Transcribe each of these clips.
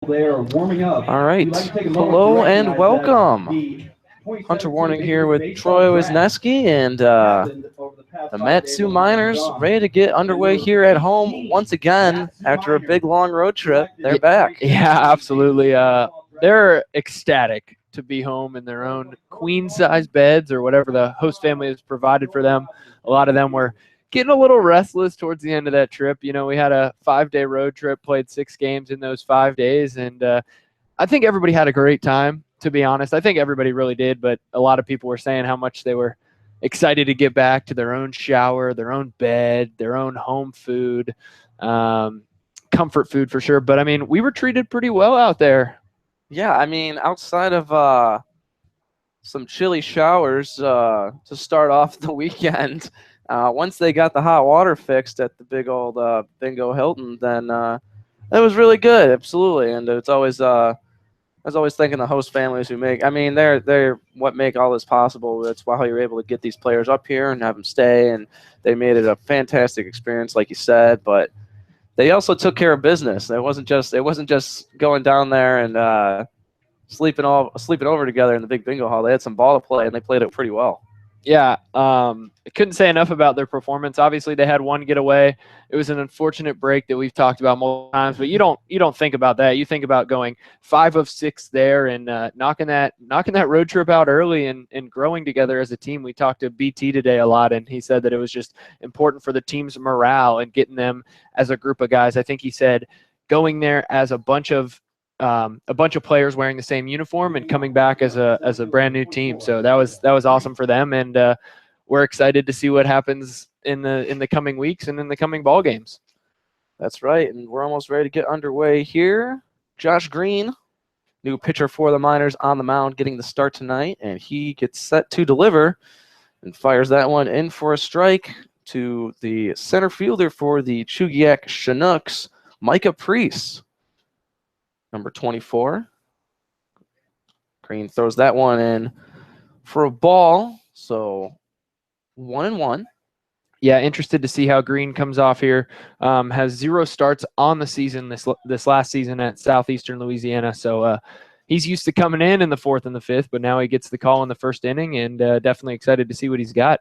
They are warming up. All right. Hello and welcome. Hunter Warning here with Troy Wisniewski and the Matsu Miners ready to get underway here at home once again after a big long road trip. They're back. Yeah, absolutely. They're ecstatic to be home in their own queen-size beds or whatever the host family has provided for them. A lot of them were getting a little restless towards the end of that trip. You know, we had a 5-day road trip, played 6 games in those 5 days, and I think everybody had a great time, to be honest. I think everybody really did, but a lot of people were saying how much they were excited to get back to their own shower, their own bed, their own home food, comfort food for sure. But, I mean, we were treated pretty well out there. Yeah, I mean, outside of some chilly showers to start off the weekend, once they got the hot water fixed at the big old Bingo Hilton, then it was really good, absolutely. And it's always I was always thanking the host families who make. I mean, they're what make all this possible. That's why you're able to get these players up here and have them stay, and they made it a fantastic experience, like you said. But they also took care of business. It wasn't just going down there and sleeping over together in the big bingo hall. They had some ball to play, and they played it pretty well. Yeah, I couldn't say enough about their performance. Obviously, they had one getaway. It was an unfortunate break that we've talked about multiple times, but you don't think about that. You think about going 5 of 6 there and knocking that road trip out early and growing together as a team. We talked to BT today a lot, and he said that it was just important for the team's morale and getting them as a group of guys. I think he said going there as a bunch of players wearing the same uniform and coming back as a brand new team. So that was awesome for them, and we're excited to see what happens in the coming weeks and in the coming ball games. That's right, and we're almost ready to get underway here. Josh Green, new pitcher for the Miners, on the mound, getting the start tonight, and he gets set to deliver and fires that one in for a strike to the center fielder for the Chugiak Chinooks, Micah Priest. Number 24. Green throws that one in for a ball. So 1-1. Yeah, interested to see how Green comes off here. Has 0 starts on the season this last season at Southeastern Louisiana. So he's used to coming in the 4th and the 5th, but now he gets the call in the 1st inning, and definitely excited to see what he's got.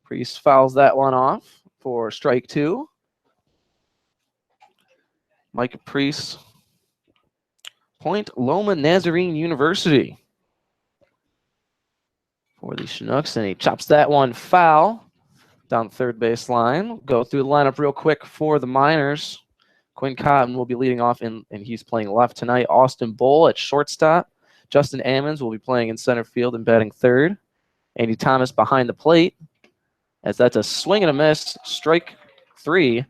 Priest fouls that one off for strike 2. Micah Priest, Point Loma Nazarene University for the Chinooks, and he chops that one foul down the third base line. Go through the lineup real quick for the Miners. Quinn Cotton will be leading off, and he's playing left tonight. Austin Bull at shortstop. Justin Ammons will be playing in center field and batting third. Andy Thomas behind the plate, as that's a swing and a miss. Strike 3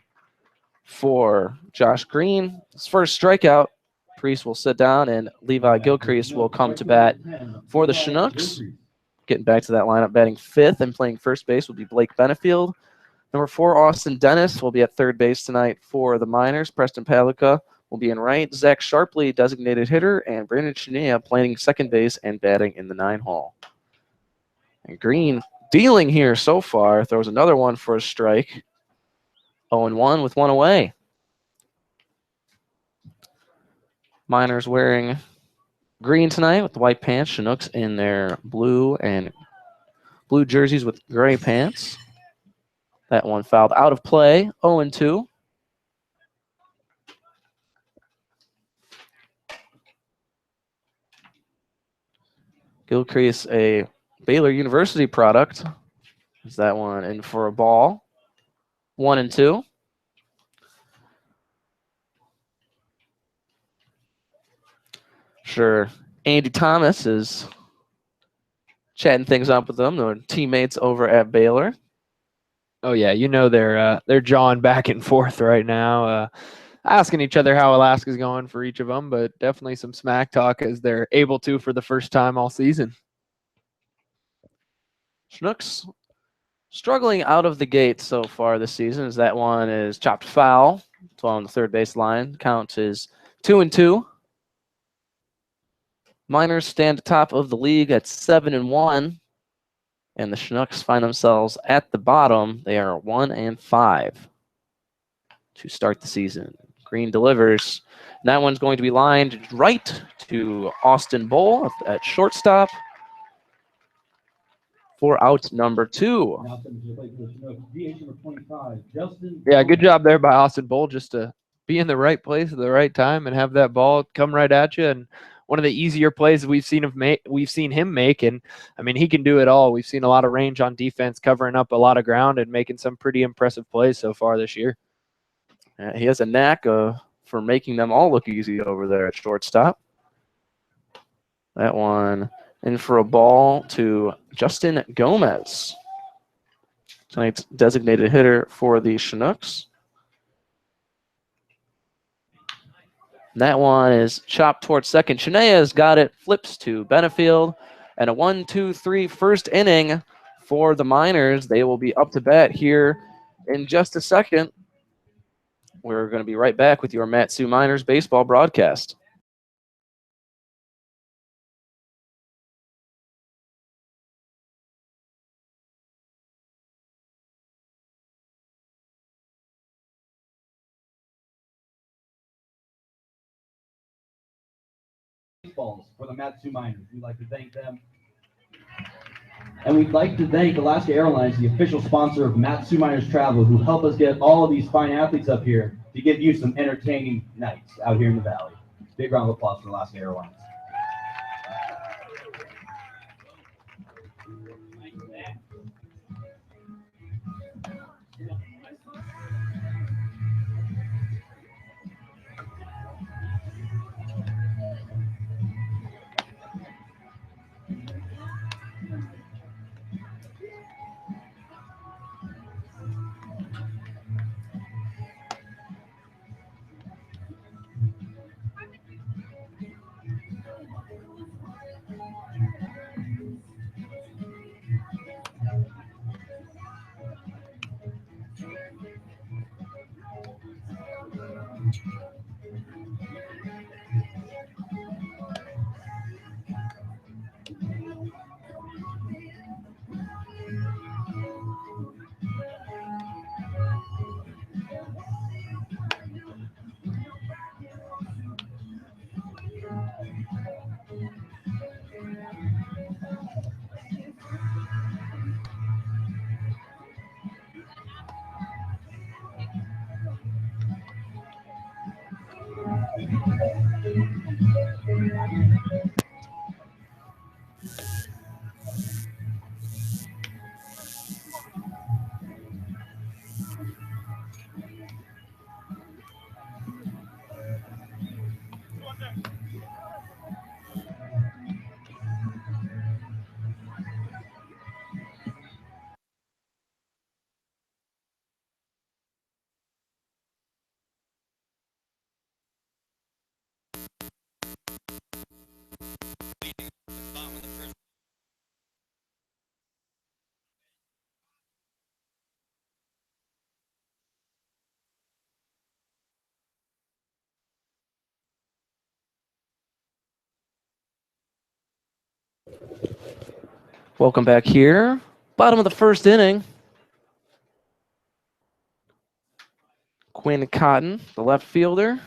for Josh Green. His first strikeout. Priest will sit down, and Levi Gilcrease will come to bat for the Chinooks. Getting back to that lineup, batting 5th and playing first base will be Blake Benefield. Number 4, Austin Dennis will be at third base tonight for the Miners. Preston Paluca will be in right. Zach Sharpley, designated hitter, and Brandon Chania playing second base and batting in the 9-hole. And Green dealing here so far. Throws another one for a strike. 0-1 with one away. Miners wearing green tonight with the white pants. Chinooks in their blue jerseys with gray pants. That one fouled out of play. 0-2. Gilcrease, a Baylor University product. Is that one in for a ball? 1-2. Sure, Andy Thomas is chatting things up with them, their teammates over at Baylor. Oh yeah, you know they're jawing back and forth right now, asking each other how Alaska's going for each of them, but definitely some smack talk as they're able to for the first time all season. Chinooks struggling out of the gate so far this season, as that one is chopped foul. It's on the third base line. Count is 2-2. Miners stand atop of the league at 7-1, and the Chinooks find themselves at the bottom. They are 1-5 to start the season. Green delivers, That one's going to be lined right to Austin Bowl at shortstop for out number 2. Yeah, good job there by Austin Bowl just to be in the right place at the right time and have that ball come right at you. And one of the easier plays we've seen him make. And I mean, he can do it all. We've seen a lot of range on defense, covering up a lot of ground and making some pretty impressive plays so far this year. He has a knack for making them all look easy over there at shortstop. That one in for a ball to Justin Gomez, tonight's designated hitter for the Chinooks. That one is chopped towards second. Chinea's got it, flips to Benefield, and a 1-2-3 first inning for the Miners. They will be up to bat here in just a second. We're going to be right back with your Mat-Su Miners baseball broadcast. For the Mat-Su Miners. We'd like to thank them. And we'd like to thank Alaska Airlines, the official sponsor of Mat-Su Miners Travel, who help us get all of these fine athletes up here to give you some entertaining nights out here in the valley. Big round of applause for Alaska Airlines. Welcome back here. Bottom of the first inning. Quinn Cotton, the left fielder,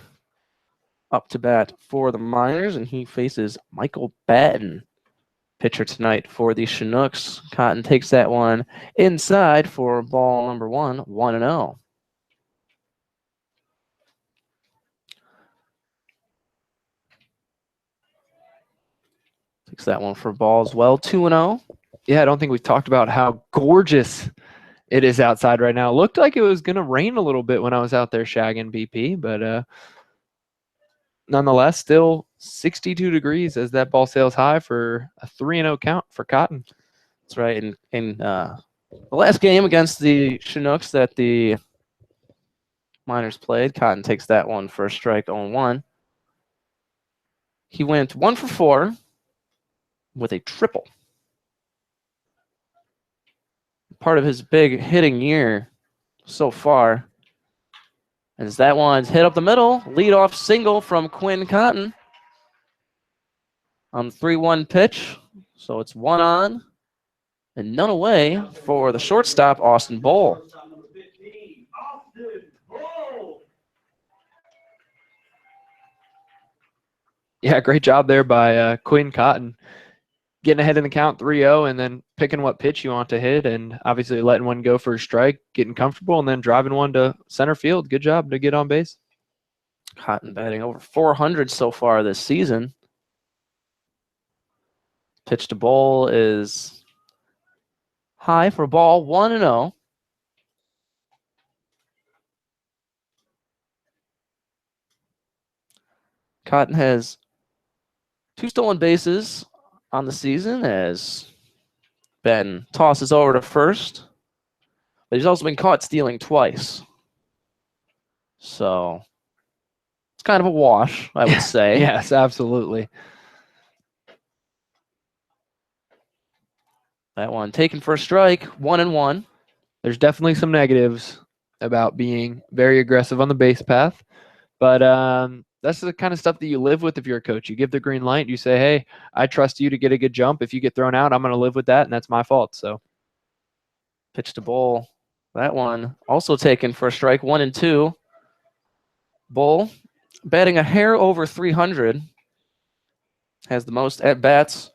up to bat for the Miners, and he faces Michael Batten, pitcher tonight for the Chinooks. Cotton takes that one inside for ball number 1, 1-0. Takes that one for ball as well, 2-0. Yeah, I don't think we've talked about how gorgeous it is outside right now. It looked like it was going to rain a little bit when I was out there shagging BP, but nonetheless, still 62 degrees as that ball sails high for a 3-0 count for Cotton. That's right. In the last game against the Chinooks that the Miners played, Cotton takes that one for a strike, 0-1. He went 1 for 4 with a triple. Part of his big hitting year so far. As that one's hit up the middle, leadoff single from Quinn Cotton on the 3-1 pitch. So it's 1 on and none away for the shortstop, Austin Bowl. Yeah, great job there by Quinn Cotton. Getting ahead in the count 3-0 and then picking what pitch you want to hit and obviously letting one go for a strike, getting comfortable, and then driving one to center field. Good job to get on base. Cotton batting over 400 so far this season. Pitch to Bowl is high for a ball, 1-0. Cotton has 2 stolen bases on the season as Ben tosses over to first. But he's also been caught stealing twice. So it's kind of a wash, I would say. Yes, absolutely. That one taken for a strike, 1-1. There's definitely some negatives about being very aggressive on the base path. But that's the kind of stuff that you live with if you're a coach. You give the green light. You say, hey, I trust you to get a good jump. If you get thrown out, I'm going to live with that, and that's my fault. So Pitch to Bowl. That one also taken for a strike, 1-2. Bowl batting a hair over 300. Has the most at-bats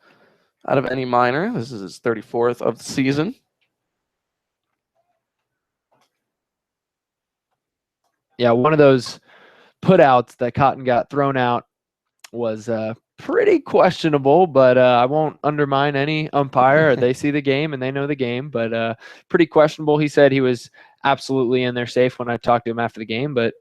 out of any minor. This is his 34th of the season. Yeah, one of those putouts that Cotton got thrown out was pretty questionable, but I won't undermine any umpire. They see the game and they know the game, but pretty questionable. He said he was absolutely in there safe when I talked to him after the game, but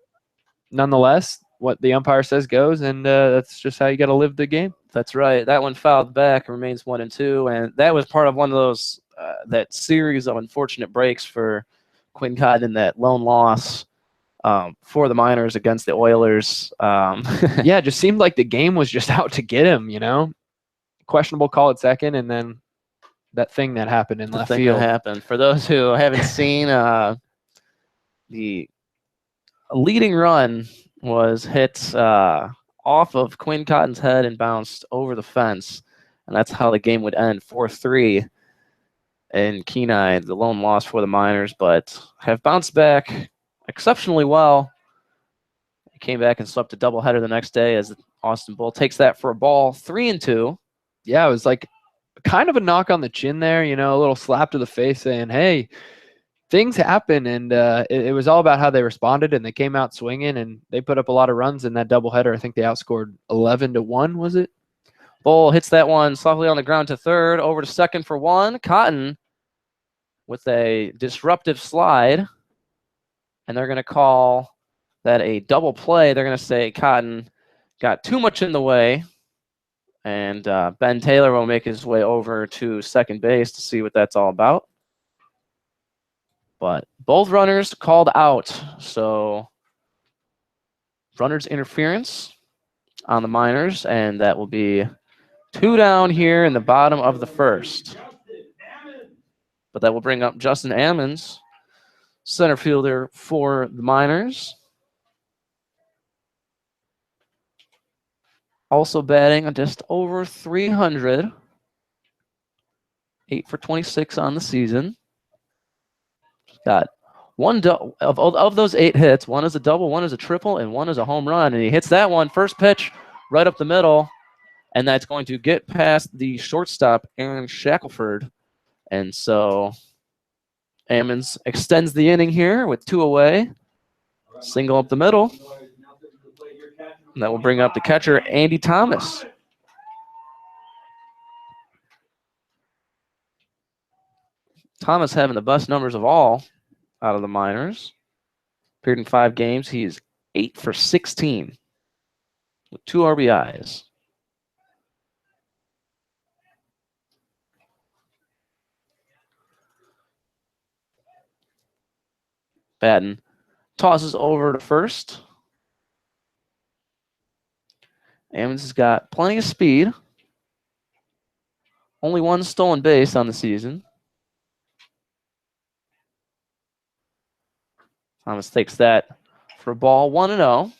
nonetheless, what the umpire says goes, and that's just how you got to live the game. That's right. That one fouled back and remains 1-2, and that was part of one of those that series of unfortunate breaks for Quinn Cotton in that lone loss for the Miners against the Oilers. Yeah, it just seemed like the game was just out to get him, you know. Questionable call at second, and then that thing that happened in left field. Happened. For those who haven't seen, the leading run was hit off of Quinn Cotton's head and bounced over the fence, and that's how the game would end, 4-3 in Kenai, the lone loss for the Miners, but have bounced back exceptionally well. He came back and swept a doubleheader the next day as the Austin Bull takes that for a ball, 3-2. Yeah, it was like kind of a knock on the chin there, you know, a little slap to the face saying, hey, things happen, and it was all about how they responded, and they came out swinging, and they put up a lot of runs in that doubleheader. I think they outscored 11-1, was it? Bull hits that one softly on the ground to third, over to second for one. Cotton with a disruptive slide, and they're going to call that a double play. They're going to say Cotton got too much in the way, and Ben Taylor will make his way over to second base to see what that's all about. But both runners called out, so runners interference on the Miners, and that will be 2 down here in the bottom of the first. But that will bring up Justin Ammons, center fielder for the Miners. Also batting just over 300. 8 for 26 on the season. Got one of those 8 hits. One is a double, one is a triple, and one is a home run. And he hits that one, first pitch, right up the middle. And that's going to get past the shortstop, Aaron Shackelford. And so Ammons extends the inning here with 2 away. Single up the middle. And that will bring up the catcher, Andy Thomas. Thomas having the best numbers of all out of the Miners. Appeared in 5 games. He's 8 for 16 with 2 RBIs. Batten tosses over to first. Ammons has got plenty of speed. Only 1 stolen base on the season. Thomas takes that for a ball, 1-0.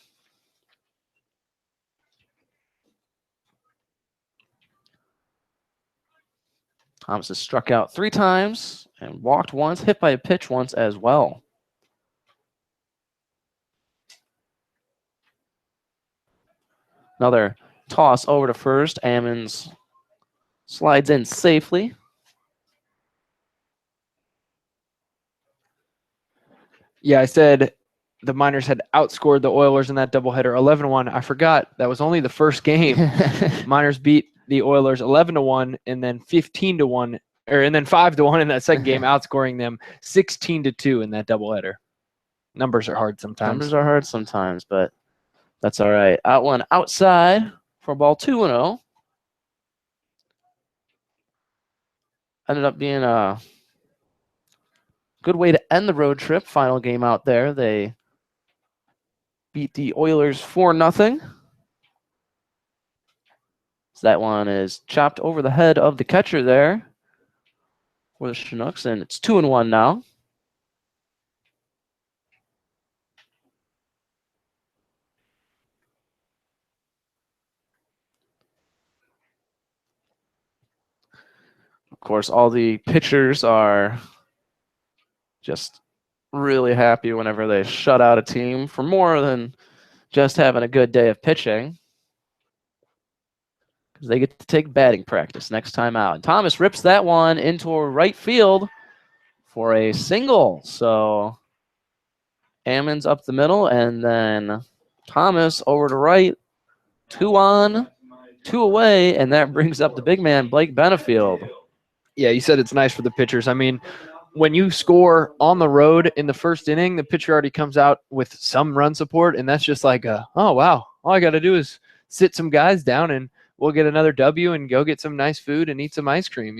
Thomas has struck out 3 times and walked once, hit by a pitch once as well. Another toss over to first. Ammons slides in safely. Yeah, I said the Miners had outscored the Oilers in that doubleheader 11-1. I forgot that was only the first game. Miners beat the Oilers 11-1 and then 15-1, and then 5-1 in that second game, outscoring them 16-2 in that doubleheader. Numbers are hard sometimes. Numbers are hard sometimes, but that's all right. Out one outside for ball 2-0. Ended up being a good way to end the road trip. Final game out there. They beat the Oilers 4-0. So that one is chopped over the head of the catcher there for the Chinooks, and it's 2-1 now. Of course, all the pitchers are just really happy whenever they shut out a team for more than just having a good day of pitching, because they get to take batting practice next time out. And Thomas rips that one into right field for a single. So Ammons up the middle, and then Thomas over to right. 2 on, 2 away, and that brings up the big man, Blake Benefield. Yeah, you said it's nice for the pitchers. I mean, when you score on the road in the first inning, the pitcher already comes out with some run support, and that's just like, oh, wow, all I got to do is sit some guys down, and we'll get another W and go get some nice food and eat some ice cream,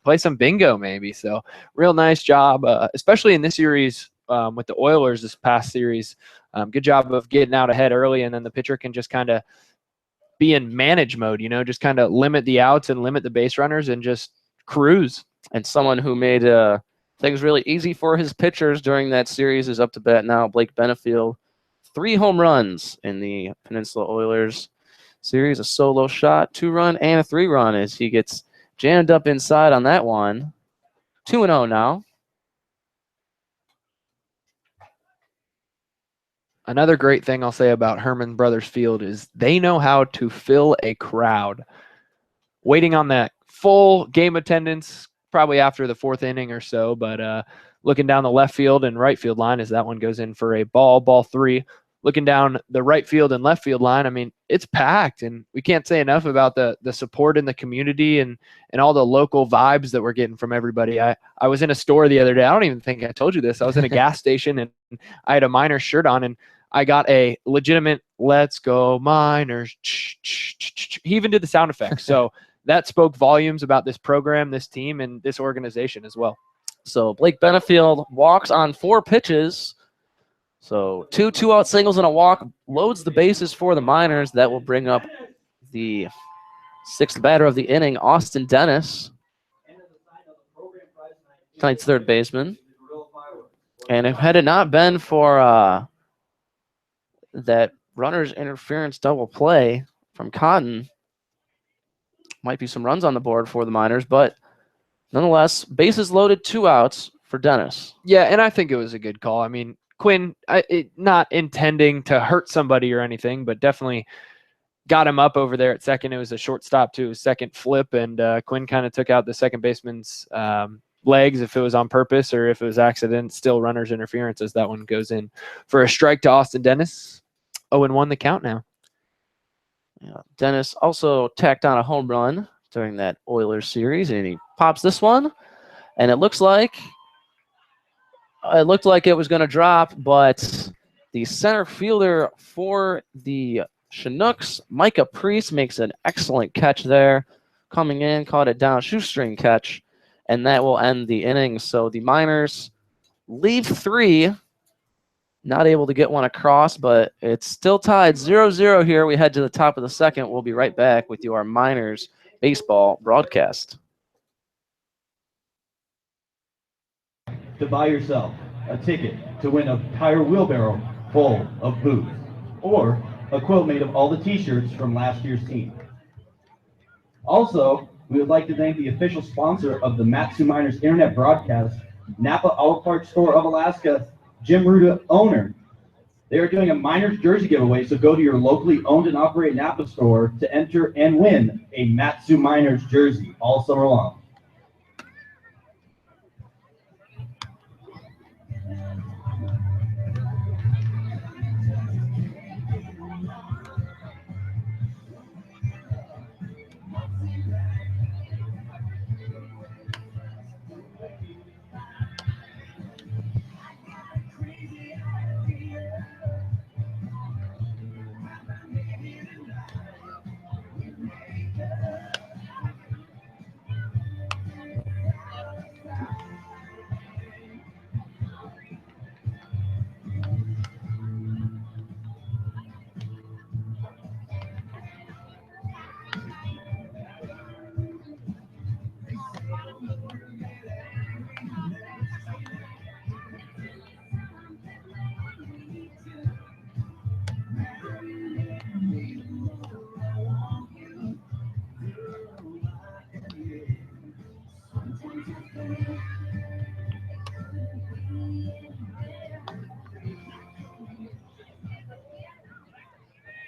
play some bingo maybe. So real nice job, especially in this series with the Oilers this past series. Good job of getting out ahead early, and then the pitcher can just kind of be in manage mode, just kind of limit the outs and limit the base runners and just cruise. And someone who made things really easy for his pitchers during that series is up to bat now, Blake Benefield. 3 home runs in the Peninsula Oilers series, a solo shot, 2-run, and a 3-run as he gets jammed up inside on that one. 2-0 now. Another great thing I'll say about Herman Brothers Field is they know how to fill a crowd. Waiting on that full game attendance probably after the 4th inning or so, but looking down the left field and right field line as that one goes in for a ball 3. Looking down the right field and left field line, I mean, it's packed, and we can't say enough about the support in the community and all the local vibes that we're getting from everybody. I was in a store the other day. I don't even think I told you this. I was in a gas station, and I had a Miners shirt on, and I got a legitimate "Let's Go Miners." He even did the sound effects. So that spoke volumes about this program, this team, and this organization as well. So Blake Benefield walks on 4 pitches. So 2 2-out singles and a walk, loads the bases for the Miners. That will bring up the 6th batter of the inning, Austin Dennis, tonight's 3rd baseman. And if had it not been for that runner's interference double play from Cotton, might be some runs on the board for the Miners, but nonetheless, bases loaded, 2 outs for Dennis. Yeah, and I think it was a good call. I mean, Quinn, not intending to hurt somebody or anything, but definitely got him up over there at second. It was a short stop to his second flip, and Quinn kind of took out the second baseman's legs if it was on purpose or if it was accident. Still runner's interference as that one goes in for a strike to Austin Dennis. 0-1 the count now. Yeah, Dennis also tacked on a home run during that Oilers series, and he pops this one, and it looked like it was going to drop, but the center fielder for the Chinooks, Micah Priest, makes an excellent catch there. Coming in, caught it down, shoestring catch, and that will end the inning. So the Miners leave 3, not able to get one across, but it's still tied 0-0 here. We head to the top of the 2nd. We'll be right back with your Miners baseball broadcast. To buy yourself a ticket to win a tire wheelbarrow full of booze, or a quilt made of all the t-shirts from last year's team. Also, we would like to thank the official sponsor of the Mat-Su Miners internet broadcast, Napa Auto Parts Store of Alaska, Jim Ruda, owner. They are doing a Miners jersey giveaway, so go to your locally owned and operated Napa store to enter and win a Matsu Miners jersey all summer long.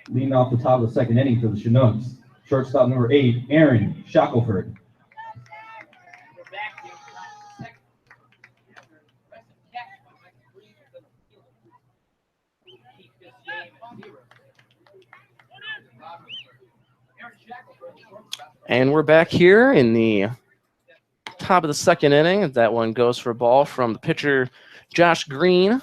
Leading off the top of the second inning for the Chinooks, shortstop number 8, Aaron Shackelford. And we're back here in the top of the second inning. That one goes for a ball from the pitcher, Josh Green.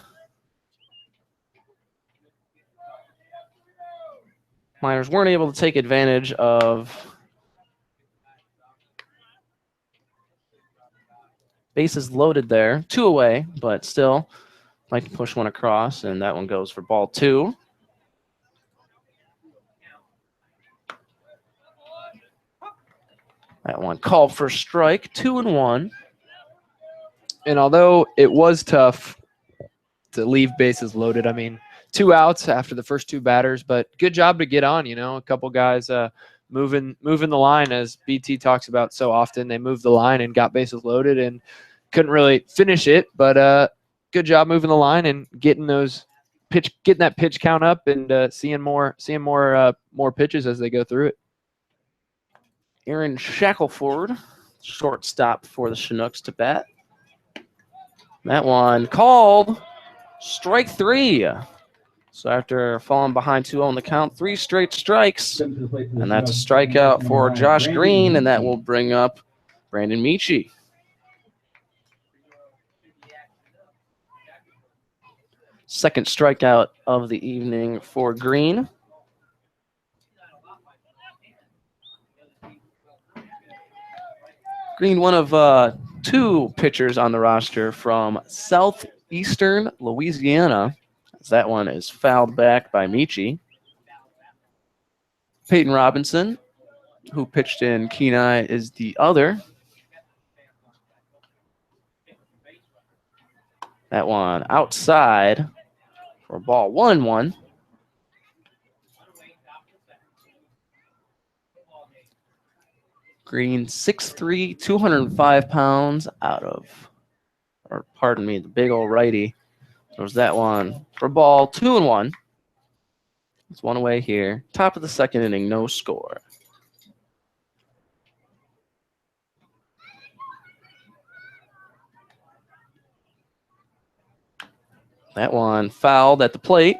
Miners weren't able to take advantage of bases loaded there. 2 away, but still like to push one across, and that one goes for ball 2. That one called for strike, 2-1. And although it was tough to leave bases loaded, I mean, 2 outs after the first 2 batters, but good job to get on. You know, a couple guys moving the line, as BT talks about so often. They moved the line and got bases loaded and couldn't really finish it, but good job moving the line and getting that pitch count up and seeing more pitches as they go through it. Aaron Shackelford, shortstop for the Chinooks to bat. That one called strike 3. So after falling behind 2-0 on the count, 3 straight strikes. And that's a strikeout for Josh Green, and that will bring up Brandon Michi. Second strikeout of the evening for Green. Green, one of 2 pitchers on the roster from southeastern Louisiana. That one is fouled back by Michi. Peyton Robinson, who pitched in Kenai, is the other. That one outside for ball 1-1. Green, 6'3", 205 pounds the big old righty. There's that one for ball 2-1. It's 1 away here. Top of the second inning, no score. That one fouled at the plate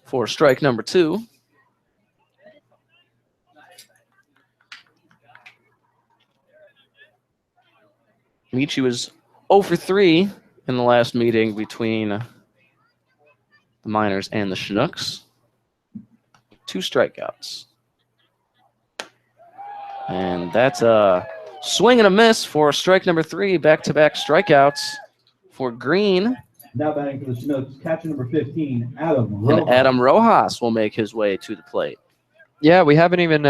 for strike number 2. Michi was 0 for 3 in the last meeting between the Miners and the Chinooks. 2 strikeouts. And that's a swing and a miss for strike number 3. Back-to-back strikeouts for Green. Now batting for the Chinooks, catcher number 15, Adam Rojas. And Adam Rojas will make his way to the plate. Yeah, we haven't even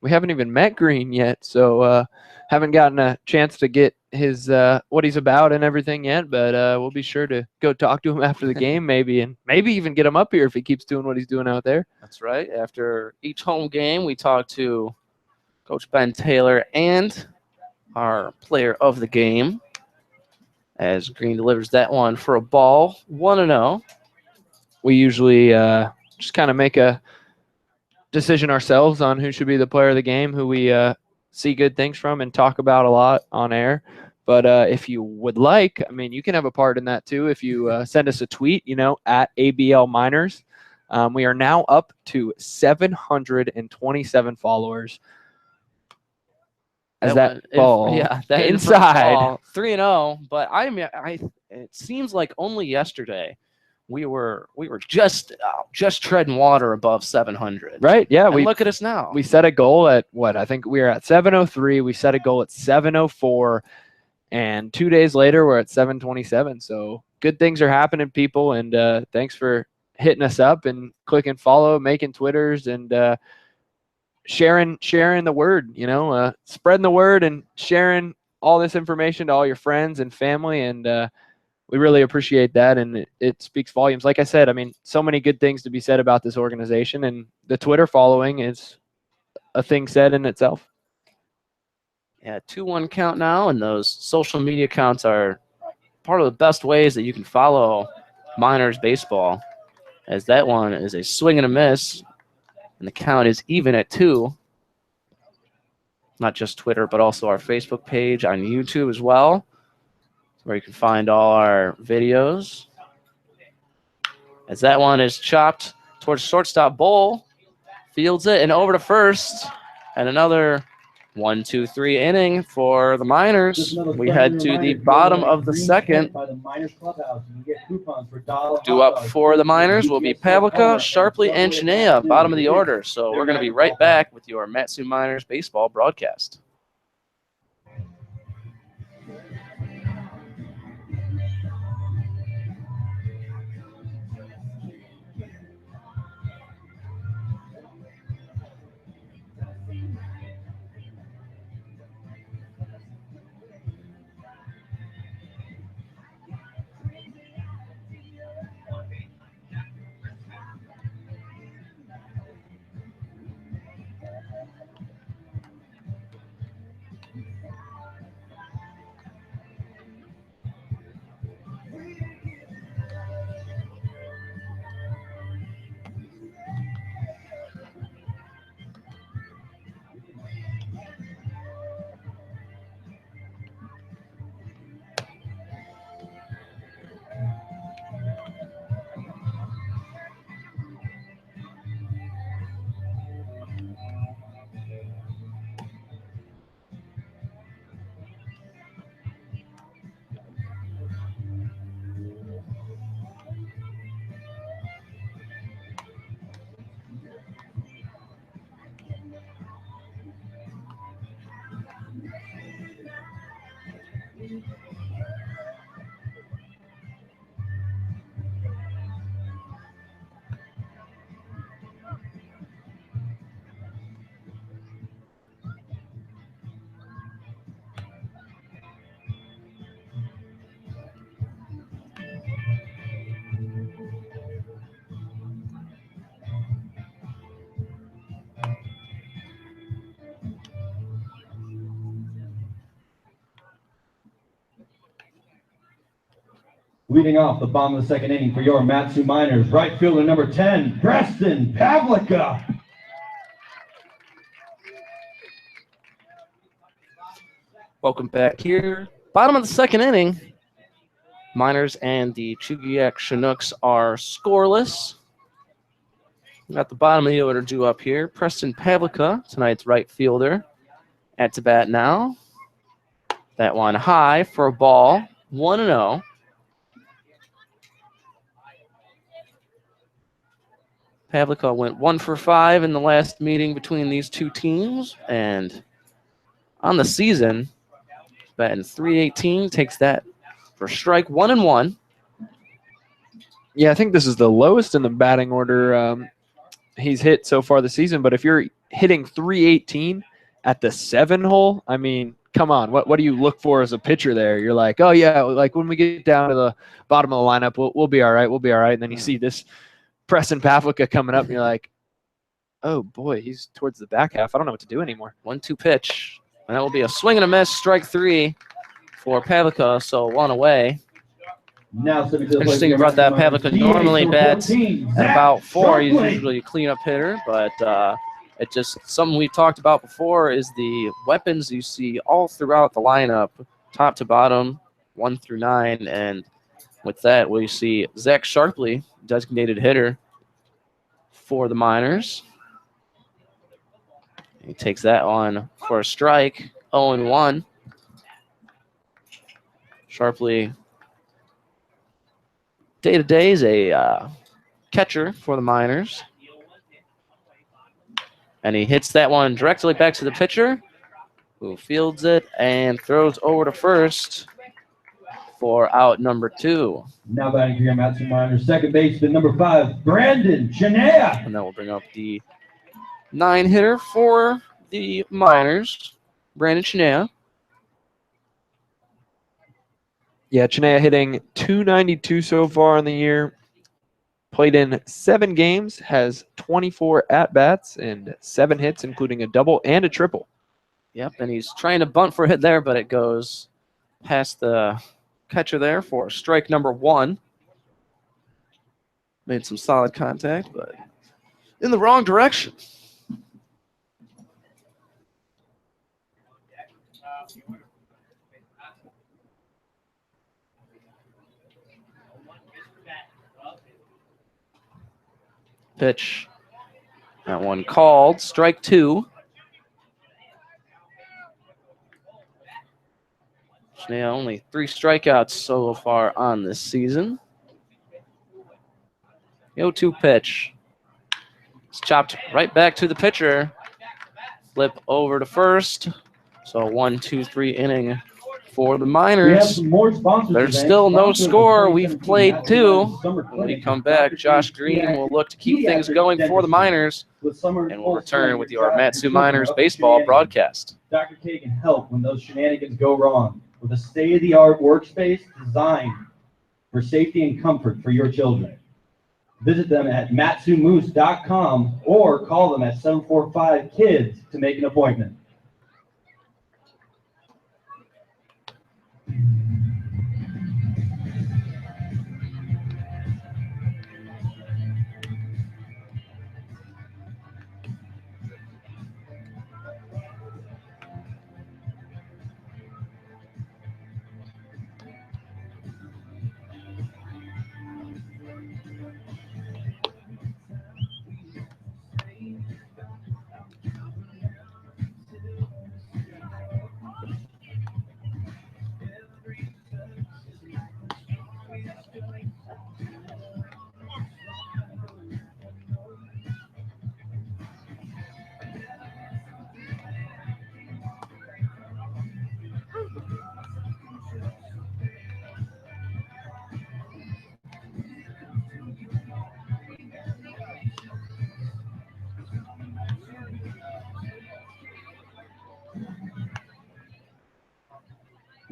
met Green yet, so haven't gotten a chance to get his what he's about and everything yet. But we'll be sure to go talk to him after the game, maybe even get him up here if he keeps doing what he's doing out there. That's right. After each home game, we talk to Coach Ben Taylor and our player of the game, as Green delivers that one for a ball, 1-0. we usually just kind of make a decision ourselves on who should be the player of the game, who we see good things from and talk about a lot on air. But if you would like, I mean, you can have a part in that too. If you send us a tweet, at ABL Miners. We are now up to 727 followers. As that ball inside 3-0. But it seems like only yesterday we were just treading water above 700. Right? Yeah. And look at us now. We set a goal at what? I think we were at 703. We set a goal at 704. And 2 days later, we're at 727. So good things are happening, people. And thanks for hitting us up and clicking follow, making Twitters, and sharing the word, spreading the word and sharing all this information to all your friends and family. And we really appreciate that. And it speaks volumes. Like I said, I mean, so many good things to be said about this organization. And the Twitter following is a thing said in itself. Yeah, 2-1 count now, and those social media accounts are part of the best ways that you can follow Miners baseball, as that one is a swing and a miss, and the count is even at 2. Not just Twitter, but also our Facebook page on YouTube as well, where you can find all our videos. As that one is chopped towards shortstop. Bowl fields it and over to first, and another 1-2-3 inning for the Miners. We head to the bottom of the second. Due up for the Miners will be Pavlica, Sharpley, and Chinea, bottom of the order. So we're going to be right back with your Matsu Miners baseball broadcast. Leading off the bottom of the second inning for your Matsu Miners, right fielder number 10, Preston Pavlica. Welcome back here. Bottom of the second inning. Miners and the Chugiak Chinooks are scoreless. We got the bottom of the order due up here. Preston Pavlica, tonight's right fielder, at to bat now. That one high for a ball, 1-0. Pavlica went 1 for 5 in the last meeting between these two teams, and on the season, batting .318, takes that for strike 1-1. Yeah, I think this is the lowest in the batting order he's hit so far this season. But if you're hitting .318 at the 7 hole, I mean, come on, what do you look for as a pitcher there? You're like, oh yeah, like when we get down to the bottom of the lineup, we'll be all right, And then you see this Preston Pavlica coming up, and you're like, oh boy, he's towards the back half. I don't know what to do anymore. 1-2 pitch, and that will be a swing and a miss, strike 3 for Pavlica, so 1 away. Now stepping to the plate Interesting for you brought that, Matthew Pavlik. Miners, Normally DH bats 14, at Zach about 4. He's Sharpley. usually a cleanup hitter, but it just something we've talked about before is the weapons you see all throughout the lineup, top to bottom, 1 through 9, and with that we see Zach Sharpley, designated hitter for the Miners. He takes that on for a strike, 0-1. Sharpley, day-to-day, is a catcher for the Miners. And he hits that one directly back to the pitcher, who fields it and throws over to first for out number 2. Now batting for your Matthew Miners, second baseman number 5, Brandon Chinooks. And that will bring up the 9 hitter for the Miners, Brandon Chinooks. Yeah, Chinea hitting 292 so far in the year. Played in 7 games, has 24 at-bats and 7 hits, including a double and a triple. Yep, and he's trying to bunt for a hit there, but it goes past the catcher there for strike number 1. Made some solid contact, but in the wrong direction. Pitch. That one called. Strike 2. Now only 3 strikeouts so far on this season. The 0-2 pitch. It's chopped right back to the pitcher. Flip over to first. So 1-2-3 inning for the We have Miners. some more sponsors There's today. still no Sponsor of the score. 2017 We've played Matthew 2. Miners Summer When we Clinic come with back, Dr. Josh Chugiak Green will look to keep things Pediatric going for the Dentistry Miners, with summer and we'll full return swing with to your drive Matsu children Miners up to baseball shenanigans. broadcast. Dr. K can help when those shenanigans go wrong with a state-of-the-art workspace designed for safety and comfort for your children. Visit them at matsumoose.com or call them at 745-KIDS to make an appointment.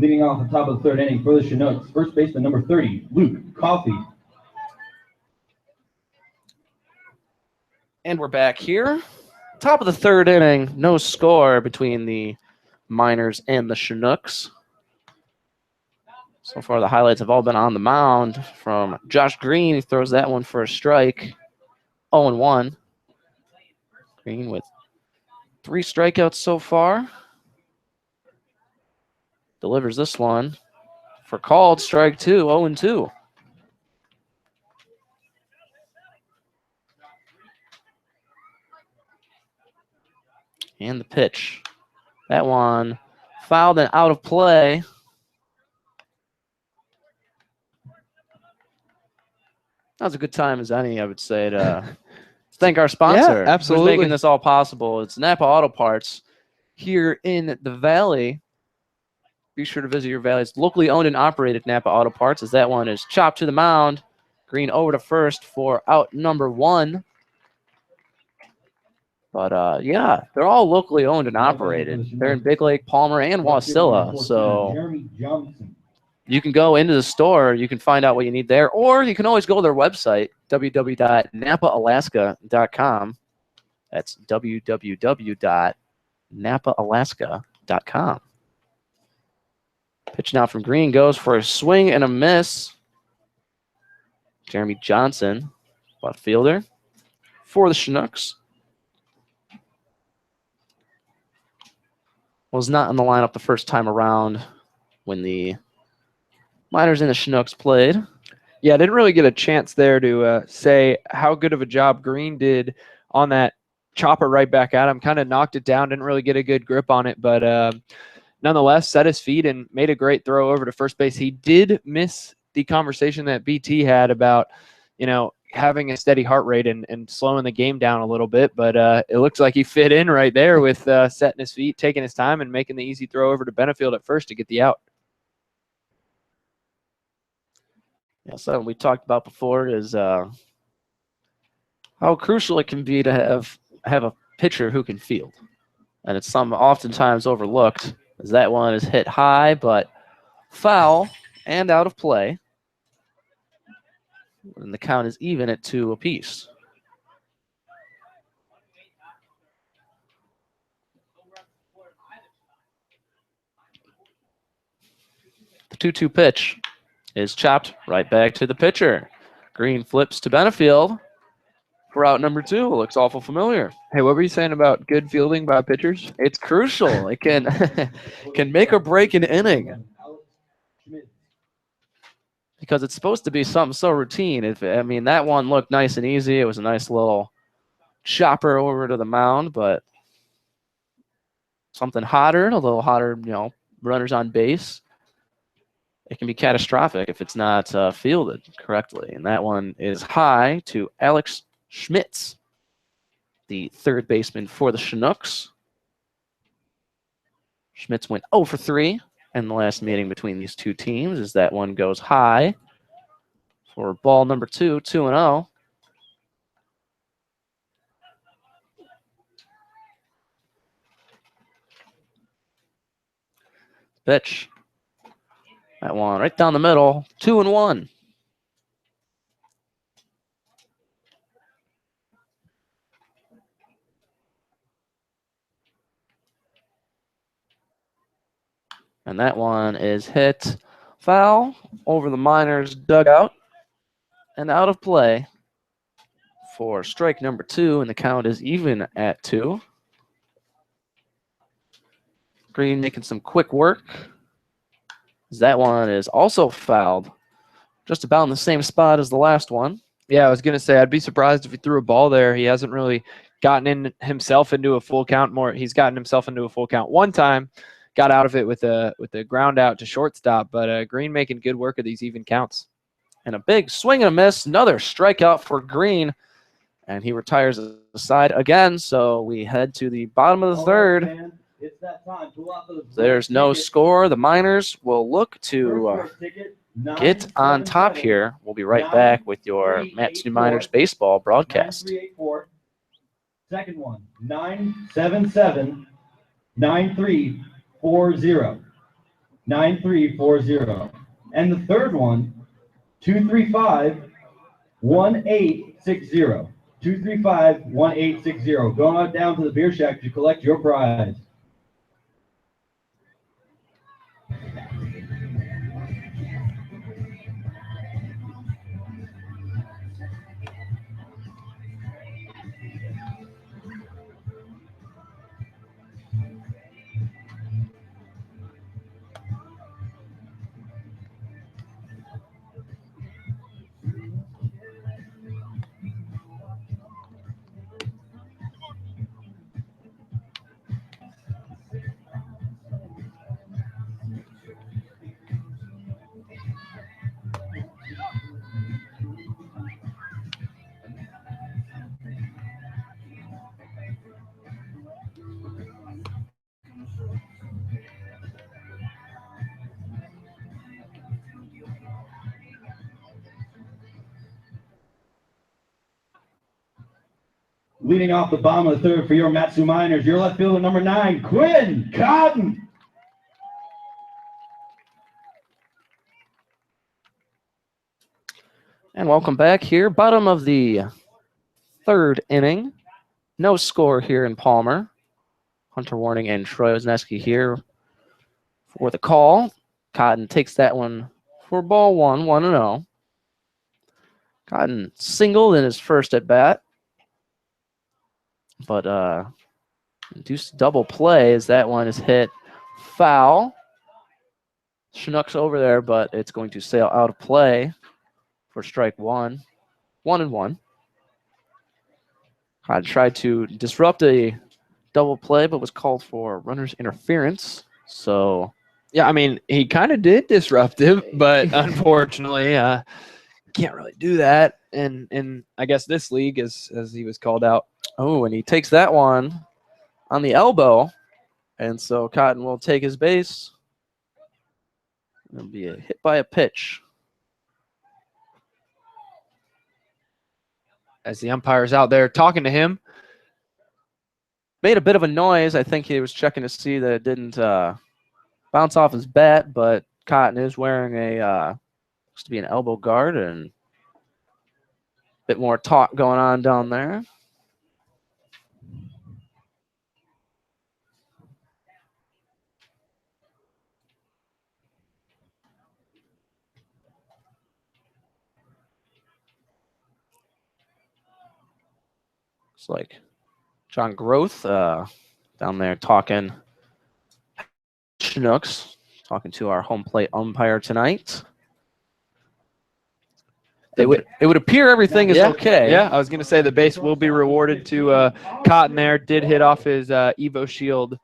Leading off the top of the 3rd inning for the Chinooks, first baseman number 30, Luke Coffey. And we're back here. Top of the 3rd inning, no score between the Miners and the Chinooks. So far, the highlights have all been on the mound from Josh Green. He throws that one for a strike, 0-1. Green with 3 strikeouts so far. Delivers this one for called, strike 2, 0-2. And the pitch. That one fouled and out of play. That was a good time as any, I would say, to thank our sponsor. Yeah, absolutely. Who's making this all possible. It's Napa Auto Parts here in the Valley. Be sure to visit your Valley. It's locally owned and operated Napa Auto Parts, as that one is chopped to the mound. Green over to first for out number 1. But, yeah, they're all locally owned and operated. They're in Big Lake, Palmer, and Wasilla. So Jeremy Johnson. you can go into the store. You can find out what you need there. Or you can always go to their website, www.napaalaska.com. That's www.napaalaska.com. Pitch now from Green goes for a swing and a miss. Jeremy Johnson, left fielder for the Chinooks. Was not in the lineup the first time around when the Miners and the Chinooks played. Yeah, I didn't really get a chance there to say how good of a job Green did on that chopper right back at him. Kind of knocked it down, didn't really get a good grip on it, but nonetheless set his feet and made a great throw over to first base. He did miss the conversation that BT had about, having a steady heart rate and slowing the game down a little bit, but it looks like he fit in right there with setting his feet, taking his time, and making the easy throw over to Benefield at first to get the out. Yeah, something we talked about before is how crucial it can be to have a pitcher who can field, and it's oftentimes overlooked, as that one is hit high but foul and out of play, and the count is even at 2 apiece. The 2-2 pitch is chopped right back to the pitcher. Green flips to Benefield for out number 2. Looks awful familiar. Hey, what were you saying about good fielding by pitchers? It's crucial. It can make or break an inning, because it's supposed to be something so routine. That one looked nice and easy. It was a nice little chopper over to the mound, but something hotter, a little hotter, runners on base, it can be catastrophic if it's not fielded correctly. And that one is high to Alex Schmitz, the third baseman for the Chinooks. Schmitz went 0 for 3 in the last meeting between these two teams, as that one goes high for ball number 2, 2-0. Pitch. That one right down the middle, 2-1. And that one is hit foul over the Miners' dugout and out of play for strike number 2, and the count is even at 2. Green making some quick work. That one is also fouled, just about in the same spot as the last one. Yeah, I was going to say, I'd be surprised if he threw a ball there. He hasn't really gotten himself into a full count more. He's gotten himself into a full count one time, got out of it with a ground out to shortstop, but Green making good work of these even counts. And a big swing and a miss, another strikeout for Green, and he retires the side again, so we head to the bottom of the third. It's that time. Pull out those There's no score. The Miners will look to get on top here. We'll be right back with your Matsu Miners baseball broadcast. 9384. Second one, 977 9340. 9340. And the third one, 235 1860. 235 1860. Going on down to the beer shack to collect your prize. Leading off the bottom of the third for your Matsu Miners, your left fielder number 9, Quinn Cotton. And welcome back here. Bottom of the third inning. No score here in Palmer. Hunter Warning and Troy Wisniewski here for the call. Cotton takes that one for ball 1, 1-0. Cotton singled in his first at bat, but induced double play as that one is hit foul. Chinooks over there, but it's going to sail out of play for strike one. 1-1. Cotton tried to disrupt a double play, but was called for runner's interference. So, yeah, I mean, he kind of did disrupt him, but unfortunately, can't really do that. And I guess this league, as he was called out. oh, and he takes that one on the elbow, and so Cotton will take his base. It'll be a hit by a pitch. As the umpire's out there talking to him. Made a bit of a noise. I think he was checking to see that it didn't bounce off his bat, but Cotton is wearing a looks to be an elbow guard, and a bit more talk going on down there. Looks like John Groth down there talking Chinooks, talking to our home plate umpire tonight. It would appear everything is okay. Yeah, I was going to say the base will be rewarded to Cotton there. Did hit off his Evo Shield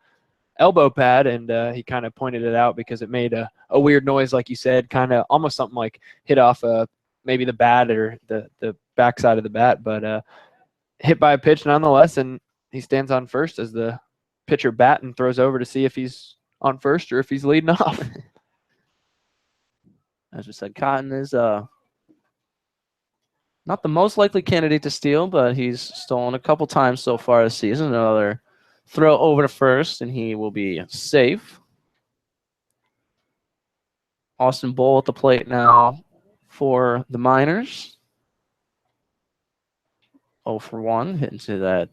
elbow pad, and he kind of pointed it out because it made a weird noise, like you said, kind of almost something like hit off maybe the bat or the backside of the bat, but hit by a pitch nonetheless, and he stands on first as the pitcher bat and throws over to see if he's on first or if he's leading off. As we said, Cotton is not the most likely candidate to steal, but he's stolen a couple times so far this season. Another throw over to first, and he will be safe. Austin Bull at the plate now for the Miners. 0 for 1, hit into that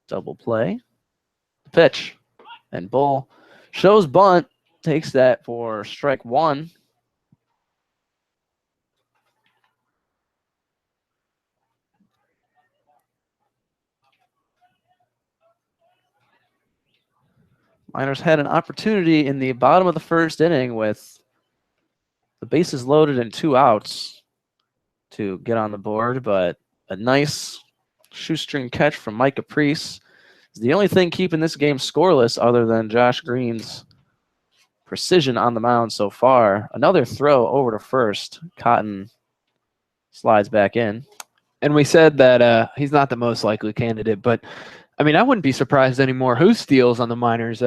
double play. Pitch, and Bull shows bunt, takes that for strike one. Miners had an opportunity in the bottom of the first inning with the bases loaded and 2 outs to get on the board, but a nice shoestring catch from Mike Caprice is the only thing keeping this game scoreless other than Josh Green's precision on the mound so far. Another throw over to first. Cotton slides back in. And we said that he's not the most likely candidate, but I mean, I wouldn't be surprised anymore who steals on the Miners,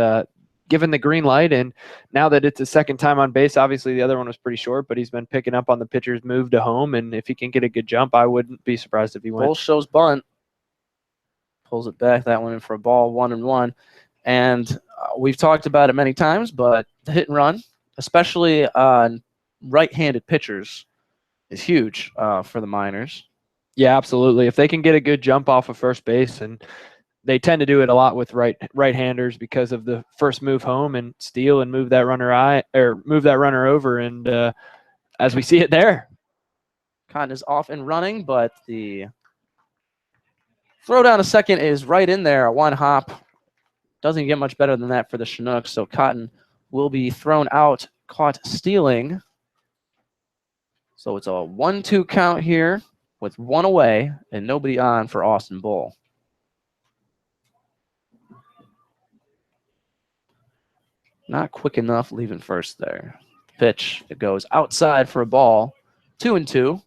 given the green light. And now that it's a second time on base, obviously the other one was pretty short, but he's been picking up on the pitcher's move to home. And if he can get a good jump, I wouldn't be surprised if he went. Bull shows bunt. Pulls it back. That one in for a ball, 1-1. And we've talked about it many times, but the hit and run, especially on right-handed pitchers, is huge for the Miners. Yeah, absolutely. If they can get a good jump off of first base, and they tend to do it a lot with right-handers because of the first move home and steal and move that runner over, and as we see it there. Cotton is off and running, but the throw down to second is right in there, a one hop. Doesn't get much better than that for the Chinooks, so Cotton will be thrown out, caught stealing. So it's a 1-2 count here with 1 away and nobody on for Austin Bull. Not quick enough leaving first there. Pitch, it goes outside for a ball, 2-2.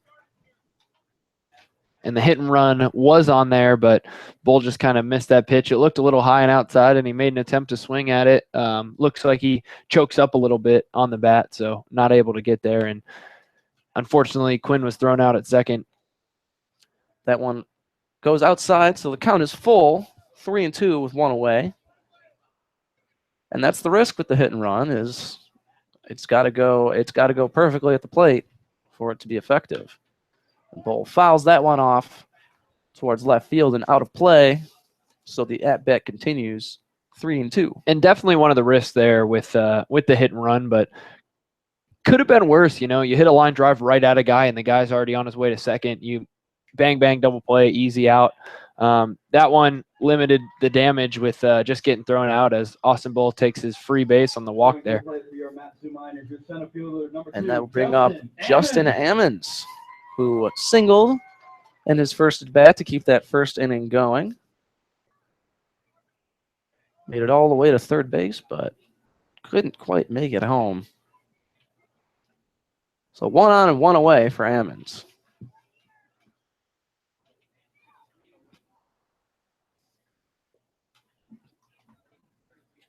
And the hit and run was on there, but Bull just kind of missed that pitch. It looked a little high and outside, and he made an attempt to swing at it. Looks like he chokes up a little bit on the bat, so not able to get there. And unfortunately, Quinn was thrown out at second. That one goes outside, so the count is full, 3-2 with 1 away. And that's the risk with the hit and run, is it's got to go perfectly at the plate for it to be effective. The Bull fouls that one off towards left field and out of play, so the at-bat continues 3-2. And definitely one of the risks there with the hit and run, but could have been worse. You hit a line drive right at a guy, and the guy's already on his way to second. You bang, bang, double play, easy out. That one limited the damage with just getting thrown out as Austin Bull takes his free base on the walk there. And that will bring up Justin Ammons, who singled in his first at bat to keep that first inning going. Made it all the way to third base, but couldn't quite make it home. So 1 on and 1 away for Ammons.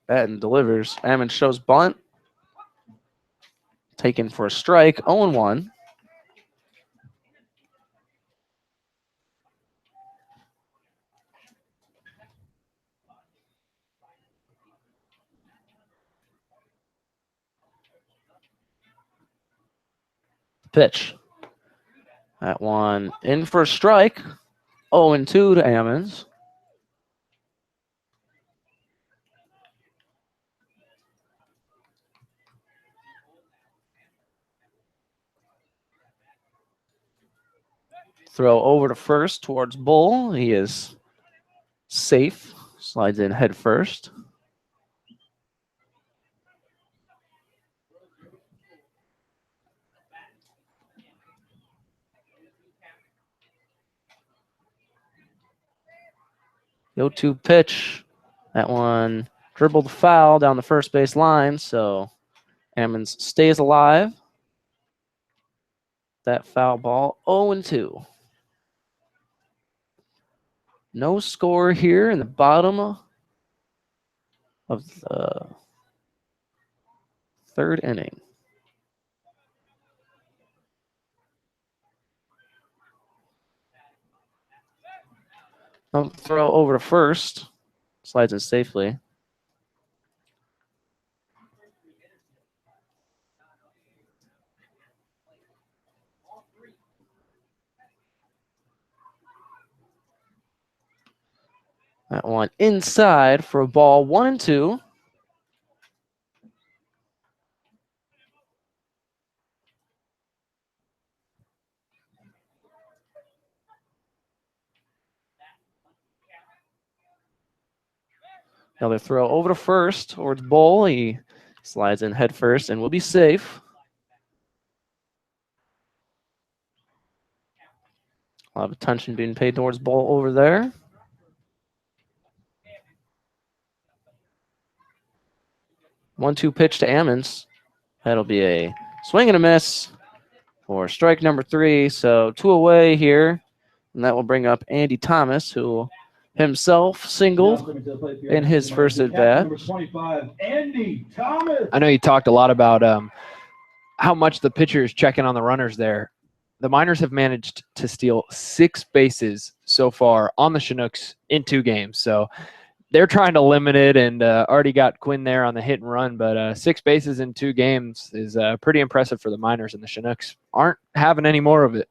Batten delivers. Ammons shows bunt. Taken for a strike. 0-1. Pitch. That one in for a strike. 0-2 to Ammons. Throw over to first towards Bull. He is safe. Slides in head first. Go to pitch. That one dribbled foul down the first base line, so Ammons stays alive. That foul ball, 0-2. No score here in the bottom of the third inning. Throw over to first. Slides in safely. That one inside for a ball, 1-2. Another throw over to first towards Bull. He slides in head first and will be safe. A lot of attention being paid towards Bull over there. One-two pitch to Ammons. That'll be a swing and a miss for strike number 3. So 2 away here. And that will bring up Andy Thomas, who himself singled in his first at bat. Number 25, Andy Thomas. I know you talked a lot about how much the pitcher is checking on the runners there. The Miners have managed to steal 6 bases so far on the Chinooks in 2 games. So they're trying to limit it, and already got Quinn there on the hit and run. But 6 bases in 2 games is pretty impressive for the Miners, and the Chinooks aren't having any more of it.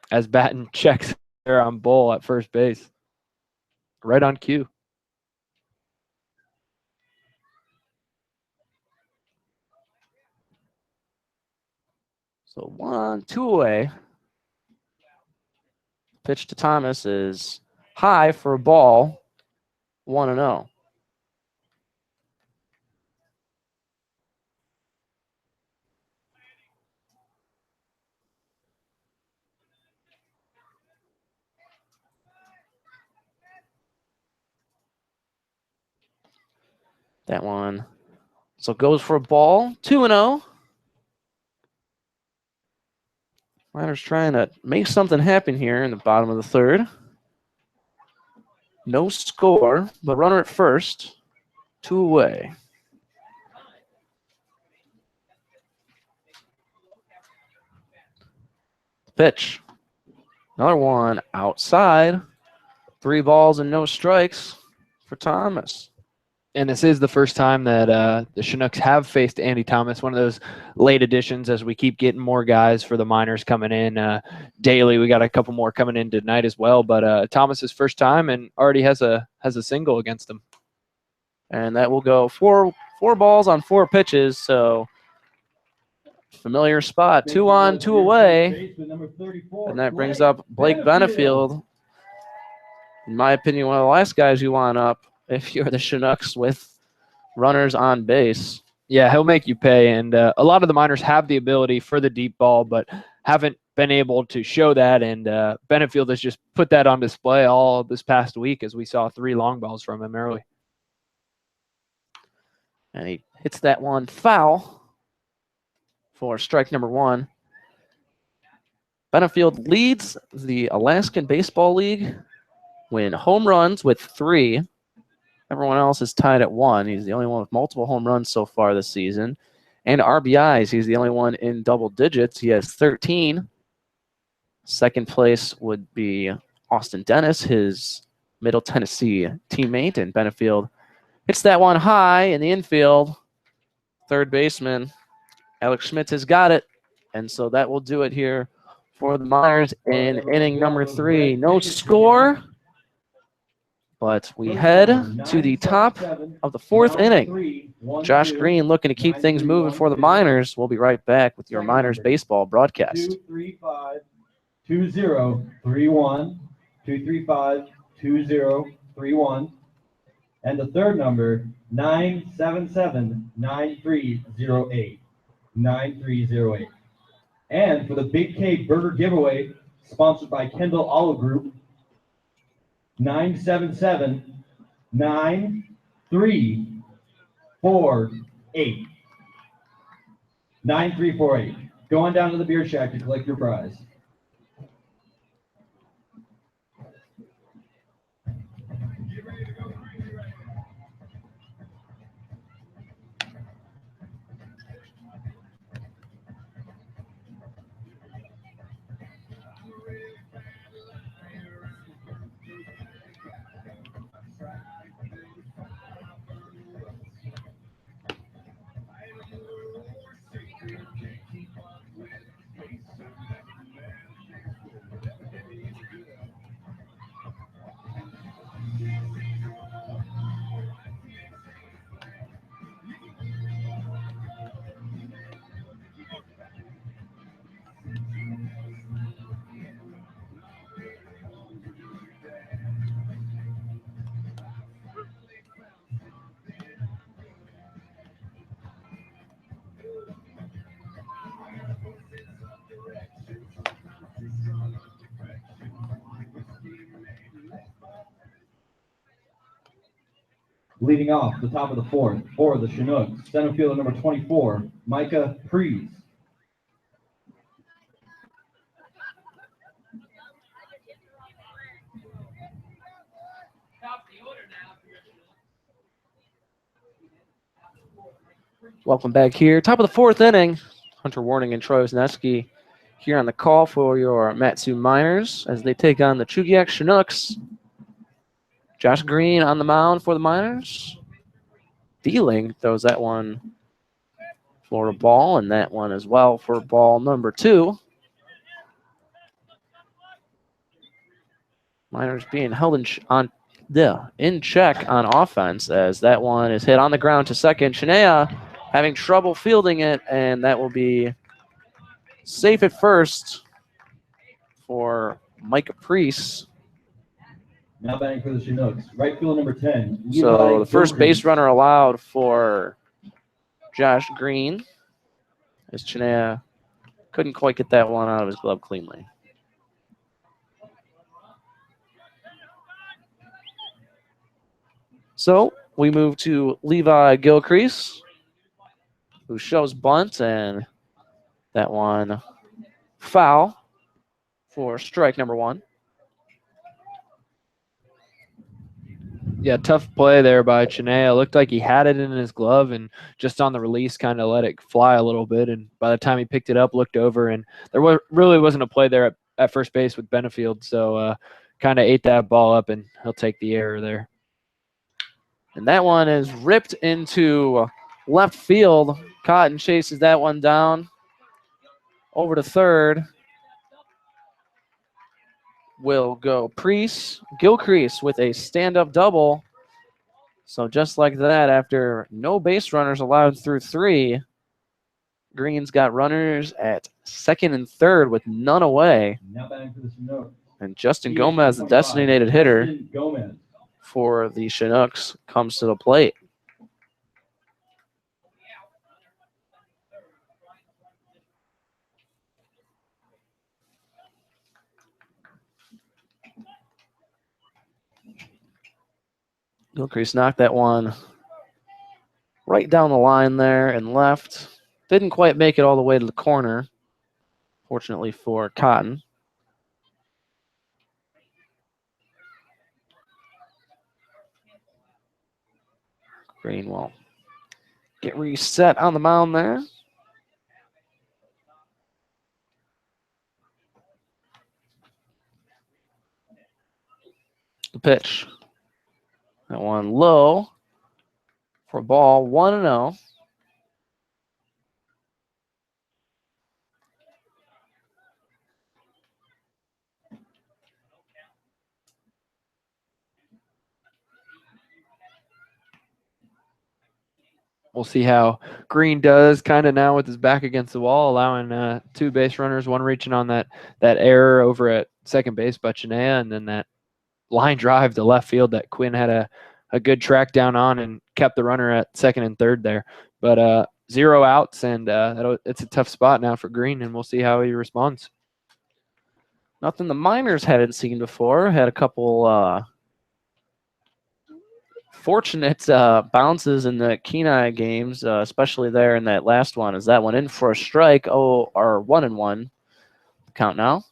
As Batten checks there on Bull at first base. Right on cue. So 1-2 away. Pitch to Thomas is high for a ball, 1-0. That one. So goes for a ball, 2-0. Miners trying to make something happen here in the bottom of the third. No score, but runner at first. 2 away. Pitch. Another one outside. 3 balls and no strikes for Thomas. And this is the first time that the Chinooks have faced Andy Thomas, one of those late additions as we keep getting more guys for the Miners coming in daily. We got a couple more coming in tonight as well. But Thomas's first time and already has a single against him. And that will go four balls on 4 pitches. So familiar spot. 2 on, 2 away. And that brings up Blake Benefield. In my opinion, one of the last guys you want up if you're the Chinooks with runners on base. Yeah, he'll make you pay. And a lot of the minors have the ability for the deep ball, but haven't been able to show that. And Benefield has just put that on display all this past week as we saw 3 long balls from him early. And he hits that one foul for strike number 1. Benefield leads the Alaskan Baseball League in home runs with 3. Everyone else is tied at 1. He's the only one with multiple home runs so far this season. And RBIs, he's the only one in double digits. He has 13. Second place would be Austin Dennis, his Middle Tennessee teammate. And Benefield hits that one high in the infield. Third baseman Alex Schmitz has got it. And so that will do it here for the Miners in inning number 3. No score, but we head to the top of the 4th inning. Josh Green looking to keep things moving for the Miners. We'll be right back with your Miners baseball broadcast. 235-2031, 235-2031. And the third number, 977-9308. 9308. And for the Big K Burger Giveaway, sponsored by Kendall Olive Group, 977-9348. 9348. Go on down to the beer shack to collect your prize. Leading off the top of the 4th for the Chinooks, center fielder number 24, Micah Prees. Welcome back here. Top of the 4th inning. Hunter Warning and Troy Wisniewski here on the call for your Matsu Miners as they take on the Chugiak Chinooks. Josh Green on the mound for the Miners. Dealing throws that one for a ball, and that one as well for ball number 2. Miners being held in check on offense as that one is hit on the ground to second. Chinea having trouble fielding it, and that will be safe at first for Micah Preece. Now batting for the Chinooks, right field number 10. So the first base runner allowed for Josh Green as Chinea couldn't quite get that one out of his glove cleanly. So we move to Levi Gilcrease, who shows bunt, and that one foul for strike number 1. Yeah, tough play there by Chinea. Looked like he had it in his glove and just on the release kind of let it fly a little bit. And by the time he picked it up, looked over, and there really wasn't a play there at first base with Benefield. So kind of ate that ball up, and he'll take the error there. And that one is ripped into left field. Cotton chases that one down. Over to third will go Gilcrease with a stand-up double. So just like that, after no base runners allowed through 3, Green's got runners at second and third with none away. Now batting for the Chinooks. And Justin Gomez, the designated hitter Justin Gomez. for the Chinooks, comes to the plate. Gilcrease knocked that one right down the line there and left. Didn't quite make it all the way to the corner, fortunately for Cotton. Green will get reset on the mound there. The pitch. That one low for a ball, 1-0. We'll see how Green does kind of now with his back against the wall, allowing 2 base runners, one reaching on that error over at second base by Chinea, and then that line drive to left field that Quinn had a good track down on and kept the runner at second and third there. But 0 outs, and it's a tough spot now for Green, and we'll see how he responds. Nothing the Miners hadn't seen before. Had a couple fortunate bounces in the Kenai games, especially there in that last one. Is that one in for a strike? Or 1-1 count now.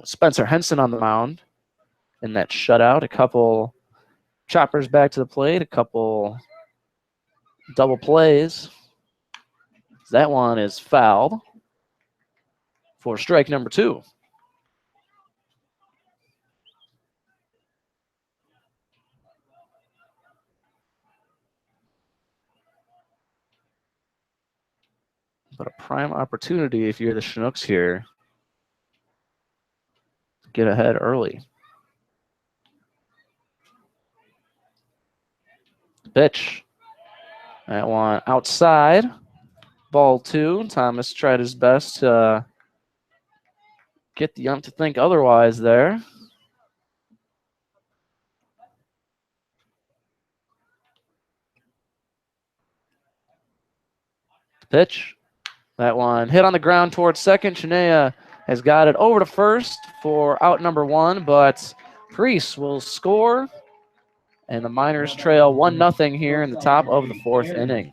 Spencer Henson on the mound in that shutout. A couple choppers back to the plate. A couple double plays. That one is fouled for strike number 2. But a prime opportunity if you're the Chinooks here to get ahead early. Pitch. That one outside. Ball 2. Thomas tried his best to get the ump to think otherwise there. Pitch. That one hit on the ground towards second. Chinea has got it over to first for out number 1, but Priest will score, and the Miners trail 1-0 here in the top of the 4th inning.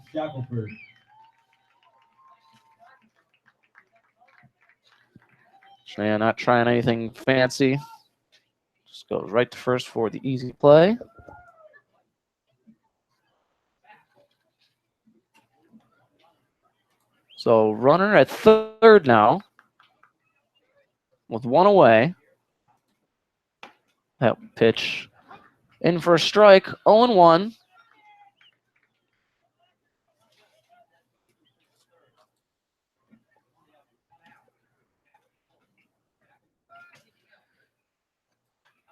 Chinea not trying anything fancy. Just goes right to first for the easy play. So runner at third now with 1 away. That pitch in for a strike, 0-1.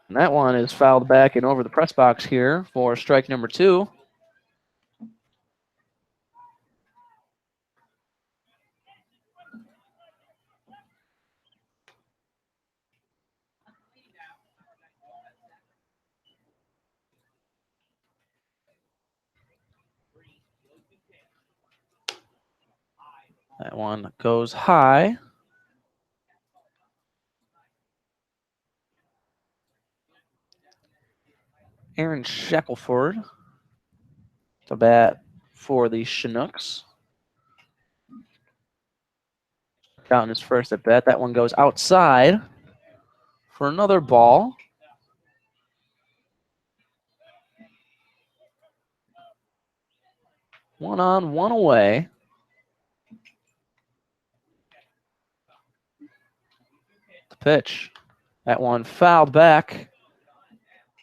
And that one is fouled back and over the press box here for strike number 2. That one goes high. Aaron Shackelford to bat for the Chinooks. Out in his first at bat. That one goes outside for another ball. One on, one away. The pitch. That one fouled back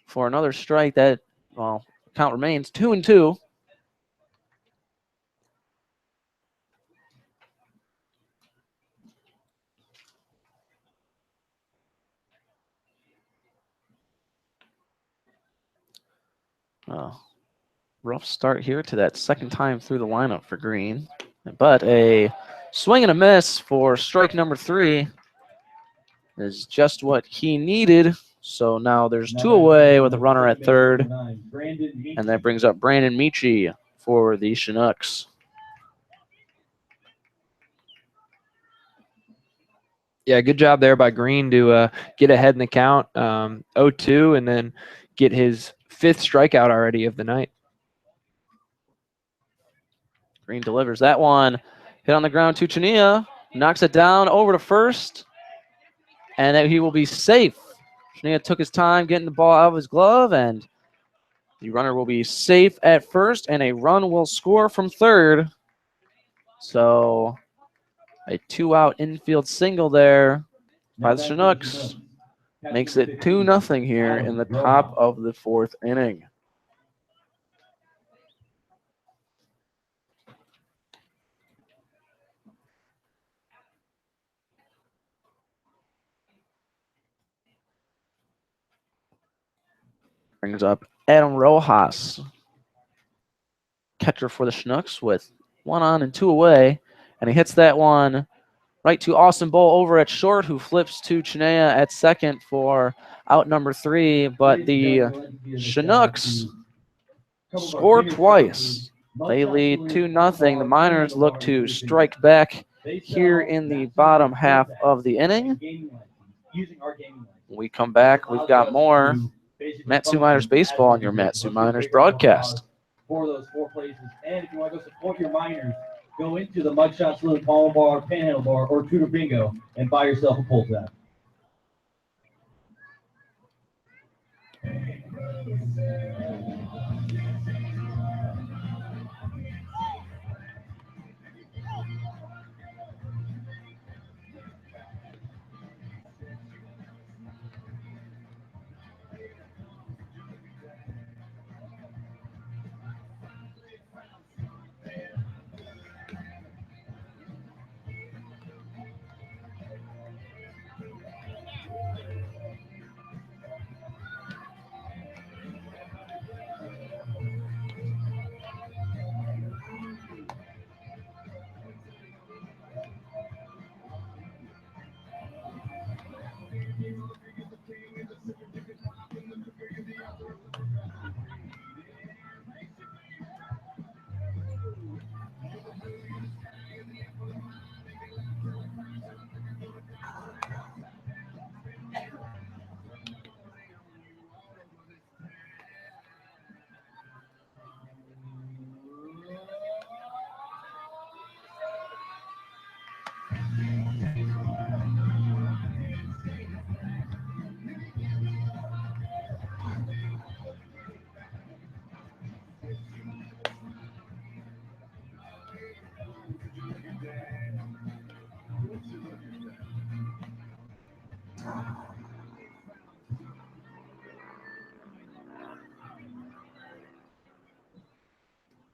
for another strike. That, well, count remains 2-2. Rough start here to that second time through the lineup for Green. But a swing and a miss for strike number 3 is just what he needed. So now there's 2 away with a runner at third. And that brings up Brandon Michi for the Chinooks. Yeah, good job there by Green to get ahead in the count, 0-2, and then get his 5th strikeout already of the night. Green delivers that one. Hit on the ground to Chania. Knocks it down over to first. And that he will be safe. Chania took his time getting the ball out of his glove, and the runner will be safe at first, and a run will score from third. So a 2-out infield single there by the Chinooks makes it 2-0 here in the top of the 4th inning. Brings up Adam Rojas, catcher for the Chinooks, with 1 on and 2 away. And he hits that one right to Austin Bull over at short, who flips to Chinea at second for out number 3. But the Chinooks score twice. They lead 2-0. The Miners look to strike back here in the bottom half of the inning. When we come back, we've got more Matsu Miners baseball on your Matsu Miners broadcast. For those 4 places. And if you want to go support your Miners, go into the Mugshot Saloon, Palm Bar, Panhandle Bar, or Tudor Bingo and buy yourself a pull tab.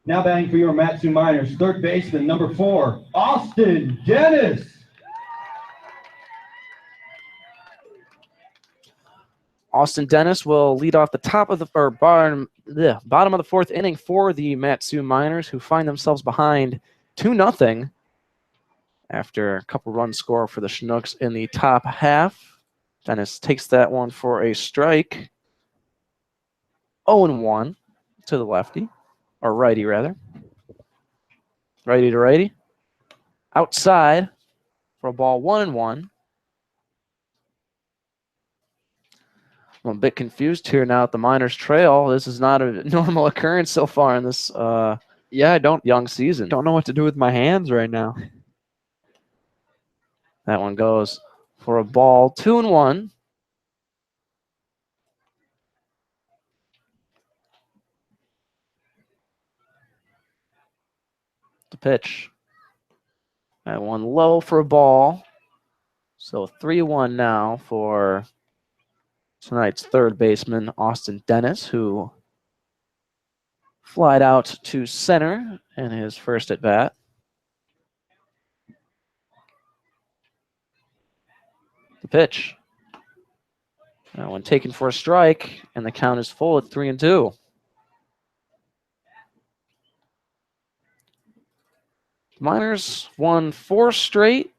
Now batting for your Matsu Miners, third baseman, number 4, Austin Dennis. Austin Dennis will lead off the top of the bottom of the 4th inning for the Matsu Miners, who find themselves behind 2-0 after a couple runs score for the Chinooks in the top half. Dennis takes that one for a strike. 0-1 to the lefty, or righty rather. Righty to righty. Outside for a ball, 1-1. I'm a bit confused here now at the Miners trail. This is not a normal occurrence so far in this young season. Don't know what to do with my hands right now. That one goes for a ball, 2-1. The pitch. That one low for a ball. So 3-1 now for tonight's third baseman, Austin Dennis, who flied out to center in his first at bat. The pitch. That one taken for a strike, and the count is full at 3-2. The Miners won 4 straight.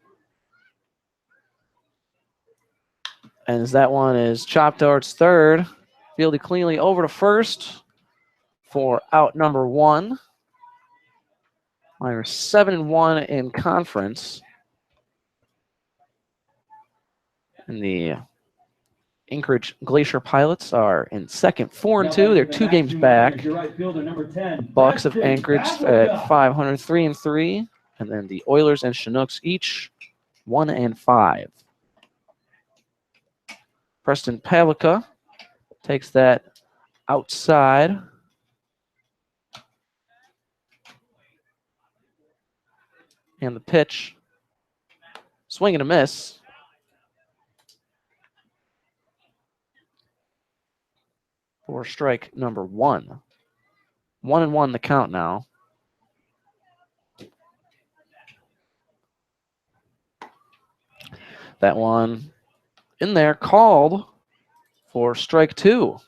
And as that one is chopped towards third, fielded cleanly over to first for out number 1. Miners 7-1 in conference. And the Anchorage Glacier Pilots are in second, 4-2. They're 2 games back. The Bucks of Anchorage at 500, 3-3. And then the Oilers and Chinooks each 1-5. Preston Pavlica takes that outside. And the pitch, swing and a miss. For strike number 1. 1-1 the count now. That one in there, called for strike 2.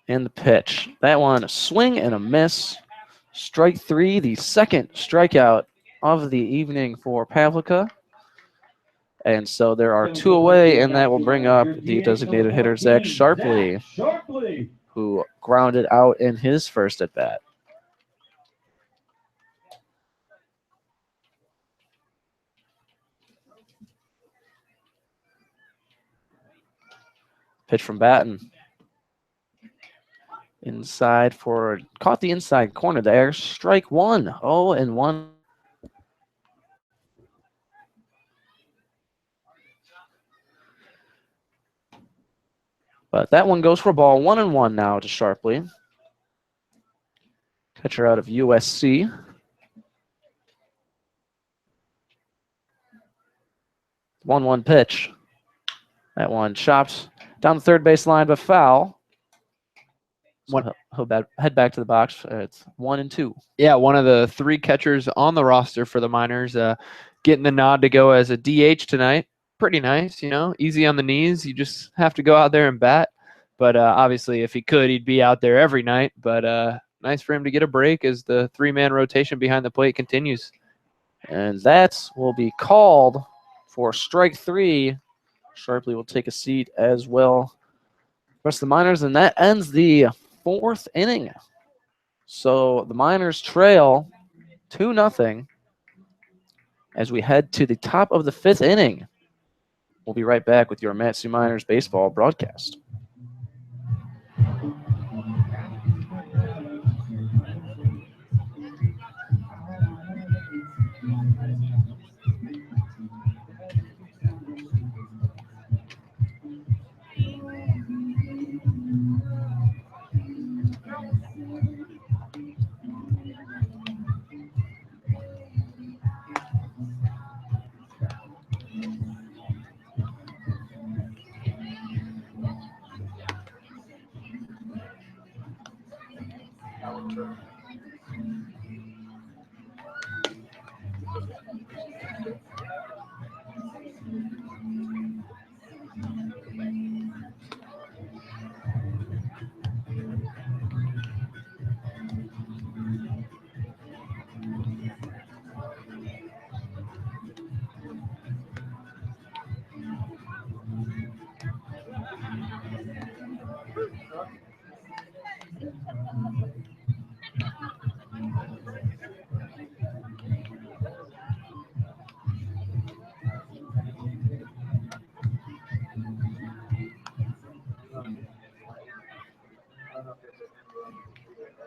And the pitch. That one, a swing and a miss. Strike 3, the second strikeout of the evening for Pavlica. And so there are 2 away, and that will bring up the designated hitter, Zach Sharpley, who grounded out in his first at-bat. Pitch from Batten. Inside for, caught the inside corner there. Strike 1, 0-1. But that one goes for a ball. 1-1 now to Sharpley. Catcher out of USC. 1-1 pitch. That one chopped down the third base line, but foul. So he'll head back to the box. It's 1-2. Yeah, one of the 3 catchers on the roster for the Miners, getting the nod to go as a DH tonight. Pretty nice, you know, easy on the knees. You just have to go out there and bat. But obviously, if he could, he'd be out there every night. But nice for him to get a break as the 3-man rotation behind the plate continues. And that will be called for strike 3. Sharpley will take a seat as well. Rest of the Miners, and that ends the 4th inning. So the Miners trail 2-0 as we head to the top of the 5th inning. We'll be right back with your Matsu Miners baseball broadcast.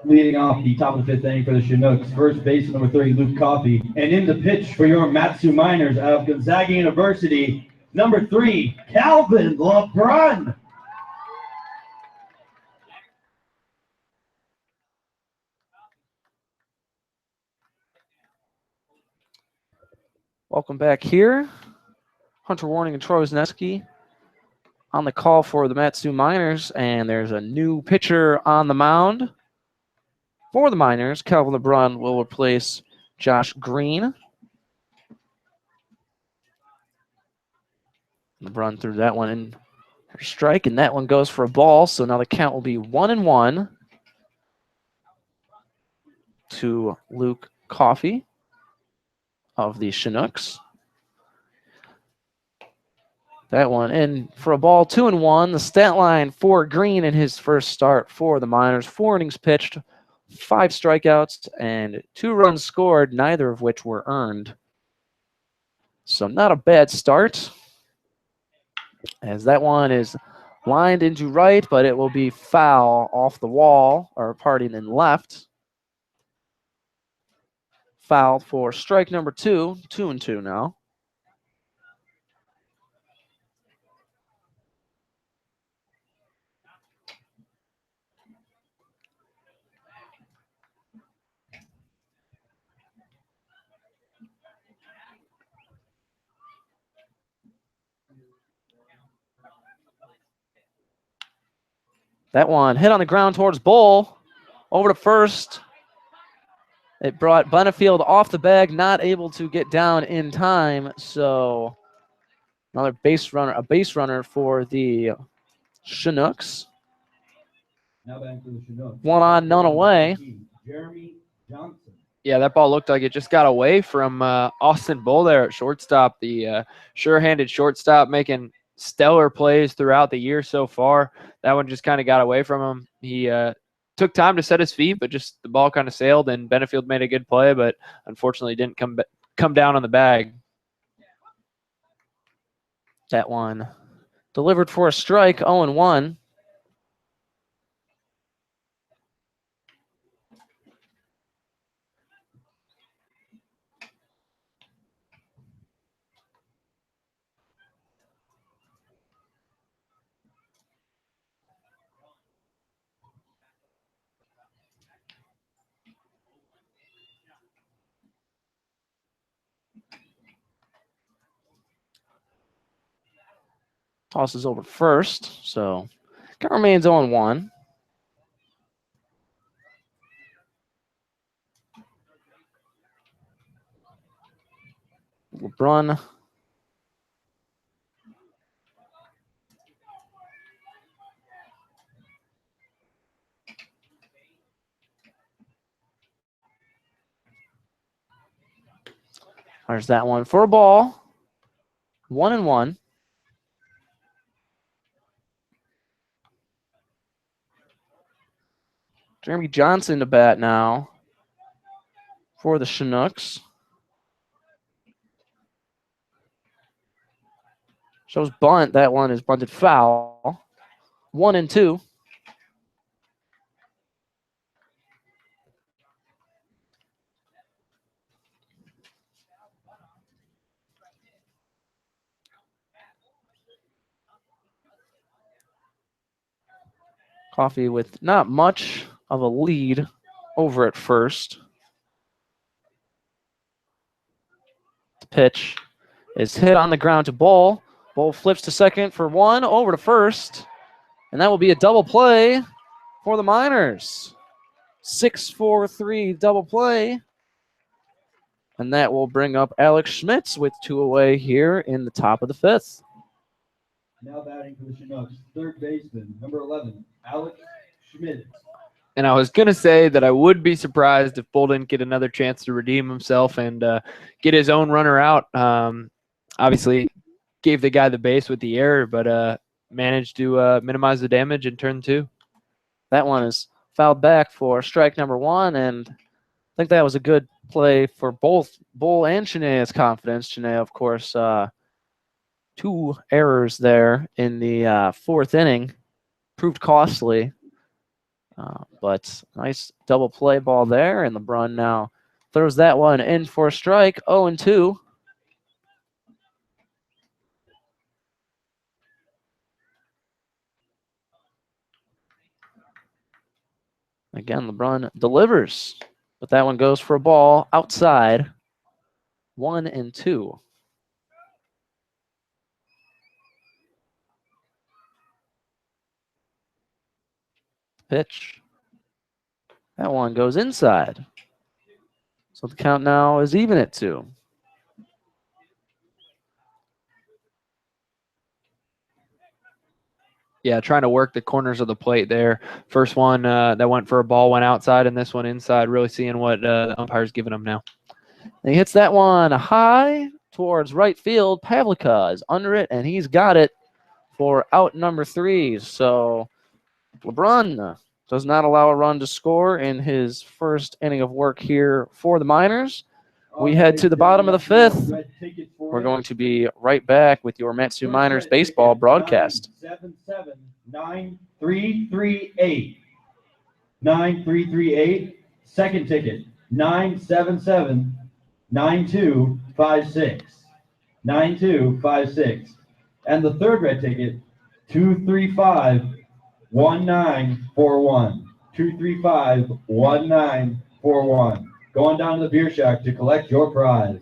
Leading off the top of the 5th inning for the Chinooks, first baseman number 30, Luke Coffey. And in the pitch for your Matsu Miners out of Gonzaga University, number 3, Calvin LeBrun. Welcome back here. Hunter Warning and Troy Wisniewski on the call for the Matsu Miners, and there's a new pitcher on the mound. For the Miners, Calvin LeBrun will replace Josh Green. LeBrun threw that one in Strike, and that one goes for a ball. So now the count will be 1-1 to Luke Coffey of the Chinooks. That one in for a ball, 2-1. The stat line for Green in his first start for the Miners. 4 innings pitched, 5 strikeouts, and 2 runs scored, neither of which were earned. So not a bad start. As that one is lined into right, but it will be foul off the wall, or parting in left. Foul for strike number 2, 2-2 now. That one hit on the ground towards Bull. Over to first. It brought Benefield off the bag, not able to get down in time. So another base runner for the Chinooks. Now back to the Chinooks. 1 on, none away. Jeremy Johnson. Yeah, that ball looked like it just got away from Austin Bull there at shortstop. The sure-handed shortstop making stellar plays throughout the year so far. That one just kind of got away from him. He took time to set his feet, but just the ball kind of sailed, and Benefield made a good play, but unfortunately didn't come down on the bag. That one delivered for a strike, 0-1. Tosses over first, so count remains 0-1. LeBron there's that one for a ball. 1-1. Jeremy Johnson to bat now for the Chinooks. Shows bunt. That one is bunted foul. 1-2. Coffey with not much of a lead over at first. The pitch is hit on the ground to Bull. Bull flips to second for 1, over to first. And that will be a double play for the Miners. 6-4-3 double play. And that will bring up Alex Schmitz with 2 away here in the top of the 5th. Now batting for the Chinooks, third baseman, number 11, Alex Schmidt. And I was going to say that I would be surprised if Bull didn't get another chance to redeem himself and get his own runner out. Obviously, gave the guy the base with the error, but managed to minimize the damage in turn 2. That one is fouled back for strike number 1, and I think that was a good play for both Bull and Chenea's confidence. Chinea, of course, 2 errors there in the 4th inning. Proved costly. But nice double play ball there, and LeBron now throws that one in for a strike, 0-2. Again, LeBron delivers, but that one goes for a ball outside, 1-2. Pitch. That one goes inside. So the count now is even at 2. Yeah, trying to work the corners of the plate there. First one that went for a ball went outside, and this one inside. Really seeing what the umpire's giving him now. And he hits that one high towards right field. Pavlika is under it, and he's got it for out number 3. So LeBron does not allow a run to score in his first inning of work here for the Miners. We head to the bottom of the 5th. We're going to be right back with your Matsu Miners baseball broadcast. 977-9338. 9338. Second ticket, 977-9256. 9256. And the third red ticket, 235-1941. 235-1941. Going down to the beer shack to collect your prize.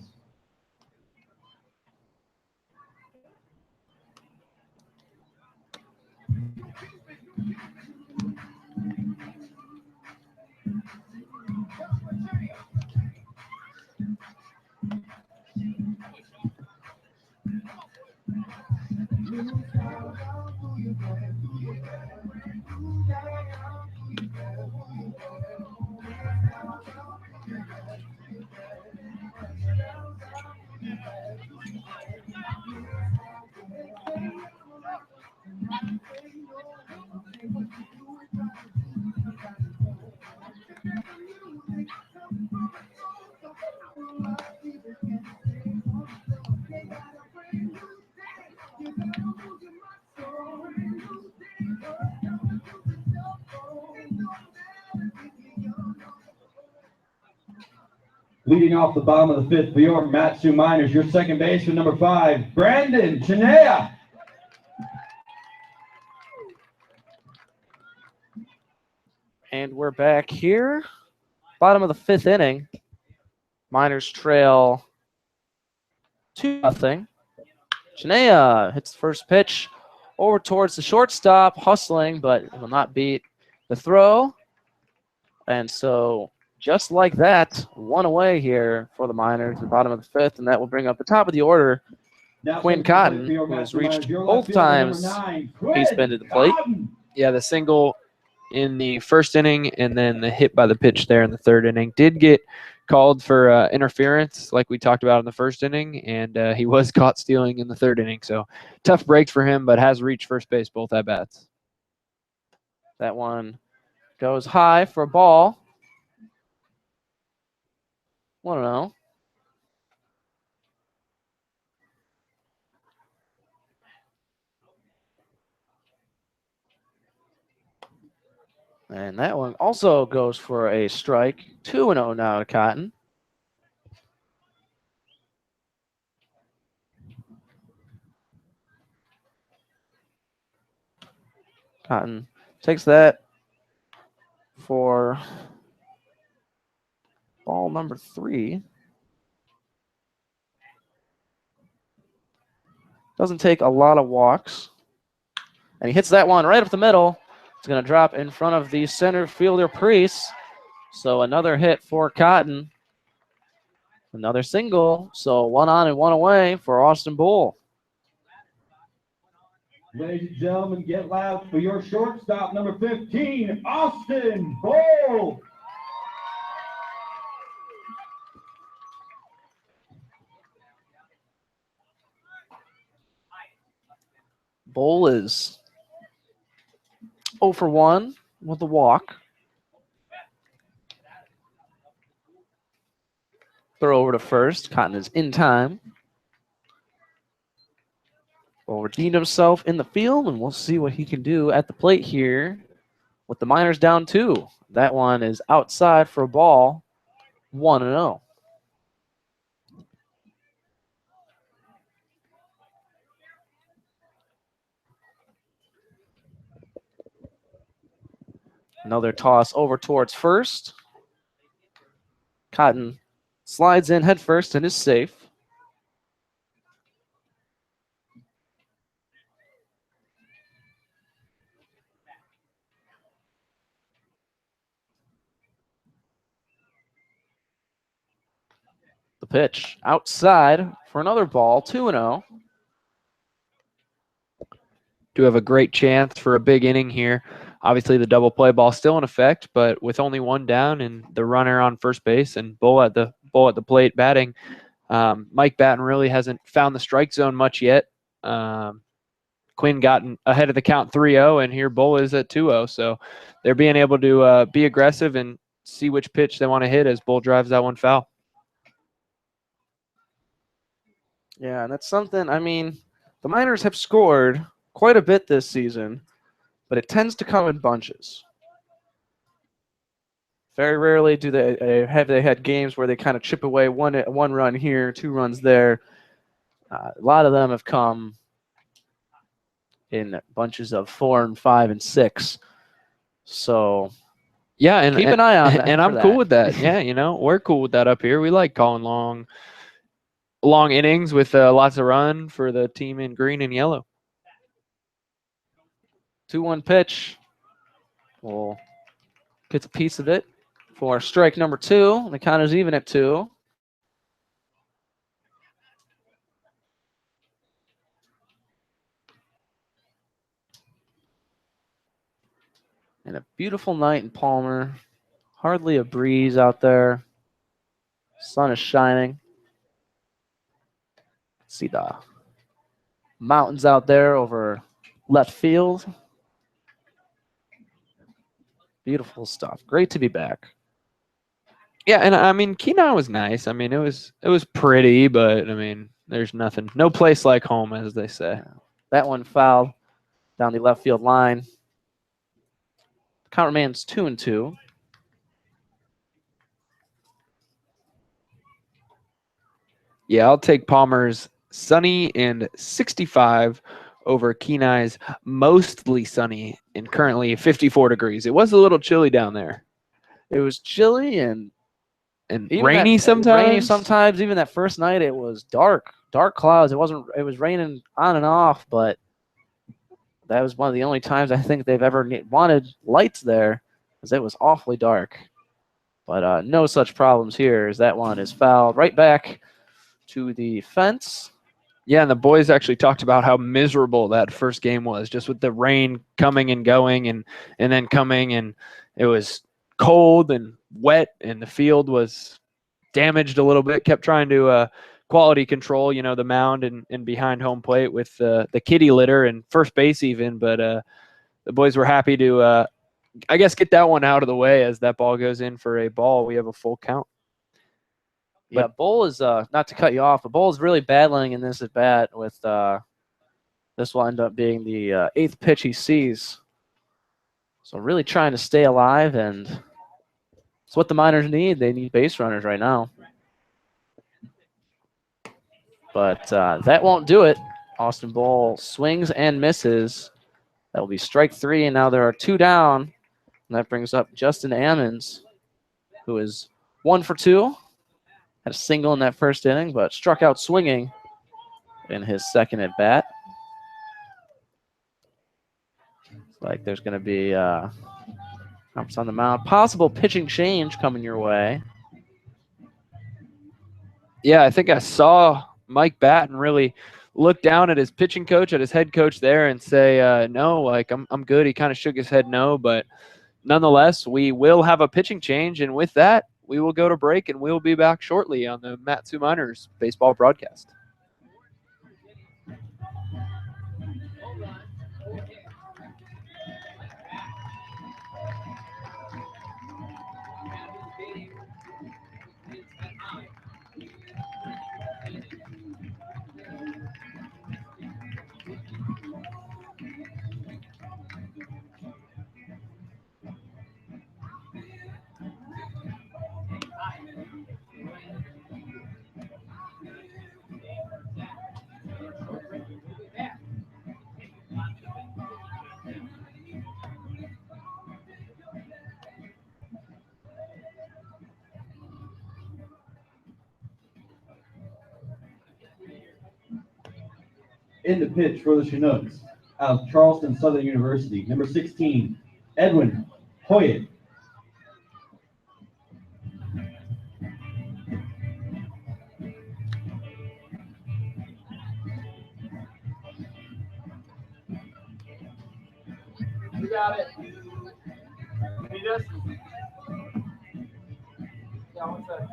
Leading off the bottom of the 5th for your Matsu Miners, your second baseman, number 5, Brandon Chinooks. And we're back here. Bottom of the 5th inning. Miners trail 2-0. Chinea hits the first pitch over towards the shortstop, hustling, but will not beat the throw. And so just like that, one away here for the Miners, the bottom of the 5th, and that will bring up the top of the order. Now Quinn Cotton, who has reached both times he's been to the plate. Yeah, the single in the first inning and then the hit by the pitch there in the third inning did get called for interference like we talked about in the first inning, and he was caught stealing in the third inning. So tough breaks for him, but has reached first base both at bats. That one goes high for a ball. 1-0. And that one also goes for a strike. 2-0 now to Cotton. Cotton takes that for ball number 3. Doesn't take a lot of walks. And he hits that one right up the middle. It's going to drop in front of the center fielder, Priest. So another hit for Cotton. Another single. So 1 on and 1 away for Austin Bull. Ladies and gentlemen, get loud for your shortstop, number 15, Austin Bull. Bull is 0 for 1 with a walk. Throw over to first. Cotton is in time. Will redeem himself in the field, and we'll see what he can do at the plate here with the Miners down 2. That one is outside for a ball. 1-0. Another toss over towards first. Cotton slides in head first and is safe. The pitch outside for another ball. 2-0. to have a great chance for a big inning here. Obviously, the double play ball still in effect, but with only one down and the runner on first base and Bull at the plate batting, Mike Batten really hasn't found the strike zone much yet. Quinn gotten ahead of the count 3-0, and here Bull is at 2-0. So they're being able to be aggressive and see which pitch they want to hit as Bull drives that one foul. Yeah, and that's something, I mean, the Miners have scored quite a bit this season, but it tends to come in bunches. Very rarely do they had games where they kind of chip away one run here, 2 runs there. A lot of them have come in bunches of 4 and 5 and 6. So yeah, and keep an eye on that. And I'm cool with that. Yeah, we're cool with that up here. We like calling long innings with lots of run for the team in green and yellow. 2-1 pitch. We'll get a piece of it for strike number 2. The count is even at 2. And a beautiful night in Palmer. Hardly a breeze out there. Sun is shining. See the mountains out there over left field. Beautiful stuff. Great to be back. Yeah, and I mean, Kenai was nice. I mean, it was pretty, but I mean, there's nothing, no place like home, as they say. That one fouled down the left field line. Count remains 2-2. Yeah, I'll take Palmer's sunny and 65 over Kenai's mostly sunny and currently 54 degrees. It was a little chilly down there. It was chilly and rainy sometimes. Rainy sometimes. Even that first night, it was dark clouds. It was raining on and off, but that was one of the only times I think they've ever wanted lights there, because it was awfully dark. But no such problems here, as that one is fouled right back to the fence. Yeah, and the boys actually talked about how miserable that first game was, just with the rain coming and going and then coming, and it was cold and wet, and the field was damaged a little bit. Kept trying to quality control, the mound and behind home plate with the kitty litter and first base even, but the boys were happy to, I guess, get that one out of the way as that ball goes in for a ball. We have a full count. Yeah, Bull is, not to cut you off, but Bull is really battling in this at bat with this will end up being the 8th pitch he sees. So really trying to stay alive, and it's what the Miners need. They need base runners right now. But that won't do it. Austin Bull swings and misses. That will be strike 3, and now there are 2 down. And that brings up Justin Ammons, who is 1 for 2. Had a single in that first inning, but struck out swinging in his second at bat. Looks like there's going to be ups on the mound. Possible pitching change coming your way. Yeah, I think I saw Mike Batten really look down at his pitching coach, at his head coach there, and say, no, like, I'm good. He kind of shook his head no, but nonetheless, we will have a pitching change, and with that, we will go to break, and we'll be back shortly on the Mat-Su Miners baseball broadcast. In the pitch for the Chinooks, out of Charleston Southern University, number 16, Edwin Hoyt. You got it. Need us? Yeah, one second.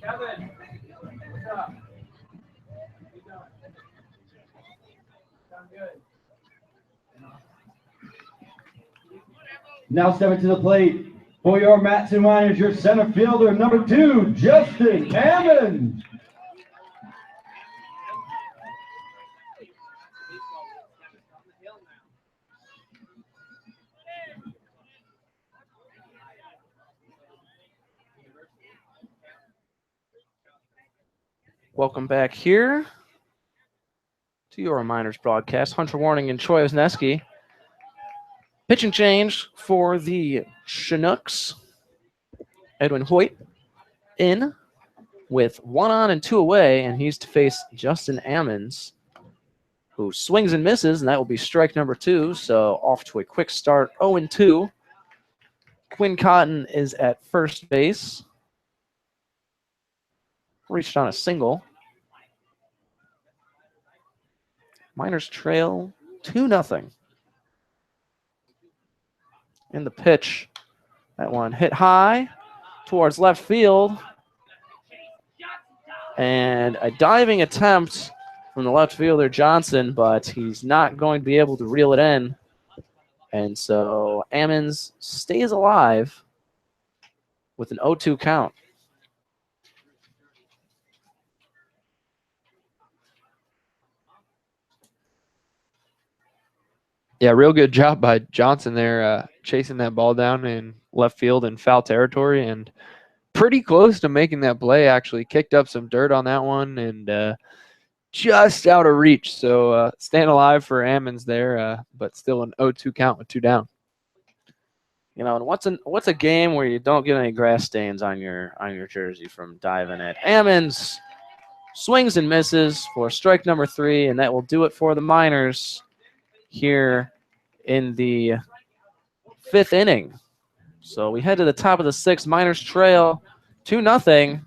Kevin, what's up? You doing? Sound good. Now stepping to the plate for your Matsu Miners, your center fielder, number 2, Justin Hammond. Welcome back here to your Miners broadcast. Hunter Warning and Troy Wisniewski. Pitching change for the Chinooks. Edwin Hoyt in with 1 on and 2 away, and he's to face Justin Ammons, who swings and misses, and that will be strike number 2. So off to a quick start, 0-2. Quinn Cotton is at first base. Reached on a single. Miners trail 2-0. In the pitch, that one hit high towards left field. And a diving attempt from the left fielder, Johnson, but he's not going to be able to reel it in. And so Ammons stays alive with an 0-2 count. Yeah, real good job by Johnson there, chasing that ball down in left field in foul territory, and pretty close to making that play, actually. Kicked up some dirt on that one and just out of reach. So staying alive for Ammons there, but still an 0-2 count with 2 down. You know, and what's a game where you don't get any grass stains on your jersey from diving it? Ammons swings and misses for strike number 3, and that will do it for the Miners here in the 5th inning. So we head to the top of the 6th. Miners trail 2-0.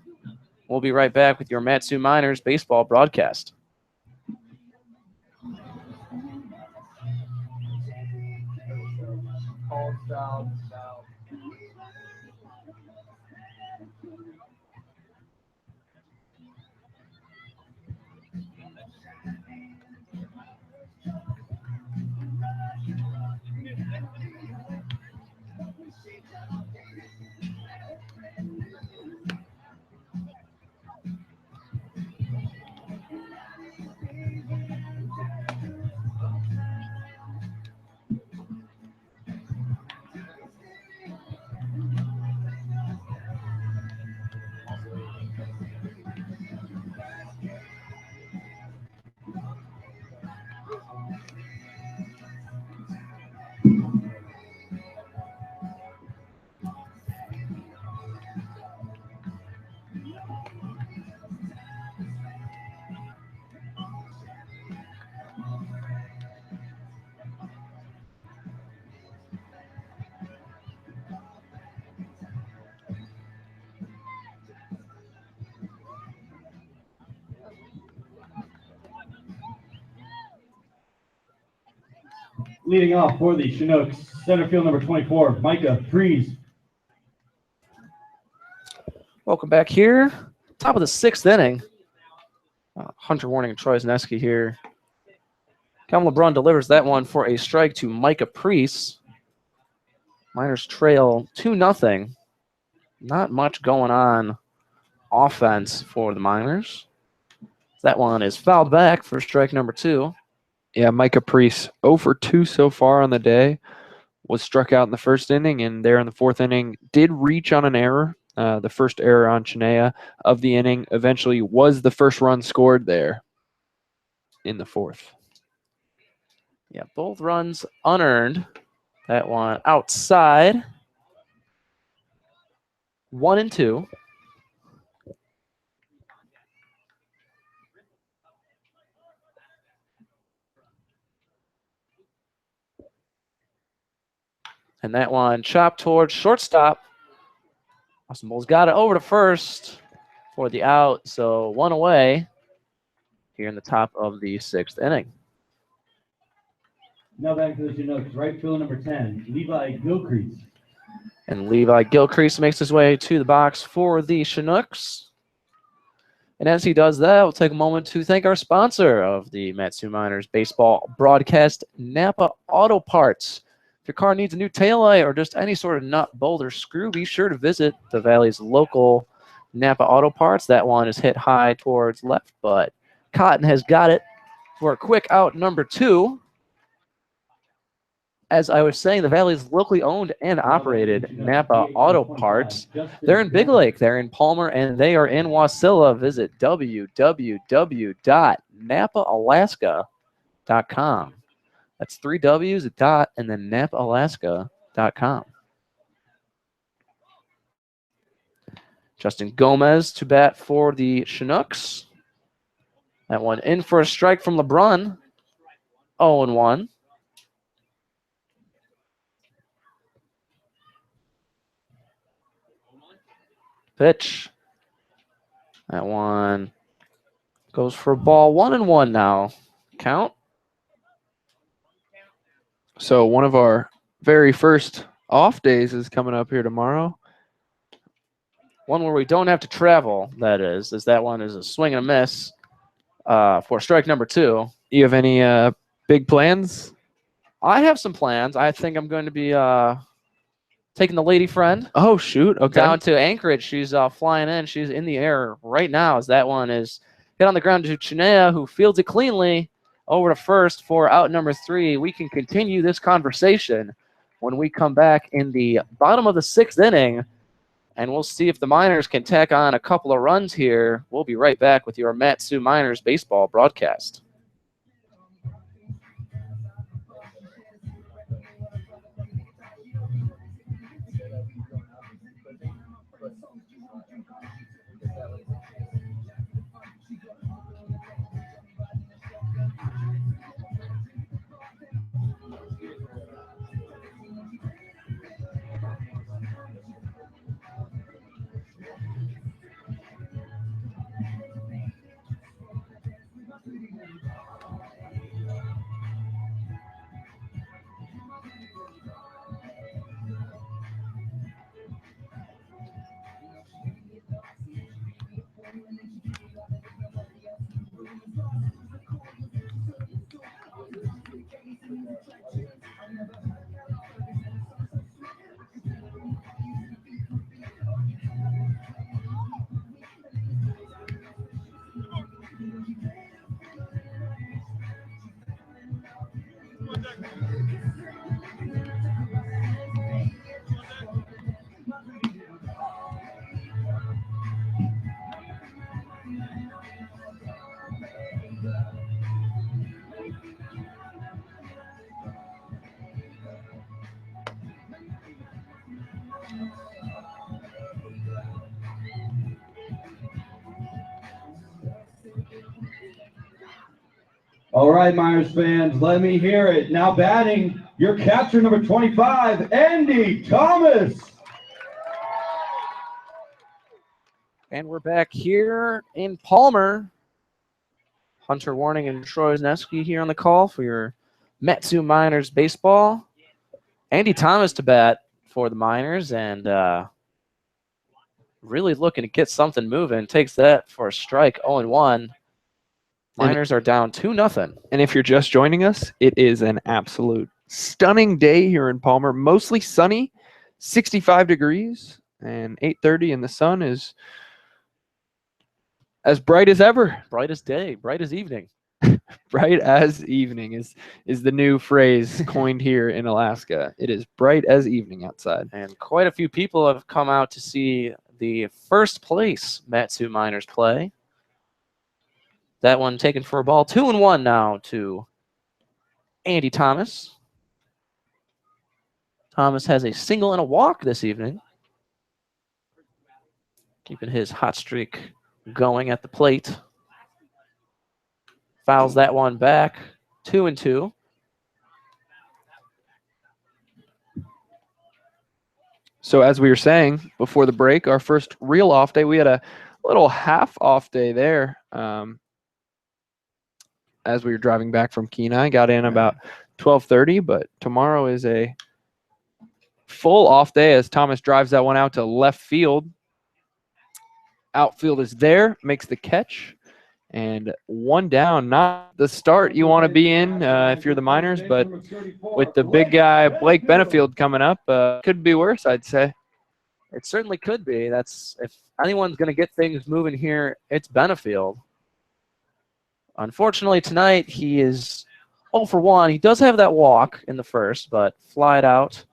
We'll be right back with your Matsu Miners baseball broadcast. Leading off for the Chinooks, center field number 24, Micah Freeze. Welcome back here. Top of the 6th inning. Hunter Warning and Troy Wisniewski here. Cam LeBrun delivers that one for a strike to Micah Priest. Miners trail 2-0. Not much going on offense for the Miners. That one is fouled back for strike number 2. Yeah, Micah Priest, 0 for 2 so far on the day. Was struck out in the 1st inning, and there in the 4th inning did reach on an error. The first error on Chinea of the inning eventually was the first run scored there in the 4th. Yeah, both runs unearned. That one outside. 1-2. And that one chopped towards shortstop. Austin Bull's got it over to first for the out. So 1 away here in the top of the 6th inning. Now back to the Chinooks. Right field number 10, Levi Gilcrease. And Levi Gilcrease makes his way to the box for the Chinooks. And as he does that, we'll take a moment to thank our sponsor of the Mat-Su Miners baseball broadcast, Napa Auto Parts. If your car needs a new taillight or just any sort of nut, bolt, or screw, be sure to visit the Valley's local Napa Auto Parts. That one is hit high towards left, but Cotton has got it for a quick out number 2. As I was saying, the Valley's locally owned and operated Napa Auto Parts. They're in Big Lake, they're in Palmer, and they are in Wasilla. Visit www.napaalaska.com. That's 3 W's, a dot, and then napaalaska.com. Justin Gomez to bat for the Chinooks. That one in for a strike from LeBron. 0-1. Pitch. That one goes for a ball. 1-1 now. Count. So one of our very first off days is coming up here tomorrow. One where we don't have to travel, that is, as that one is a swing and a miss for strike number 2. You have any big plans? I have some plans. I think I'm going to be taking the lady friend Oh, shoot. Okay. down to Anchorage. She's flying in. She's in the air right now as that one is hit on the ground to Chinea, who fields it cleanly over to first for out number 3. We can continue this conversation when we come back in the bottom of the 6th inning, and we'll see if the Miners can tack on a couple of runs here. We'll be right back with your Mat-Su Miners baseball broadcast. All right, Miners fans, let me hear it. Now batting, your catcher number 25, Andy Thomas. And we're back here in Palmer. Hunter Warning and Troy Zneski here on the call for your Mat-Su Miners baseball. Andy Thomas to bat for the Miners, and really looking to get something moving. Takes that for a strike, 0-1. Miners are down 2-0. And if you're just joining us, it is an absolute stunning day here in Palmer. Mostly sunny, 65 degrees, and 8:30, and the sun is as bright as ever. Bright as day, bright as evening. Bright as evening is the new phrase coined here in Alaska. It is bright as evening outside. And quite a few people have come out to see the first place Mat-Su Miners play. That one taken for a ball. 2-1 now to Andy Thomas. Thomas has a single and a walk this evening. Keeping his hot streak going at the plate. Fouls that one back. 2-2. So as we were saying before the break, our first real off day, we had a little half off day there. As we were driving back from Kenai, got in about 12:30, but tomorrow is a full off day as Thomas drives that one out to left field. Outfield is there, makes the catch, and one down. Not the start you want to be in if you're the Miners, but with the big guy Blake Benefield coming up, could be worse, I'd say. It certainly could be. That's if anyone's going to get things moving here, it's Benefield. Unfortunately, tonight he is 0 for 1. He does have that walk in the first, but flied out,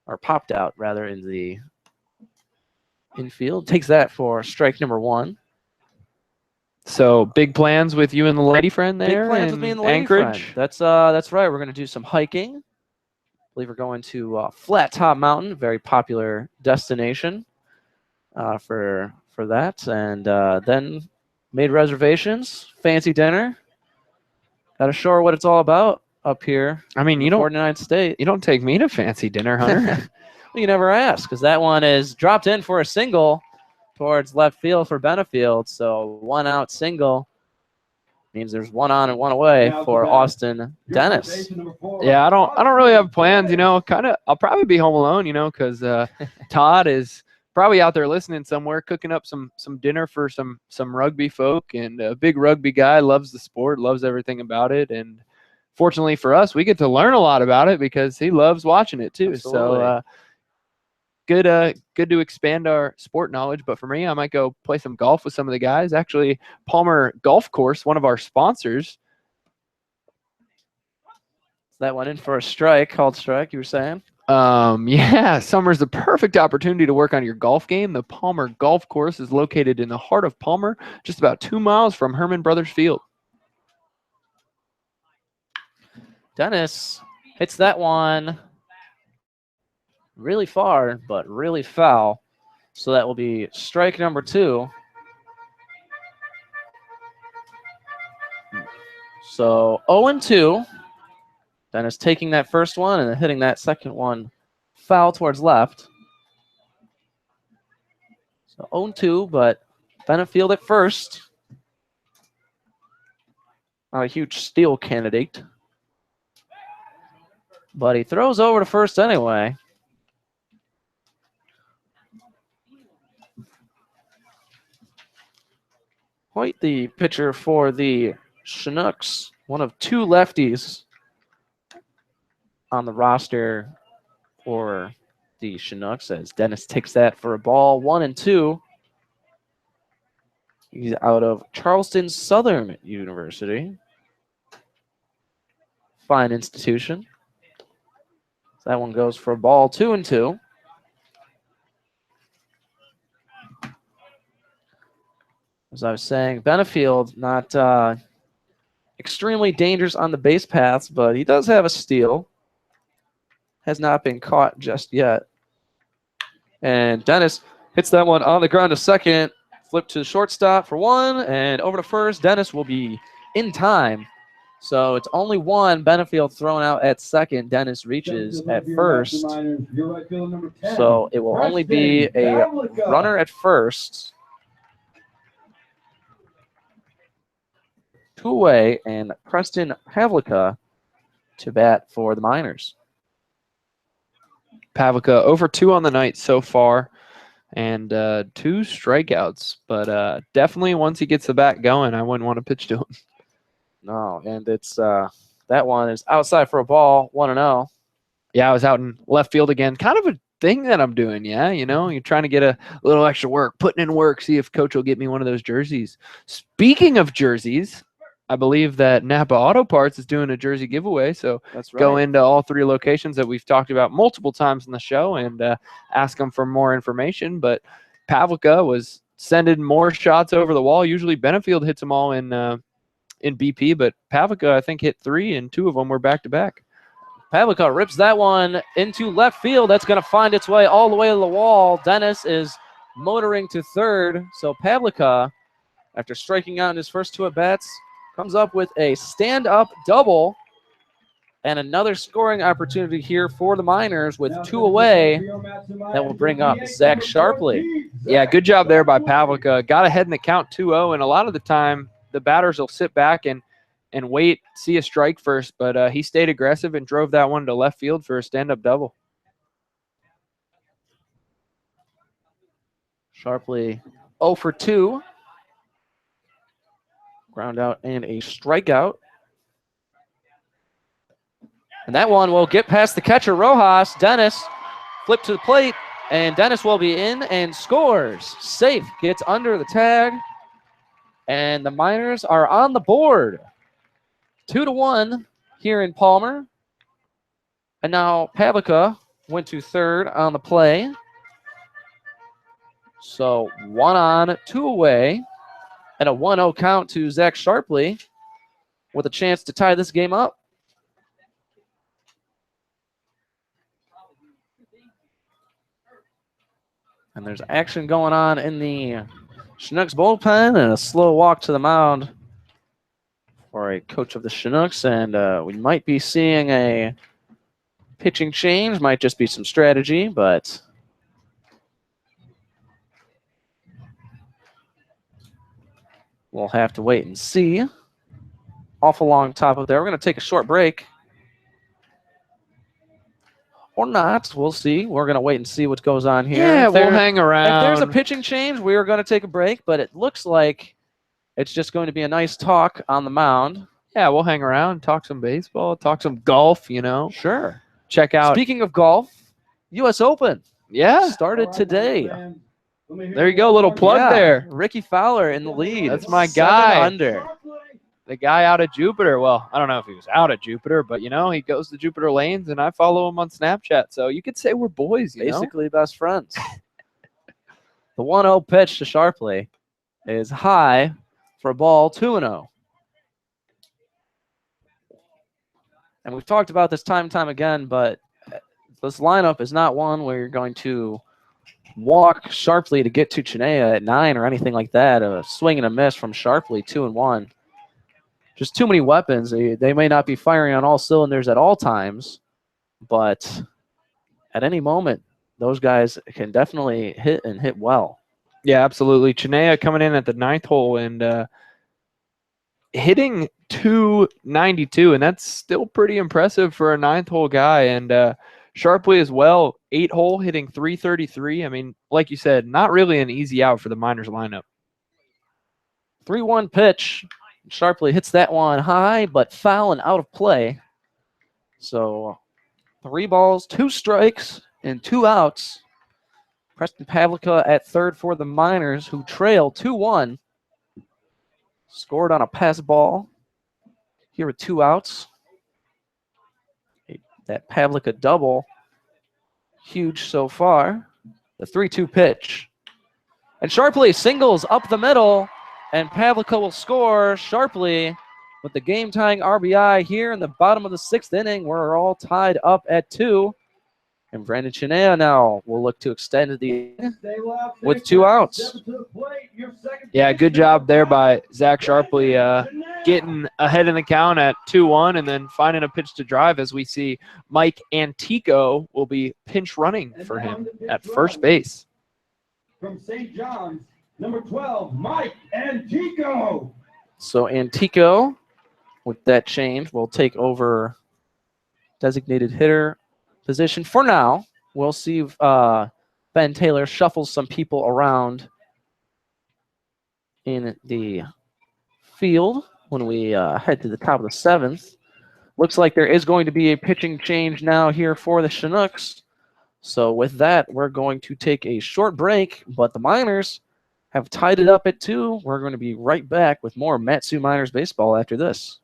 or popped out, rather, in the infield. Takes that for strike number 1. So big plans with you and the lady friend there. Big plans with me and the lady Anchorage. friend. That's right. We're going to do some hiking. I believe we're going to Flat Top Mountain, very popular destination for that, and then made reservations, fancy dinner. Got to show her what it's all about up here. I mean, in the 49th state. You don't take me to fancy dinner, Hunter. Well, you never ask, because that one is dropped in for a single towards left field for Benefield. So 1 out single means there's 1 on and 1 away for Austin Dennis. Yeah, I don't really have plans, you know. I'll probably be home alone, you know, because Todd is probably out there listening somewhere, cooking up some dinner for some rugby folk, and a big rugby guy, loves the sport, loves everything about it, and fortunately for us, we get to learn a lot about it because he loves watching it too. Absolutely. So good to expand our sport knowledge. But for me, I might go play some golf with some of the guys. Actually, Palmer Golf Course, one of our sponsors. That went in for a strike, called strike, you were saying? Yeah, summer's the perfect opportunity to work on your golf game. The Palmer Golf Course is located in the heart of Palmer, just about 2 miles from Herman Brothers Field. Dennis hits that one really far, but really foul. So that will be strike number 2. So 0-2. Dennis taking that first one and then hitting that second one foul towards left. So 0-2, but Benefield at first. Not a huge steal candidate. But he throws over to first anyway. Quite the pitcher for the Chinooks. One of 2 lefties on the roster for the Chinooks as Dennis takes that for a ball. 1-2. He's out of Charleston Southern University. Fine institution. So that one goes for a ball. 2-2. As I was saying, Benefield not extremely dangerous on the base paths, but he does have a steal. Has not been caught just yet. And Dennis hits that one on the ground to second. Flip to the shortstop for 1, and over to first. Dennis will be in time. So it's only 1. Benefield thrown out at second. Dennis reaches at first. So it will only be a runner at first. 2 away, and Preston Pavlica to bat for the Miners. Pavlica over 2 on the night so far, and 2 strikeouts. But definitely once he gets the bat going, I wouldn't want to pitch to him. No, and it's that one is outside for a ball, 1-0. Yeah, I was out in left field again. Kind of a thing that I'm doing, yeah. You know, you're trying to get a little extra work, putting in work, see if coach will get me one of those jerseys. Speaking of jerseys, I believe that Napa Auto Parts is doing a jersey giveaway. So That's right. Go into all 3 locations that we've talked about multiple times in the show and ask them for more information. But Pavlica was sending more shots over the wall. Usually Benefield hits them all in BP, but Pavlica, I think, hit 3, and 2 of them were back-to-back. Pavlica rips that one into left field. That's going to find its way all the way to the wall. Dennis is motoring to third. So Pavlica, after striking out in his first 2 at-bats, comes up with a stand-up double. And another scoring opportunity here for the Miners with 2 away. That will bring up Zach Sharpley. Yeah, good job there by Pavlica. Got ahead in the count 2-0, and a lot of the time the batters will sit back and wait, see a strike first, but he stayed aggressive and drove that one to left field for a stand-up double. Sharpley 0 for 2. Ground out and a strikeout. And that one will get past the catcher, Rojas. Dennis flipped to the plate, and Dennis will be in and scores. Safe, gets under the tag, and the Miners are on the board. 2-1 here in Palmer. And now Pavlica went to third on the play. So 1 on, 2 away, and a 1-0 count to Zach Sharpley with a chance to tie this game up. And there's action going on in the Chinooks bullpen and a slow walk to the mound for a coach of the Chinooks. And we might be seeing a pitching change. Might just be some strategy, but we'll have to wait and see. Awful long top up there. We're going to take a short break. Or not. We'll see. We're going to wait and see what goes on here. Yeah, we'll hang around. If there's a pitching change, we are going to take a break, but it looks like it's just going to be a nice talk on the mound. Yeah, we'll hang around, talk some baseball, talk some golf, you know. Sure. Check out. Speaking of golf, U.S. Open. Yeah. Started today. There you go, little plug there. Ricky Fowler in the lead. That's my 7 guy. under. The guy out of Jupiter. Well, I don't know if he was out of Jupiter, but, you know, he goes to Jupiter Lanes, and I follow him on Snapchat. So you could say we're boys, you know? Basically best friends. The 1-0 pitch to Sharpley is high for a ball, 2-0. And we've talked about this time and time again, but this lineup is not one where you're going to walk Sharpley to get to Chinea at 9 or anything like that. A swing and a miss from Sharpley, 2-1. Just too many weapons. They may not be firing on all cylinders at all times, but at any moment, those guys can definitely hit and hit well. Yeah, absolutely. Chinea coming in at the 9th hole and hitting 292, and that's still pretty impressive for a 9th hole guy. And Sharpley as well, 8th hole, hitting 333. I mean, like you said, not really an easy out for the Miners lineup. 3-1 pitch. Sharpley hits that one high, but foul and out of play. So 3 balls, 2 strikes, and 2 outs. Preston Pavlica at third for the Miners, who trail 2-1. Scored on a pass ball here with 2 outs. That Pavlica double, huge so far. The 3-2 pitch. And Sharpley singles up the middle, and Pavlica will score. Sharpley with the game-tying RBI here in the bottom of the 6th inning. We're all tied up at 2. And Brandon Chinea now will look to extend the with 2 outs. Yeah, good job there by Zach Sharpley getting ahead in the count at 2-1 and then finding a pitch to drive as we see Mike Antico will be pinch running for him at first base. From St. John's, number 12, Mike Antico. So Antico, with that change, will take over designated hitter position for now. We'll see if Ben Taylor shuffles some people around in the field when we head to the top of the 7th. Looks like there is going to be a pitching change now here for the Chinooks. So with that, we're going to take a short break, but the Miners have tied it up at 2. We're going to be right back with more Matsu Miners baseball after this.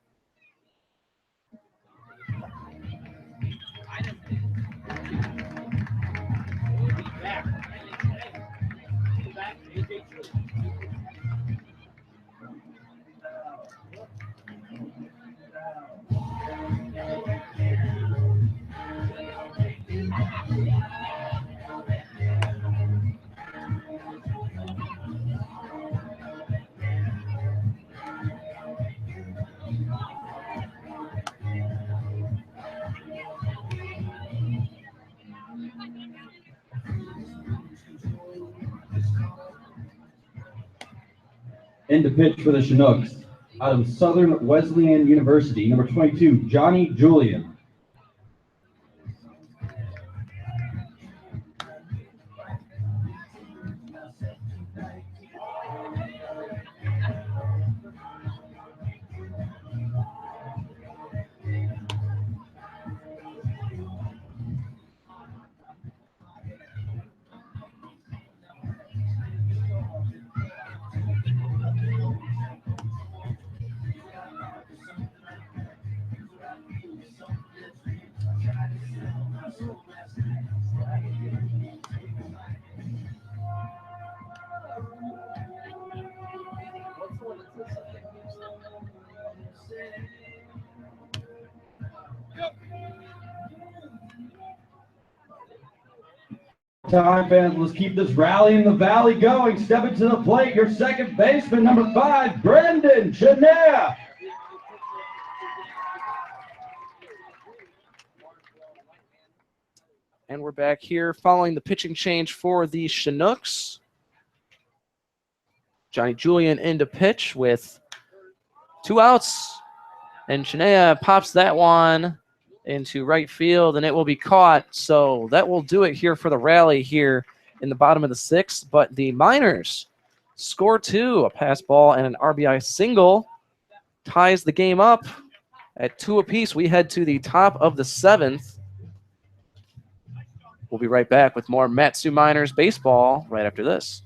In the pitch for the Chinooks, out of Southern Wesleyan University, number 22, Johnny Julian. Time, fans, let's keep this rally in the valley going. Stepping to the plate, your second baseman, number 5, Brendan Chanea. And we're back here following the pitching change for the Chinooks. Johnny Julian into pitch with 2 outs. And Chanea pops that one into right field, and it will be caught. So that will do it here for the rally here in the bottom of the 6th. But the Miners score 2, a pass ball and an RBI single, ties the game up at 2 apiece. We head to the top of the 7th. We'll be right back with more Mat-Su Miners baseball right after this.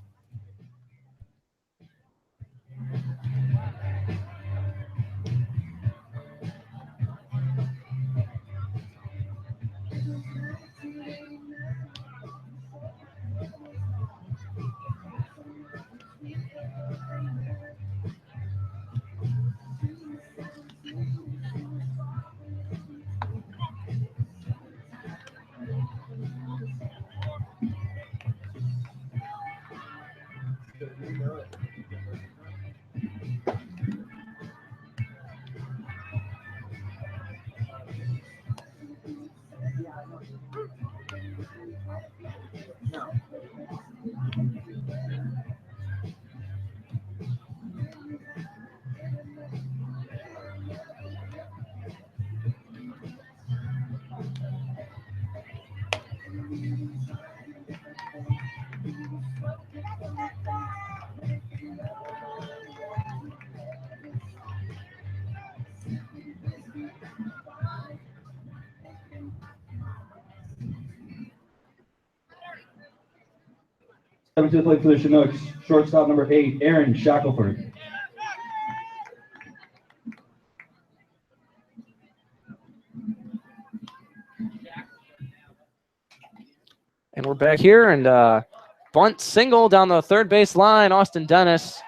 Coming to the plate for the Chinooks, shortstop number 8, Aaron Shackelford. And we're back here, and bunt single down the third base line. Austin Dennis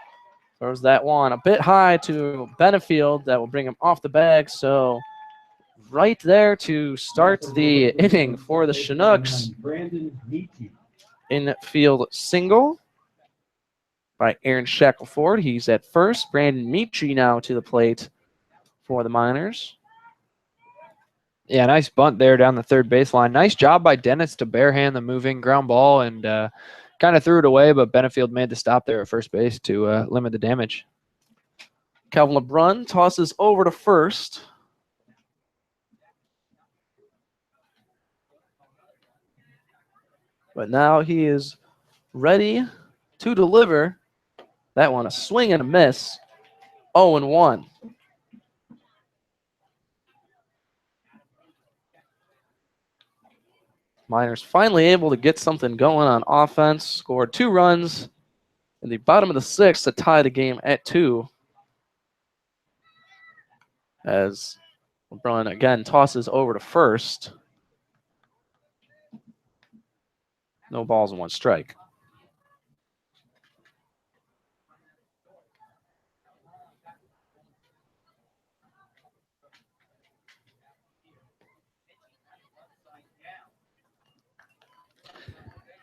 throws that one a bit high to Benefield. That will bring him off the bag. So right there to start the inning for the Chinooks. Brandon Nietzsche. Infield single by Aaron Shackelford. He's at first. Brandon Michi now to the plate for the Miners. Yeah, nice bunt there down the third baseline. Nice job by Dennis to barehand the moving ground ball and kind of threw it away, but Benefield made the stop there at first base to limit the damage. Calvin LeBrun tosses over to first. But now he is ready to deliver. That one, a swing and a miss. 0-1. Miners finally able to get something going on offense. Scored 2 runs in the bottom of the 6th to tie the game at 2. As LeBron again tosses over to first. No balls and 1 strike.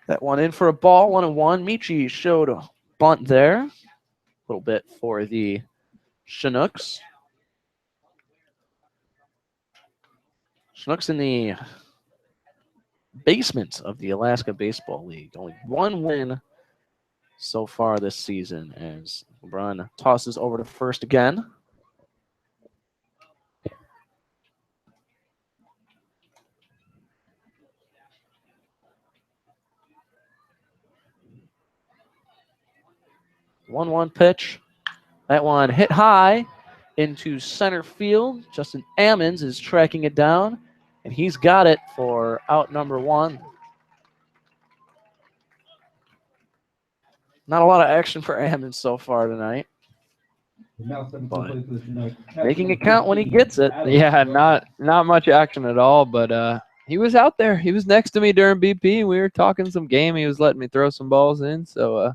That one in for a ball, 1-1. Michi showed a bunt there. A little bit for the Chinooks. Chinooks in the basement of the Alaska Baseball League. Only 1 win so far this season as LeBron tosses over to first again. One pitch. That one hit high into center field. Justin Ammons is tracking it down, and he's got it for out number one. Not a lot of action for Ammons so far tonight. But making it count when he gets it. Yeah, not much action at all, but he was out there. He was next to me during BP. We were talking some game. He was letting me throw some balls in. So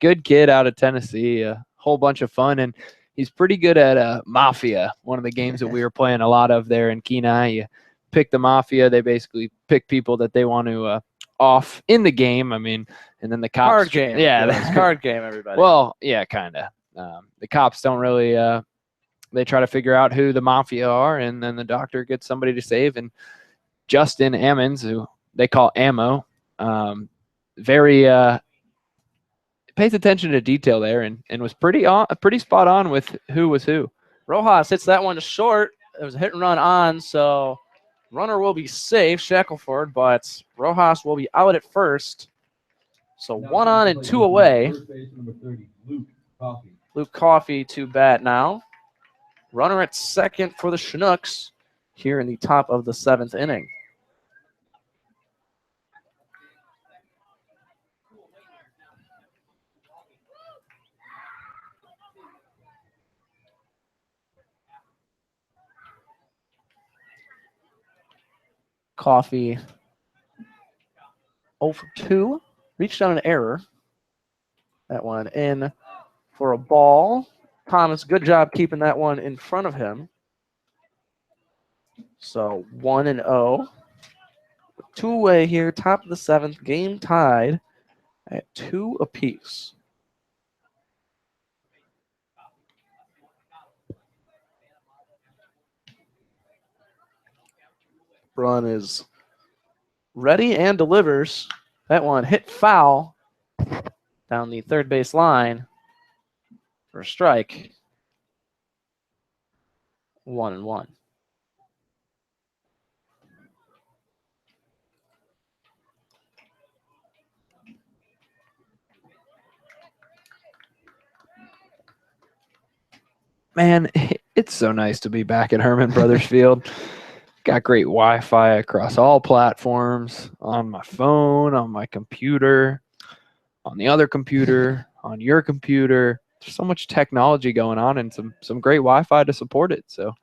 good kid out of Tennessee. A whole bunch of fun, and he's pretty good at Mafia, one of the games that we were playing a lot of there in Kenai. You pick the Mafia. They basically pick people that they want to off in the game. I mean, and then the cops. Card game. Yeah, it's card game, everybody. Well, yeah, kind of. The cops don't really they try to figure out who the Mafia are, and then the doctor gets somebody to save. And Justin Ammons, who they call Ammo, very pays attention to detail there, and was pretty spot on with who was who. Rojas hits that one to short. It was a hit and run on, so runner will be safe, Shackelford, but Rojas will be out at first. So 1 on and 2 away. Luke Coffey to bat now. Runner at second for the Chinooks here in the top of the 7th inning. Coffey 0 for 2. Reached on an error. That one in for a ball. Thomas, good job keeping that one in front of him. So 1 and 0. 2 away here, top of the 7th. Game tied at 2 apiece. Run is ready and delivers. That one hit foul down the third base line for a strike. 1 and 1. Man, it's so nice to be back at Herman Brothers Field. Got great Wi-Fi across all platforms, on my phone, on my computer, on the other computer, on your computer. There's so much technology going on and some great Wi-Fi to support it. So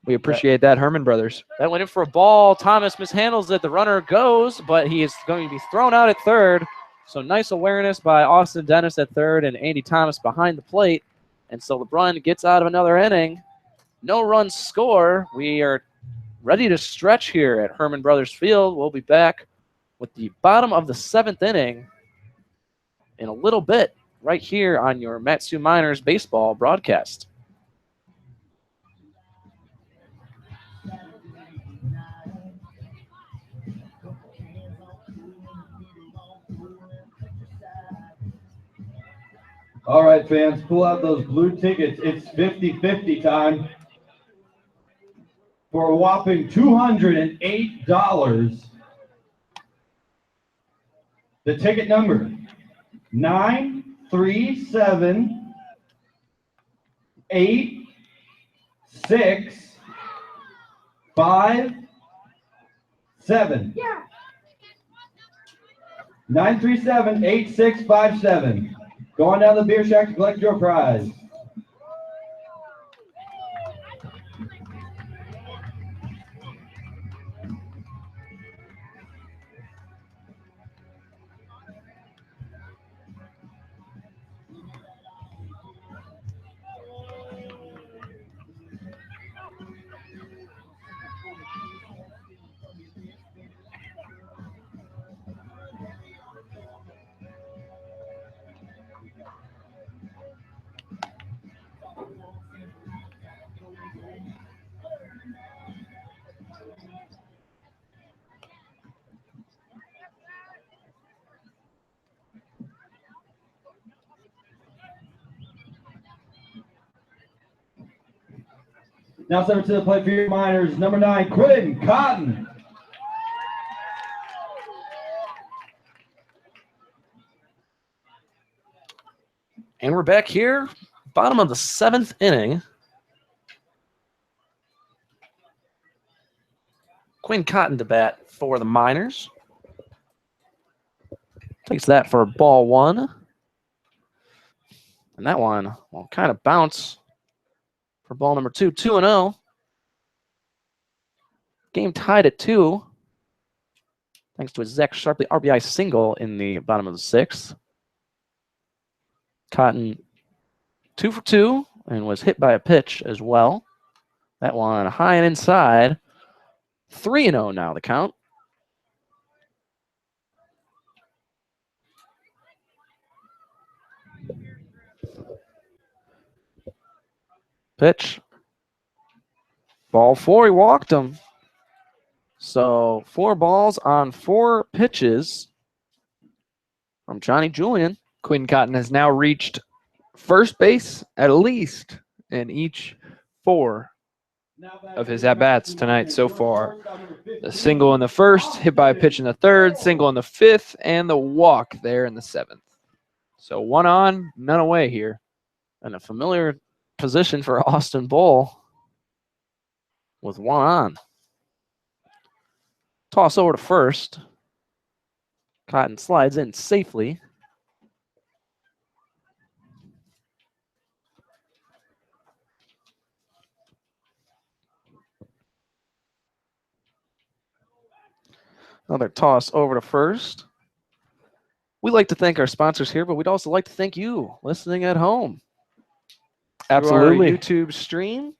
we appreciate that, Herman Brothers. That went in for a ball. Thomas mishandles it. The runner goes, but he is going to be thrown out at third. So nice awareness by Austin Dennis at third and Andy Thomas behind the plate. And so LeBron gets out of another inning. No runs score. We are ready to stretch here at Herman Brothers Field. We'll be back with the bottom of the 7th inning in a little bit right here on your Matsu Miners baseball broadcast. All right, fans, pull out those blue tickets. It's 50-50 time. For a whopping $208. The ticket number 9378657. Yeah. 9378657. Go on down to the beer shack to collect your prize. Now stepping to the plate for your Miners, number 9, Quinn Cotton. And we're back here, bottom of the 7th inning. Quinn Cotton to bat for the Miners. Takes that for ball 1. And that one will kind of bounce for ball number 2. 2-0. Game tied at 2. Thanks to a Zach Sharpley RBI single in the bottom of the 6th. Cotton 2 for 2 and was hit by a pitch as well. That one high and inside. 3-0 now the count. Pitch. Ball 4, he walked him. So 4 balls on 4 pitches from Johnny Julian. Quinn Cotton has now reached first base at least in each 4 of his at-bats tonight so far. The single in the 1st, hit by a pitch in the 3rd, single in the 5th, and the walk there in the 7th. So 1 on, none away here. And a familiar position for Austin Bull with 1 on. Toss over to first. Cotton slides in safely. Another toss over to first. We like to thank our sponsors here, but we'd also like to thank you listening at home. Absolutely. Through our YouTube stream.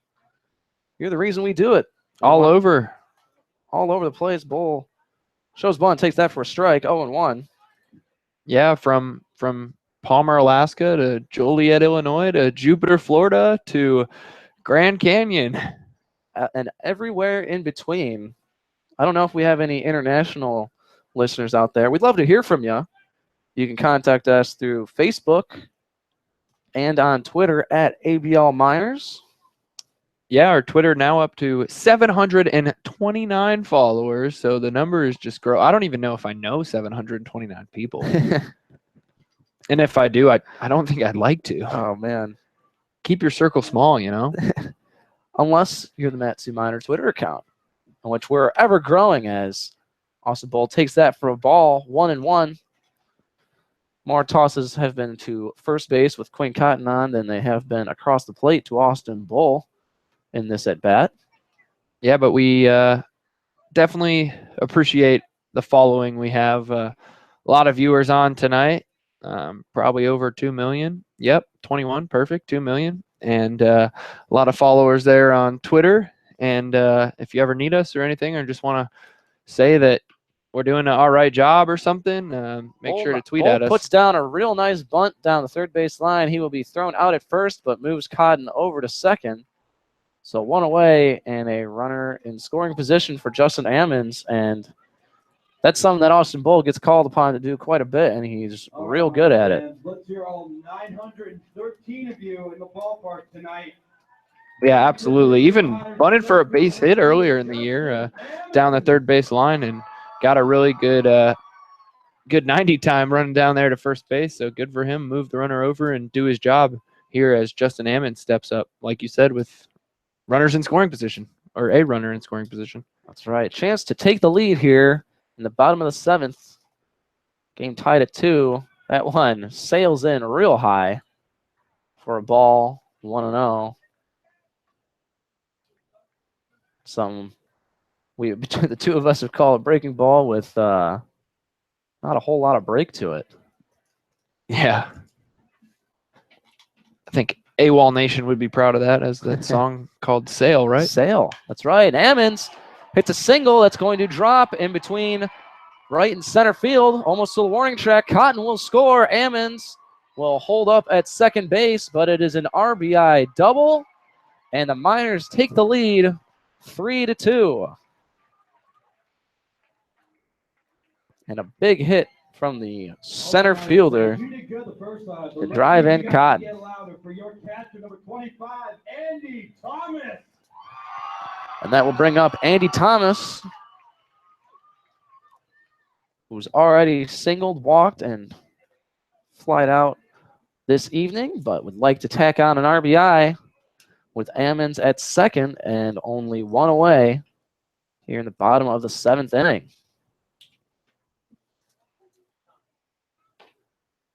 You're the reason we do it. All over the place. Bull shows bunt, takes that for a strike. 0-1. Yeah, from Palmer, Alaska to Joliet, Illinois to Jupiter, Florida to Grand Canyon. And everywhere in between. I don't know if we have any international listeners out there. We'd love to hear from you. You can contact us through Facebook and on Twitter at ABL Miners. Yeah, our Twitter now up to 729 followers. So the numbers just grow. I don't even know if I know 729 people. And if I do, I don't think I'd like to. Oh, man. Keep your circle small, you know? Unless you're the Matsu Miner Twitter account, in which we're ever growing as Austin Bull takes that for a ball, 1-1. More tosses have been to first base with Quinn Cotton on than they have been across the plate to Austin Bull in this at-bat. Yeah, but we definitely appreciate the following. We have a lot of viewers on tonight, probably over 2 million. Yep, 21, perfect, 2 million. And a lot of followers there on Twitter. And if you ever need us or anything, or just want to say that we're doing an all right job or something, make sure to tweet at us. Puts down a real nice bunt down the third base line. He will be thrown out at first, but moves Cotton over to second. So 1 away and a runner in scoring position for Justin Ammons. And that's something that Austin Bull gets called upon to do quite a bit, and he's real good at it. Let's hear all 913 of you in the ballpark tonight. Yeah, absolutely. Even bunted for a base hit earlier in the year down the third base line and got a really good 90 time running down there to first base. So good for him. Move the runner over and do his job here as Justin Ammons steps up, like you said, with runners in scoring position, or a runner in scoring position. That's right. Chance to take the lead here in the bottom of the 7th. Game tied at 2. That one sails in real high for a ball, 1-0. Some between the two of us have called a breaking ball with not a whole lot of break to it. Yeah. I think AWOL Nation would be proud of that, as that song called Sail, right? Sail. That's right. Ammons hits a single that's going to drop in between right and center field, almost to the warning track. Cotton will score. Ammons will hold up at second base, but it is an RBI double, and the Miners take the lead 3-2. And a big hit from the center fielder to drive in Cotton. For your catcher, number 25, Andy Thomas. And that will bring up Andy Thomas, who's already singled, walked, and flied out this evening, but would like to tack on an RBI with Ammons at second and only one away here in the bottom of the 7th inning.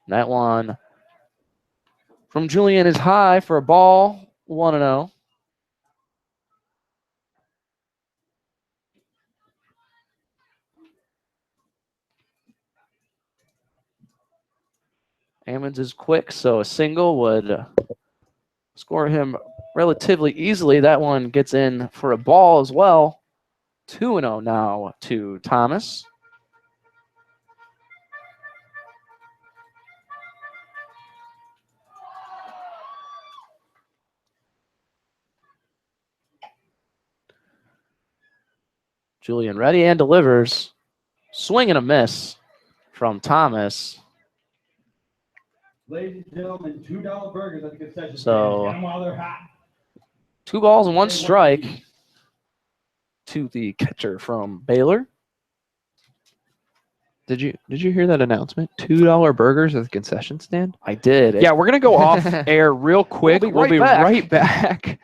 That one from Julian is high for a ball, 1-0. Ammons is quick, so a single would score him relatively easily. That one gets in for a ball as well. 2-0 now to Thomas. Julian ready and delivers. Swing and a miss from Thomas. Ladies and gentlemen, $2 burgers at the concession So, stand. Get 'em while they're hot. 2 balls and 1 strike to the catcher from Baylor. Did you hear that announcement? $2 burgers at the concession stand? I did. Yeah, we're gonna go off air real quick. We'll be right back. right back.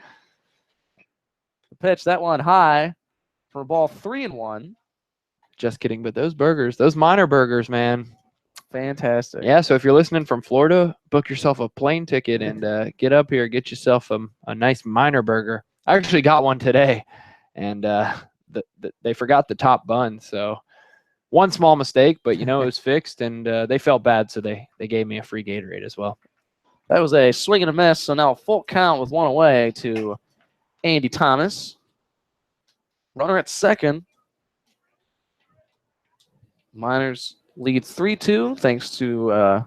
The pitch, that one high for a ball, 3-1. Just kidding, but those burgers, those minor burgers, man. Fantastic. Yeah, so if you're listening from Florida, book yourself a plane ticket and get up here, get yourself a nice minor burger. I actually got one today, and they forgot the top bun, so one small mistake, but it was fixed, and they felt bad, so they gave me a free Gatorade as well. That was a swing and a miss, so now full count with 1 away to Andy Thomas. Runner at second. Miners lead 3-2 thanks to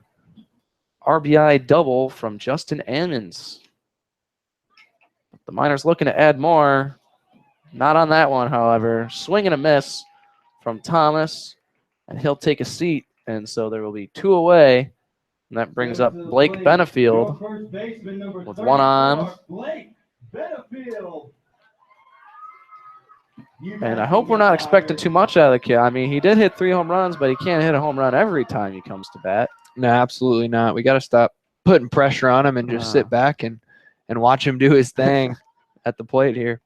RBI double from Justin Ammons. The Miners looking to add more. Not on that one, however. Swing and a miss from Thomas, and he'll take a seat. And so there will be 2 away, and that brings up Blake Benefield with 1 on. Blake Benefield. And I hope we're not expecting too much out of the kid. I mean, he did hit 3 home runs, but he can't hit a home run every time he comes to bat. No, absolutely not. We got to stop putting pressure on him and just sit back and watch him do his thing at the plate here.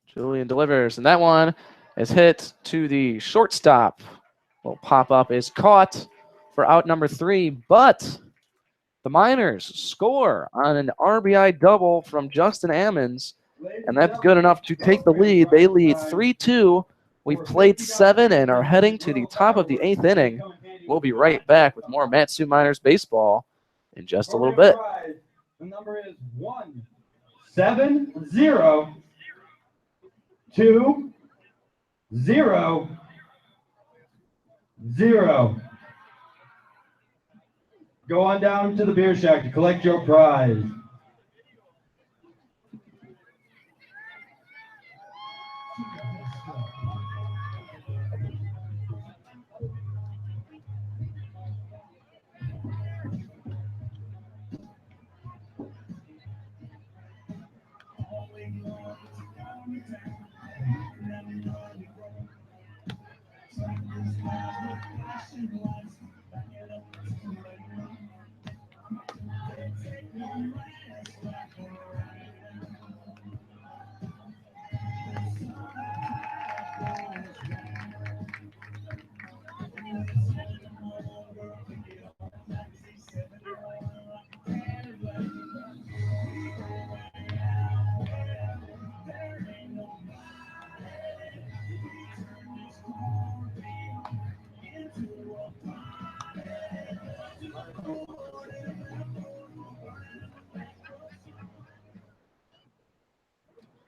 Julian delivers, and that one is hit to the shortstop. Will pop up, is caught for out number 3, but the Miners score on an RBI double from Justin Ammons, and that's good enough to take the lead. They lead 3-2. We've played 7 and are heading to the top of the 8th inning. We'll be right back with more Mat-Su Miners baseball in just a little bit. The number is 170 2 0 0. Go on down to the beer shack to collect your prize.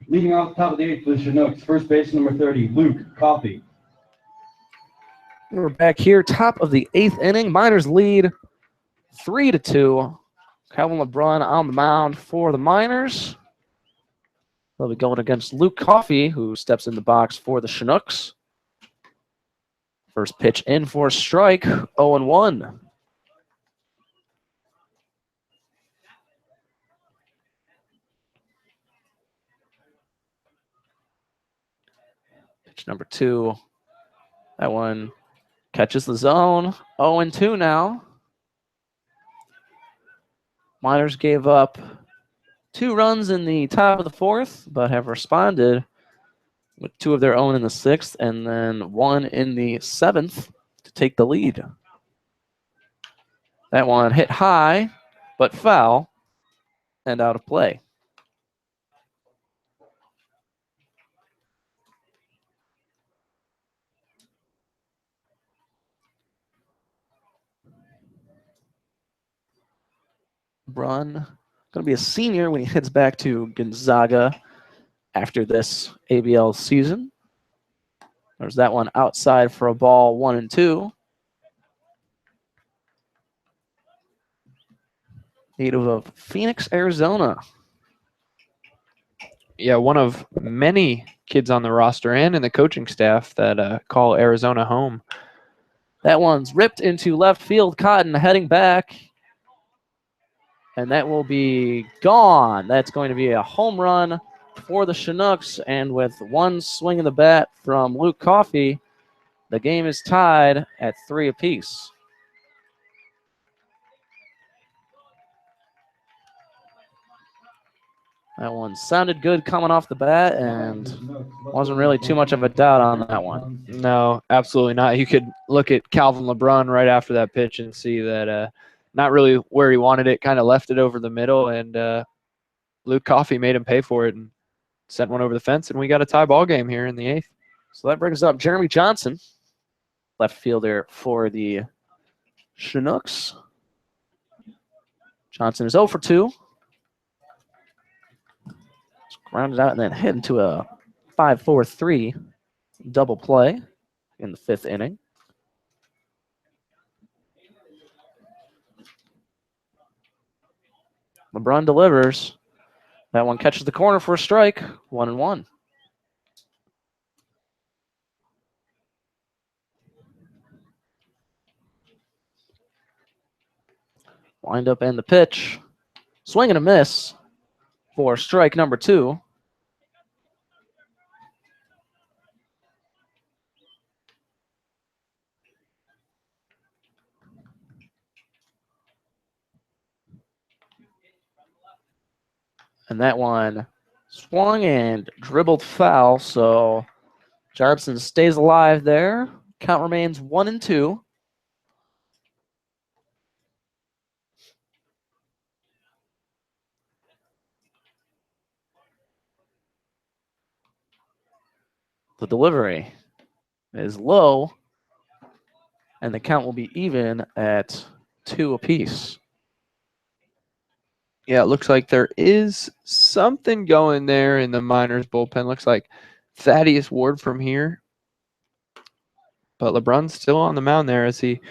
Leading off the top of the 8th for the Chinooks, first base number 30, Luke Coffey. We're back here, top of the 8th inning. Miners lead 3-2. Calvin LeBron on the mound for the Miners. They'll be going against Luke Coffey, who steps in the box for the Chinooks. First pitch in for a strike, 0-1. Pitch number 2. That one catches the zone. 0-2 now. Miners gave up 2 runs in the top of the 4th, but have responded with 2 of their own in the 6th and then 1 in the 7th to take the lead. That one hit high, but foul and out of play. LeBron going to be a senior when he heads back to Gonzaga after this ABL season. There's that one outside for a ball, 1-2. Native of Phoenix, Arizona. Yeah, one of many kids on the roster and in the coaching staff that call Arizona home. That one's ripped into left field. Cotton heading back. And that will be gone. That's going to be a home run for the Chinooks. And with one swing of the bat from Luke Coffey, the game is tied at 3 apiece. That one sounded good coming off the bat, and wasn't really too much of a doubt on that one. No, absolutely not. You could look at Calvin LeBron right after that pitch and see that not really where he wanted it, kind of left it over the middle, and Luke Coffey made him pay for it and sent one over the fence, and we got a tie ball game here in the 8th. So that brings up Jeremy Johnson, left fielder for the Chinooks. Johnson is 0 for 2. Grounded out and then hit into a 5-4-3 double play in the 5th inning. LeBron delivers. That one catches the corner for a strike. 1-1. Wind up and the pitch. Swing and a miss for strike number 2. And that one swung and dribbled foul, so Jarbson stays alive there. Count remains 1-2. The delivery is low, and the count will be even at 2 apiece. Yeah, it looks like there is something going there in the Miners bullpen. Looks like Thaddeus Ward from here. But LeBron's still on the mound there as he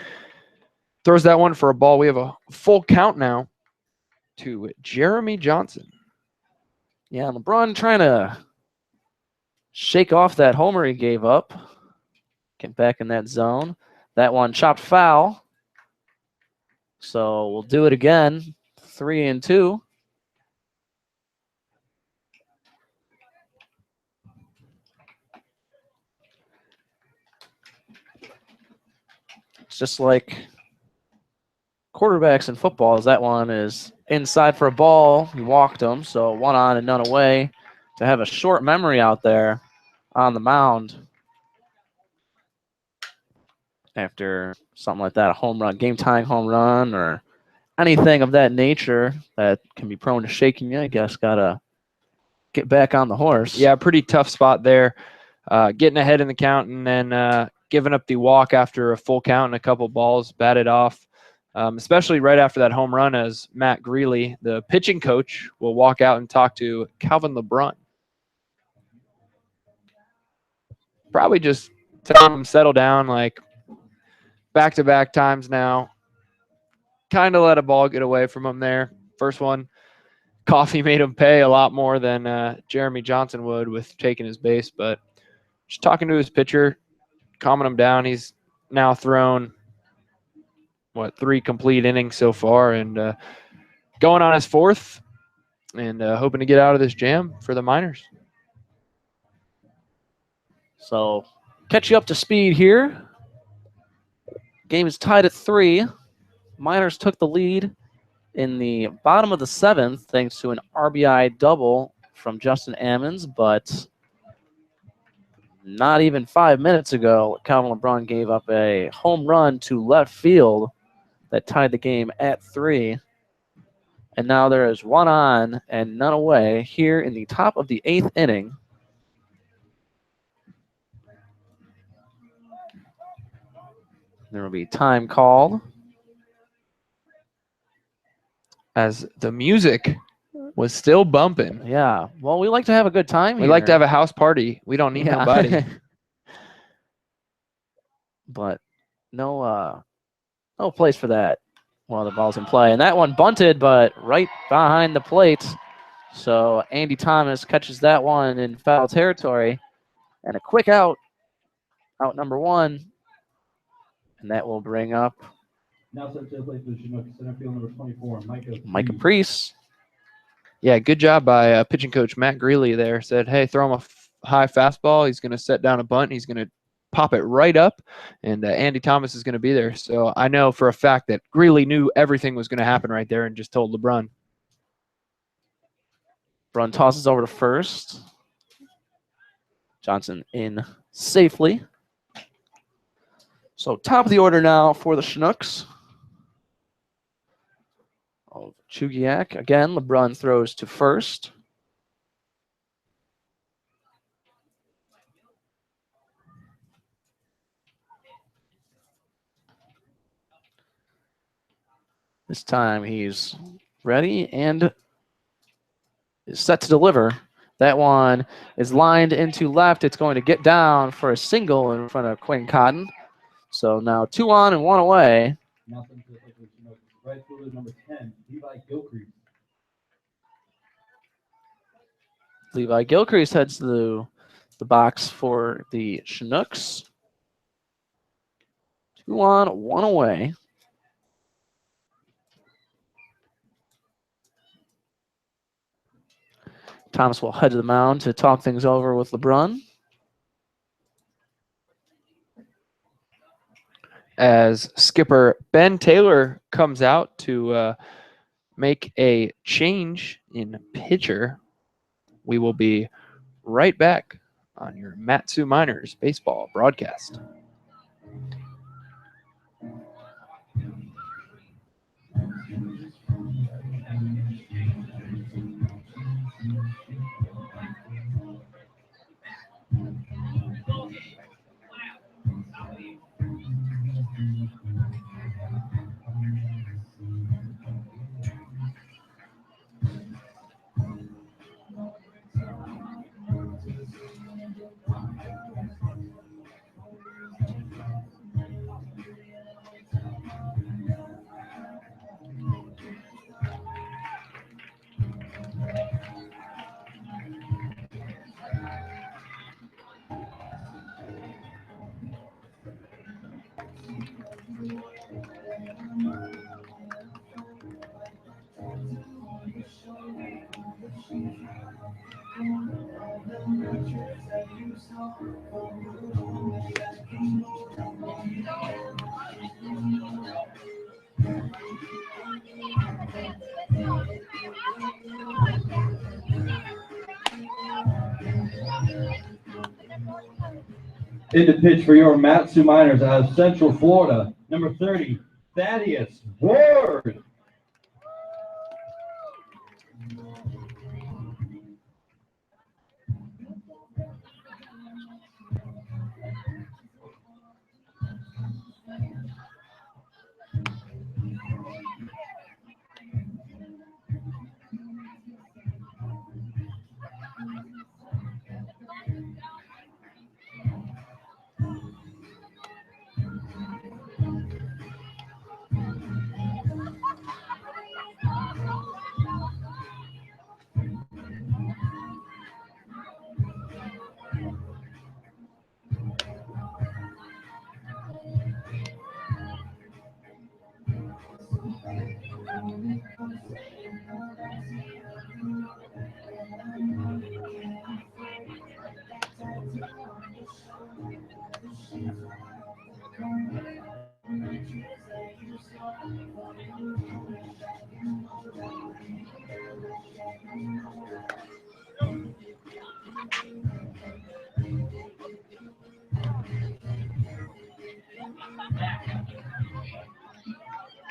throws that one for a ball. We have a full count now to Jeremy Johnson. Yeah, LeBron trying to shake off that homer he gave up. Get back in that zone. That one chopped foul. So we'll do it again. 3-2. It's just like quarterbacks in football. That one is inside for a ball. He walked him, so 1 on and none away. To have a short memory out there on the mound after something like that, a home run, game-tying home run, or anything of that nature that can be prone to shaking you, I guess, got to get back on the horse. Yeah, pretty tough spot there. Getting ahead in the count and then giving up the walk after a full count and a couple balls batted off, especially right after that home run as Matt Greeley, the pitching coach, will walk out and talk to Calvin LeBron. Probably just tell him settle down, like back-to-back times now. Kind of let a ball get away from him there. First one, Coffey made him pay a lot more than Jeremy Johnson would with taking his base, but just talking to his pitcher, calming him down. He's now thrown, 3 complete innings so far and going on his 4th and hoping to get out of this jam for the Miners. So catch you up to speed here. Game is tied at 3. Miners took the lead in the bottom of the 7th thanks to an RBI double from Justin Ammons, but not even 5 minutes ago, Calvin LeBron gave up a home run to left field that tied the game at 3. And now there is 1 on and none away here in the top of the 8th inning. There will be time called. As the music was still bumping. Yeah. Well, we like to have a good time here. We like to have a house party. We don't need nobody. But no place for that while the ball's in play. And that one bunted, but right behind the plate. So Andy Thomas catches that one in foul territory. And a quick out number 1. And that will bring up Now set to play for the Chinooks, center field number 24, Micah Priest. Yeah, good job by pitching coach Matt Greeley there. Said, hey, throw him a high fastball. He's going to set down a bunt. He's going to pop it right up, and Andy Thomas is going to be there. So I know for a fact that Greeley knew everything was going to happen right there and just told LeBron. LeBron tosses over to first. Johnson in safely. So top of the order now for the Chinooks. Chugiak. Again, LeBron throws to first. This time he's ready and is set to deliver. That one is lined into left. It's going to get down for a single in front of Quinn Cotton. So now 2 on and 1 away. Now set to play for the Chinooks, right fielder number 10, Levi Gilcrease. Levi Gilcrease heads to the box for the Chinooks. 2 on, 1 away. Thomas will head to the mound to talk things over with LeBron. As skipper Ben Taylor comes out to make a change in pitcher, we will be right back on your Matsu Miners baseball broadcast. In the pitch for your Matsu Miners out of Central Florida, number 30, Thaddeus Ward.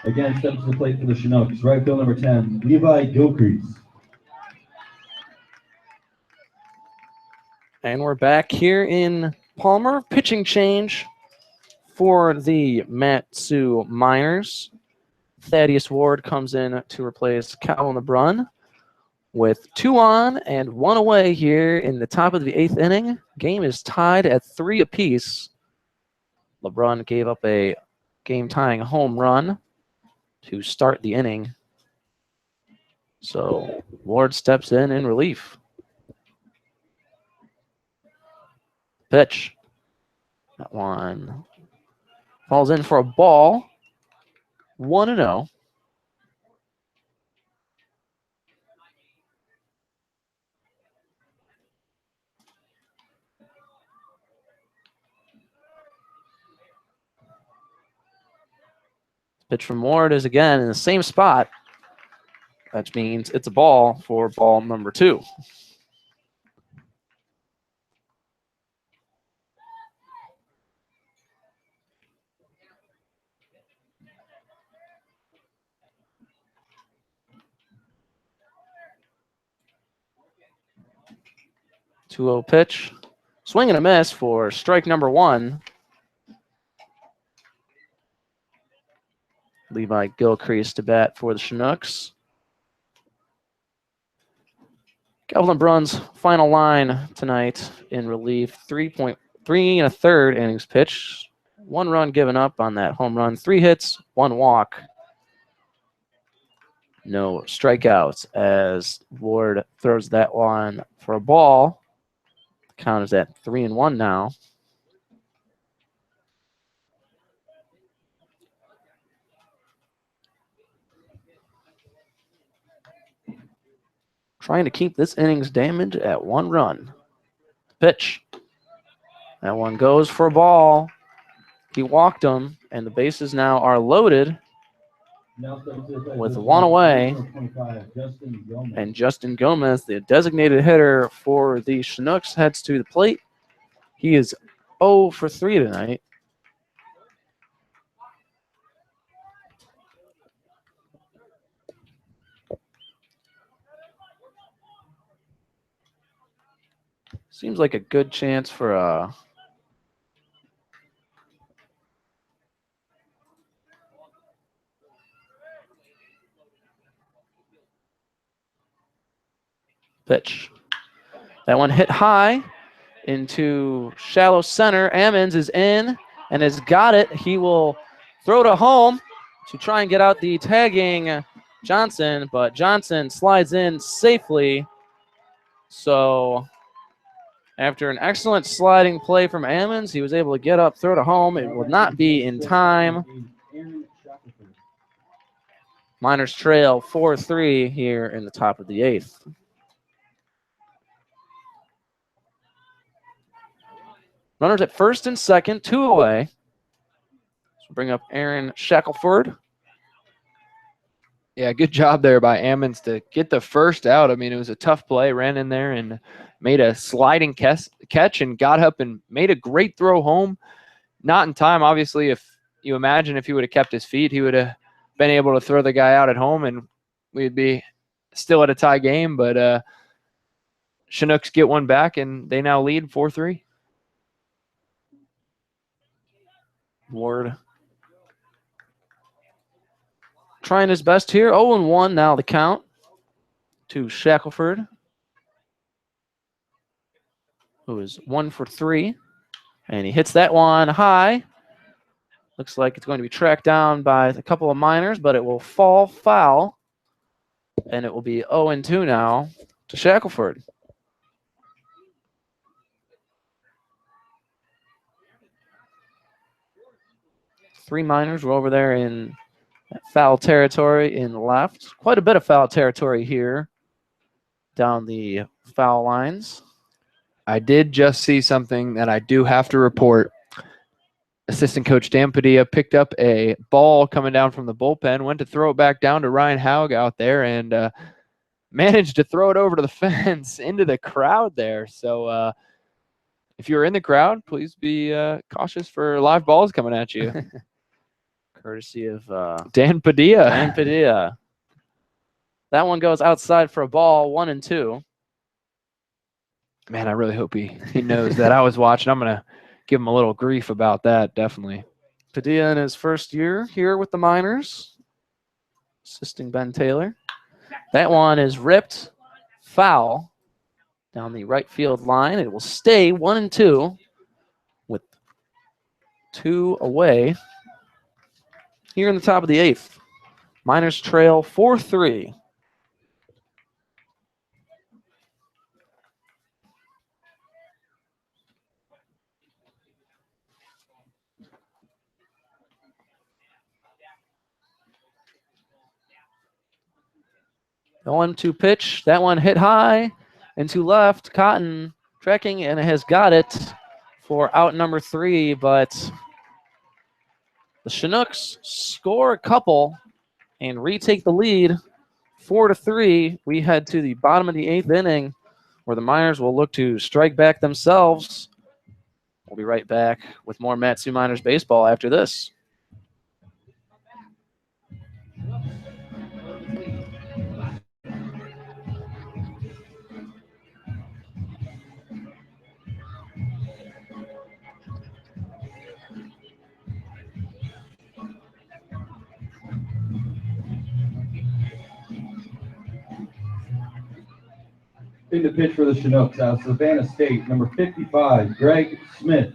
Again, steps to the plate for the Chinooks. Right field number 10, Levi Gilcrease. And we're back here in Palmer. Pitching change for the Matsu Miners. Thaddeus Ward comes in to replace Calvin LeBrun with 2 on and 1 away here in the top of the 8th inning. Game is tied at 3 apiece. LeBrun gave up a game-tying home run to start the inning. So Ward steps in relief. Pitch. That one falls in for a ball. 1-0. Pitch from Ward is again in the same spot. That means it's a ball for ball number 2. Two-zero pitch. Swing and a miss for strike number 1. Levi Gilcrease to bat for the Chinooks. Calvin LeBrun's final line tonight in relief. 3.3 1/3 innings pitched. 1 run given up on that home run. 3 hits, 1 walk. No strikeouts as Ward throws that one for a ball. The count is at 3-1 now. Trying to keep this innings damage at 1 run. Pitch. That one goes for a ball. He walked him, and the bases now are loaded with 1 away. And Justin Gomez, the designated hitter for the Chinooks, heads to the plate. He is 0 for 3 tonight. Seems like a good chance for a pitch. That one hit high into shallow center. Ammons is in and has got it. He will throw to home to try and get out the tagging Johnson, but Johnson slides in safely. So after an excellent sliding play from Ammons, he was able to get up, throw to home. It will not be in time. Miners trail 4-3 here in the top of the 8th. Runners at first and second, 2 away. So bring up Aaron Shackelford. Yeah, good job there by Ammons to get the first out. I mean, it was a tough play. Ran in there and made a sliding catch and got up and made a great throw home. Not in time, obviously. If you imagine if he would have kept his feet, he would have been able to throw the guy out at home and we'd be still at a tie game. But Chinooks get one back and they now lead 4-3. Ward trying his best here. 0-1 now the count to Shackelford, who is 1 for 3. And he hits that one high. Looks like it's going to be tracked down by a couple of Miners, but it will fall foul. And it will be 0-2 now to Shackelford. Three Miners were over there in foul territory in left. Quite a bit of foul territory here down the foul lines. I did just see something that I do have to report. assistant coach Dan Padilla picked up a ball coming down from the bullpen, went to throw it back down to Ryan Haug out there, and managed to throw it over to the fence into the crowd there. So if you're in the crowd, please be cautious for live balls coming at you. Courtesy of Dan Padilla. Dan Padilla. That one goes outside for a ball, 1-2. Man, I really hope he knows that I was watching. I'm going to give him a little grief about that, definitely. Padilla in his first year here with the Miners, assisting Ben Taylor. That one is ripped foul down the right field line. It will stay 1-2 with 2 away here in the top of the 8th. Miners trail 4-3. The 1-2 pitch. That one hit high and to left. Cotton tracking and has got it for out number 3, but the Chinooks score a couple and retake the lead 4-3. We head to the bottom of the 8th inning where the Miners will look to strike back themselves. We'll be right back with more Mat-Su Miners baseball after this. In the pitch for the Chinooks out of Savannah State, number 55, Greg Smith.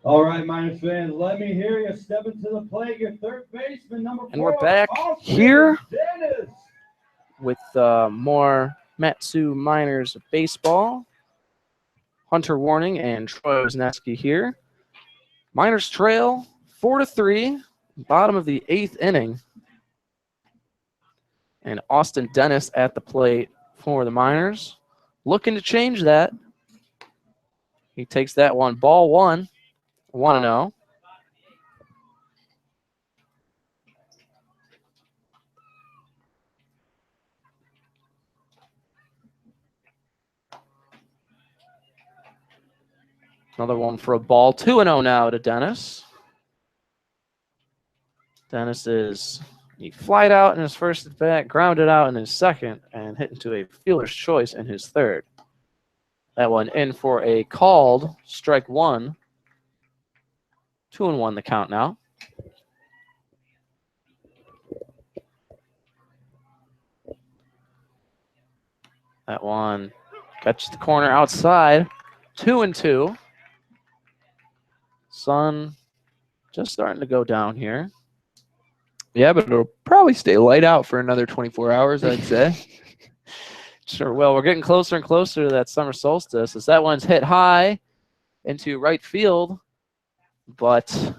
All right, Miners fans, let me hear you step into the plate. Your third baseman, number 4. And we're back Austin here Dennis. with more Mat-Su Miners baseball. Hunter Warning and Troy Wisniewski here. Miners trail 4-3, bottom of the 8th inning. And Austin Dennis at the plate for the Miners. Looking to change that. He takes that one, ball 1, 1-0. Another one for a ball, 2-0 now to Dennis. Dennis he flied out in his first at bat, grounded out in his second, and hit into a fielder's choice in his third. That one in for a called strike 1. 2-1 the count now. That one catches the corner outside. 2-2. Sun just starting to go down here. Yeah, but it'll probably stay light out for another 24 hours, I'd say. Sure. Well, we're getting closer and closer to that summer solstice as that one's hit high into right field, but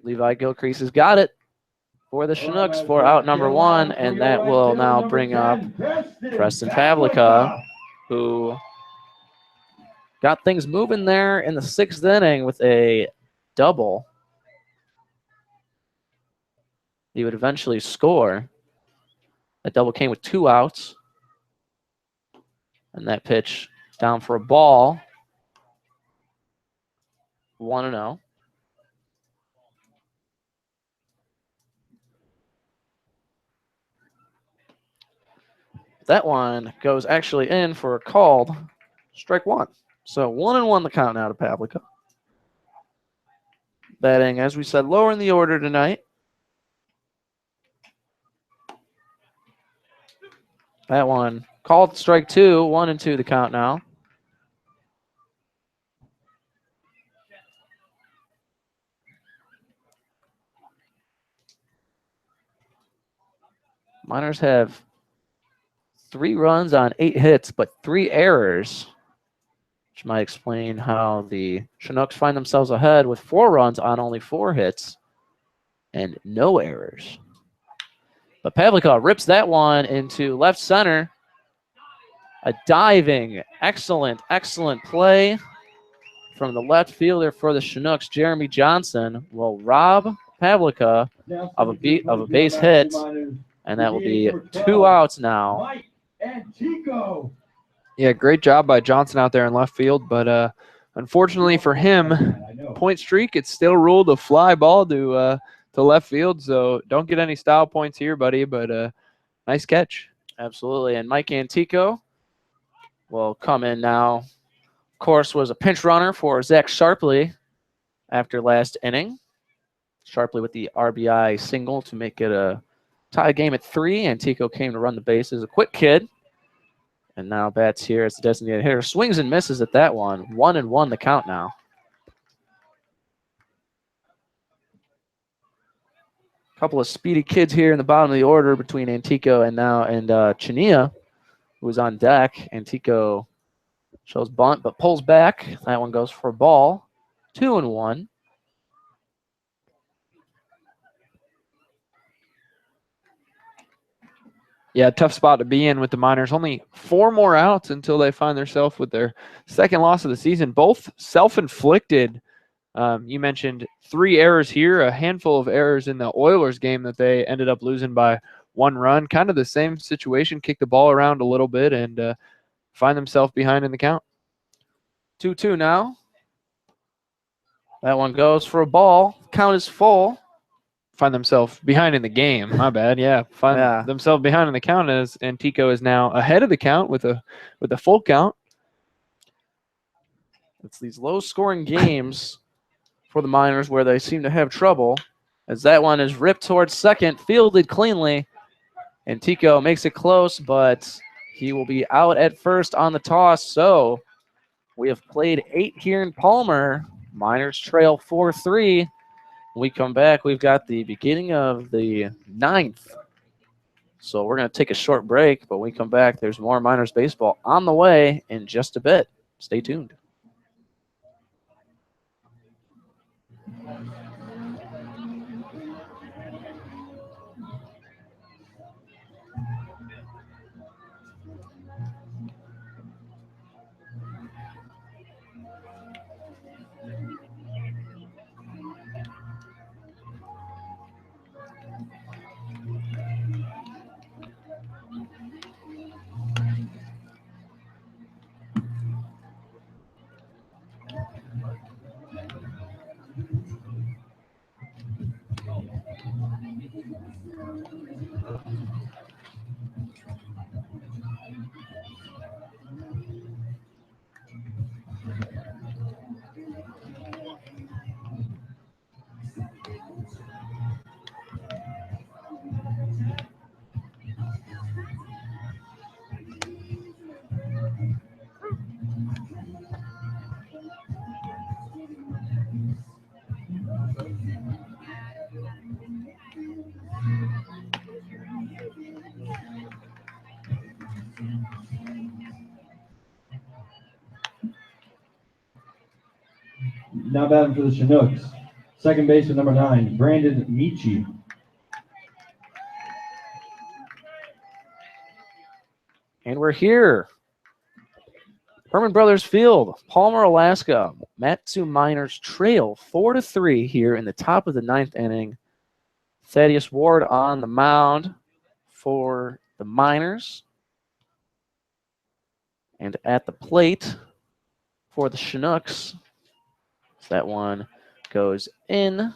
Levi Gilcrease has got it. for the Chinooks for out number 1, and that will now bring up Preston Pavlica, who got things moving there in the 6th inning with a double. He would eventually score. That double came with 2 outs. And that pitch down for a ball. 1-0. That one goes actually in for a called strike 1. So 1-1 the count now to Pavlica. Batting, as we said, lower in the order tonight. That one called strike 2, 1-2 the count now. Miners have 3 runs on 8 hits, but 3 errors, which might explain how the Chinooks find themselves ahead with 4 runs on only 4 hits and no errors. But Pavlica rips that one into left center. A diving, excellent play from the left fielder for the Chinooks, Jeremy Johnson, will rob Pavlica of a base hit, and that will be 2 outs now. Yeah, great job by Johnson out there in left field, but unfortunately for him, point streak, it's still ruled a fly ball to left field, so don't get any style points here, buddy, but nice catch. Absolutely, and Mike Antico will come in now. Of course, was a pinch runner for Zach Sharpley after last inning. Sharpley with the RBI single to make it a tie game at 3. Antico came to run the bases. A quick kid. And now bats here as the designated hitter. Swings and misses at that one. 1-1 the count now. A couple of speedy kids here in the bottom of the order between Antico and Chania, who is on deck. Antico shows bunt, but pulls back. That one goes for a ball. 2-1. Yeah, tough spot to be in with the Miners. Only 4 more outs until they find themselves with their 2nd loss of the season. Both self-inflicted. You mentioned 3 errors here, a handful of errors in the Oilers game that they ended up losing by 1 run. Kind of the same situation, kick the ball around a little bit and find themselves behind in the count. 2-2 now. That one goes for a ball. Count is full. Find themselves behind in the game. My bad. Yeah, find themselves behind in the count as Antico is now ahead of the count with a full count. It's these low-scoring games for the Miners where they seem to have trouble, as that one is ripped towards second, fielded cleanly. Antico makes it close, but he will be out at first on the toss. So we have played 8 here in Palmer. Miners trail 4-3. When we come back, we've got the beginning of the 9th. So we're going to take a short break, but when we come back, there's more Miners baseball on the way in just a bit. Stay tuned. Now batting for the Chinooks. Second baseman number 9, Brandon Michi. And we're here. Herman Brothers Field, Palmer, Alaska. Matsu Miners trail 4-3 here in the top of the 9th inning. Thaddeus Ward on the mound for the Miners. And at the plate for the Chinooks, that one goes in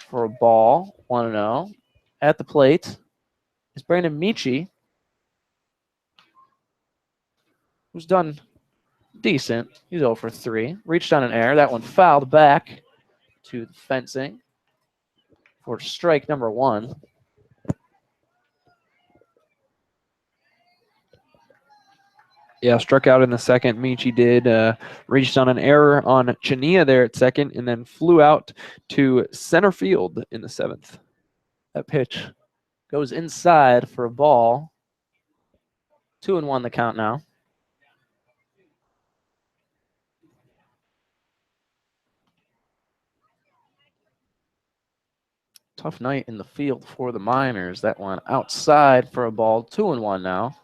for a ball, 1-0. At the plate is Brandon Michi, who's done decent. He's 0 for 3. Reached on an error. That one fouled back to the fencing for strike number 1. Yeah, struck out in the second. Michi did. Reached on an error on Chania there at second, and then flew out to center field in the 7th. That pitch goes inside for a ball. 2-1 the count now. Tough night in the field for the Miners. That one outside for a ball. 2-1 now.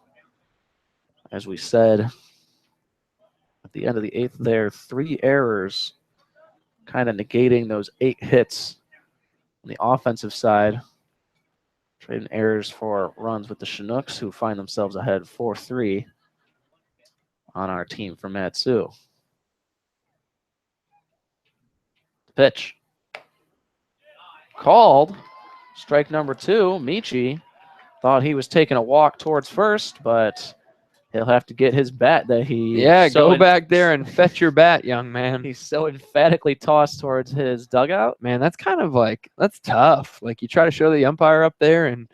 As we said at the end of the 8th there, 3 errors kind of negating those 8 hits on the offensive side. Trading errors for runs with the Chinooks, who find themselves ahead 4-3 on our team for Matsu. Pitch. Called. Strike number 2. Michi thought he was taking a walk towards first, but he'll have to get his bat that he... Yeah, go back there and fetch your bat, young man. He's so emphatically tossed towards his dugout. Man, that's kind of like, that's tough. Like, you try to show the umpire up there, and,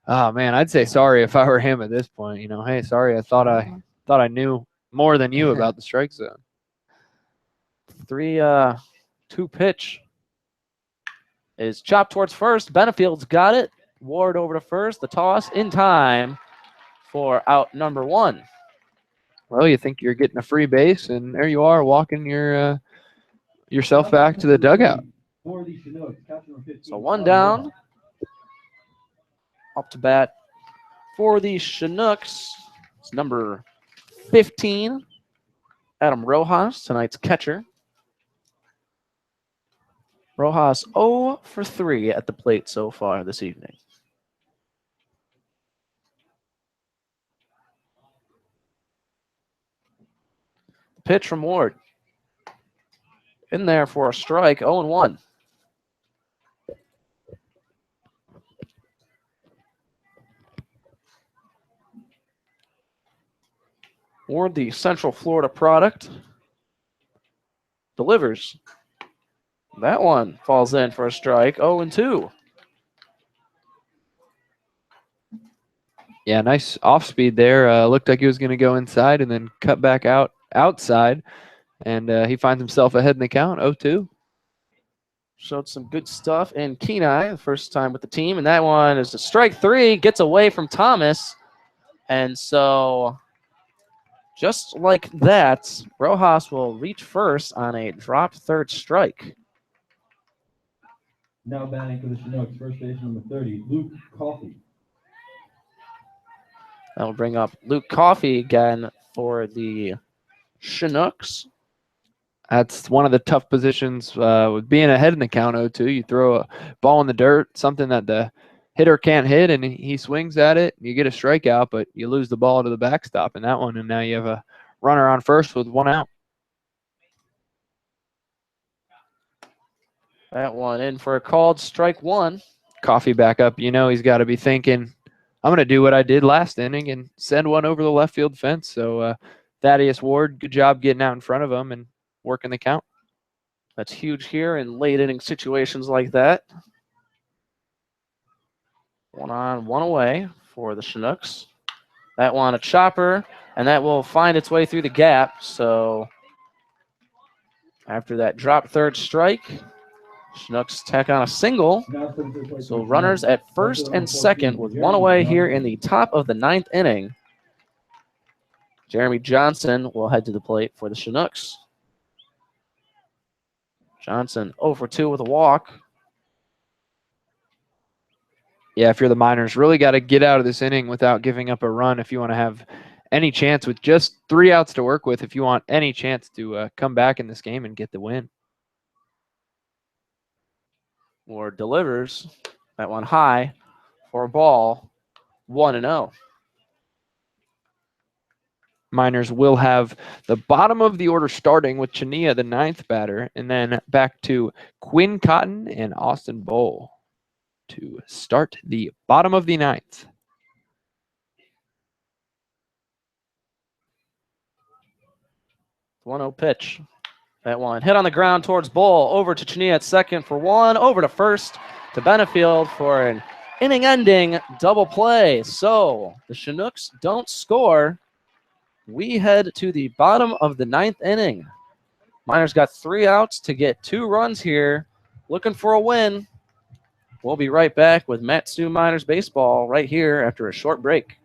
oh, man, I'd say sorry if I were him at this point. You know, hey, sorry, I thought I knew more than you about the strike zone. 3-2 pitch is chopped towards first. Benefield's got it. Ward over to first. The toss in time for out number 1. Well, you think you're getting a free base, and there you are walking your yourself back to the dugout. So 1 down. Up to bat for the Chinooks. It's number 15, Adam Rojas, tonight's catcher. Rojas 0 for 3 at the plate so far this evening. Pitch from Ward. In there for a strike, 0-1. Ward, the Central Florida product, delivers. That one falls in for a strike, 0-2. Yeah, nice off speed there. Looked like he was going to go inside and then cut back outside. And he finds himself ahead in the count, 0-2. Showed some good stuff in Kenai the first time with the team. And that one is a strike 3, gets away from Thomas. And so just like that, Rojas will reach first on a dropped 3rd strike. Now batting for the Chinooks, first base number 30, Luke Coffey. That will bring up Luke Coffey again for the Chinooks. That's one of the tough positions with being ahead in the count 0-2. You throw a ball in the dirt, something that the hitter can't hit, and he swings at it. You get a strikeout, but you lose the ball to the backstop in that one, and now you have a runner on first with 1 out. That one in for a called strike 1. Coffee back up. You know he's got to be thinking, I'm going to do what I did last inning and send one over the left field fence. So Thaddeus Ward, good job getting out in front of him and working the count. That's huge here in late inning situations like that. 1 on, 1 away for the Chinooks. That one a chopper, and that will find its way through the gap. So after that drop 3rd strike, Chinooks tack on a single. So runners at first and second with 1 away here in the top of the 9th inning. Jeremy Johnson will head to the plate for the Chinooks. Johnson 0 for 2 with a walk. Yeah, if you're the Miners, really got to get out of this inning without giving up a run if you want to have any chance with just 3 outs to work with, if you want any chance to come back in this game and get the win. Ward delivers that one high for a ball, 1-0. Miners will have the bottom of the order starting with Chania, the 9th batter, and then back to Quinn Cotton and Austin Bowl to start the bottom of the 9th. 1-0 pitch. That one hit on the ground towards Bowl, over to Chania at second for 1, over to first to Benefield for an inning-ending double play. So the Chinooks don't score. We head to the bottom of the 9th inning. Miners got 3 outs to get 2 runs here, looking for a win. We'll be right back with Mat-Su Miners baseball right here after a short break.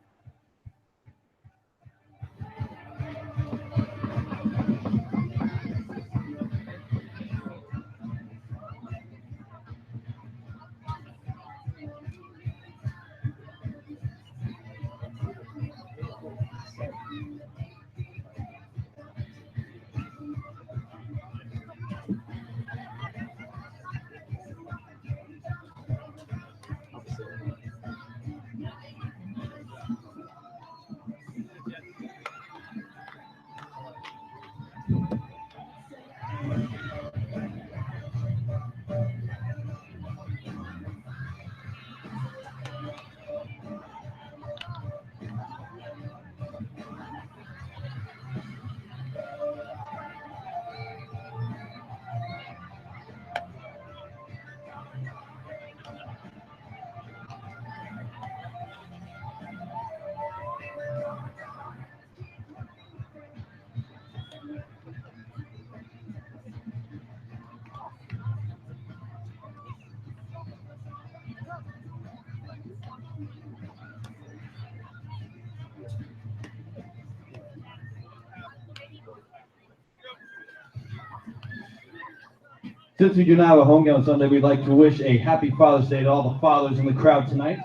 Since we do not have a home game on Sunday, we'd like to wish a happy Father's Day to all the fathers in the crowd tonight.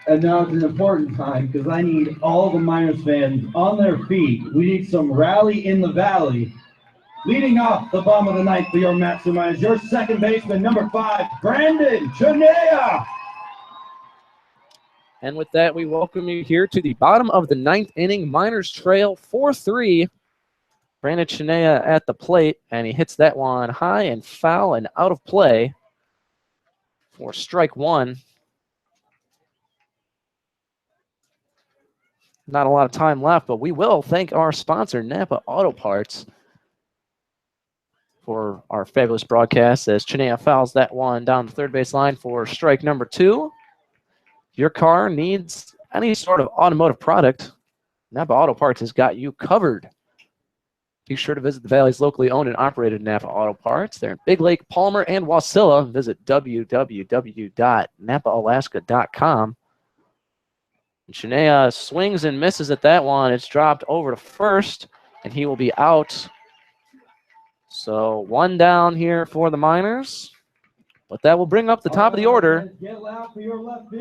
And now it's an important time because I need all the Miners fans on their feet. We need some rally in the valley. Leading off the bottom of the 9th for your Mat-Su Miners, your second baseman, number 5, Brandon Chania. And with that, we welcome you here to the bottom of the 9th inning. Miners trail 4-3. Brandon Chania at the plate, and he hits that one high and foul and out of play for strike 1. Not a lot of time left, but we will thank our sponsor, Napa Auto Parts, for our fabulous broadcast as Chania fouls that one down the third base line for strike number 2. If your car needs any sort of automotive product, Napa Auto Parts has got you covered. Be sure to visit the Valley's locally owned and operated Napa Auto Parts. They're in Big Lake, Palmer, and Wasilla. Visit www.napaalaska.com. Chania swings and misses at that one. It's dropped over to first, and he will be out. So 1 down here for the Miners. But that will bring up the top of the order.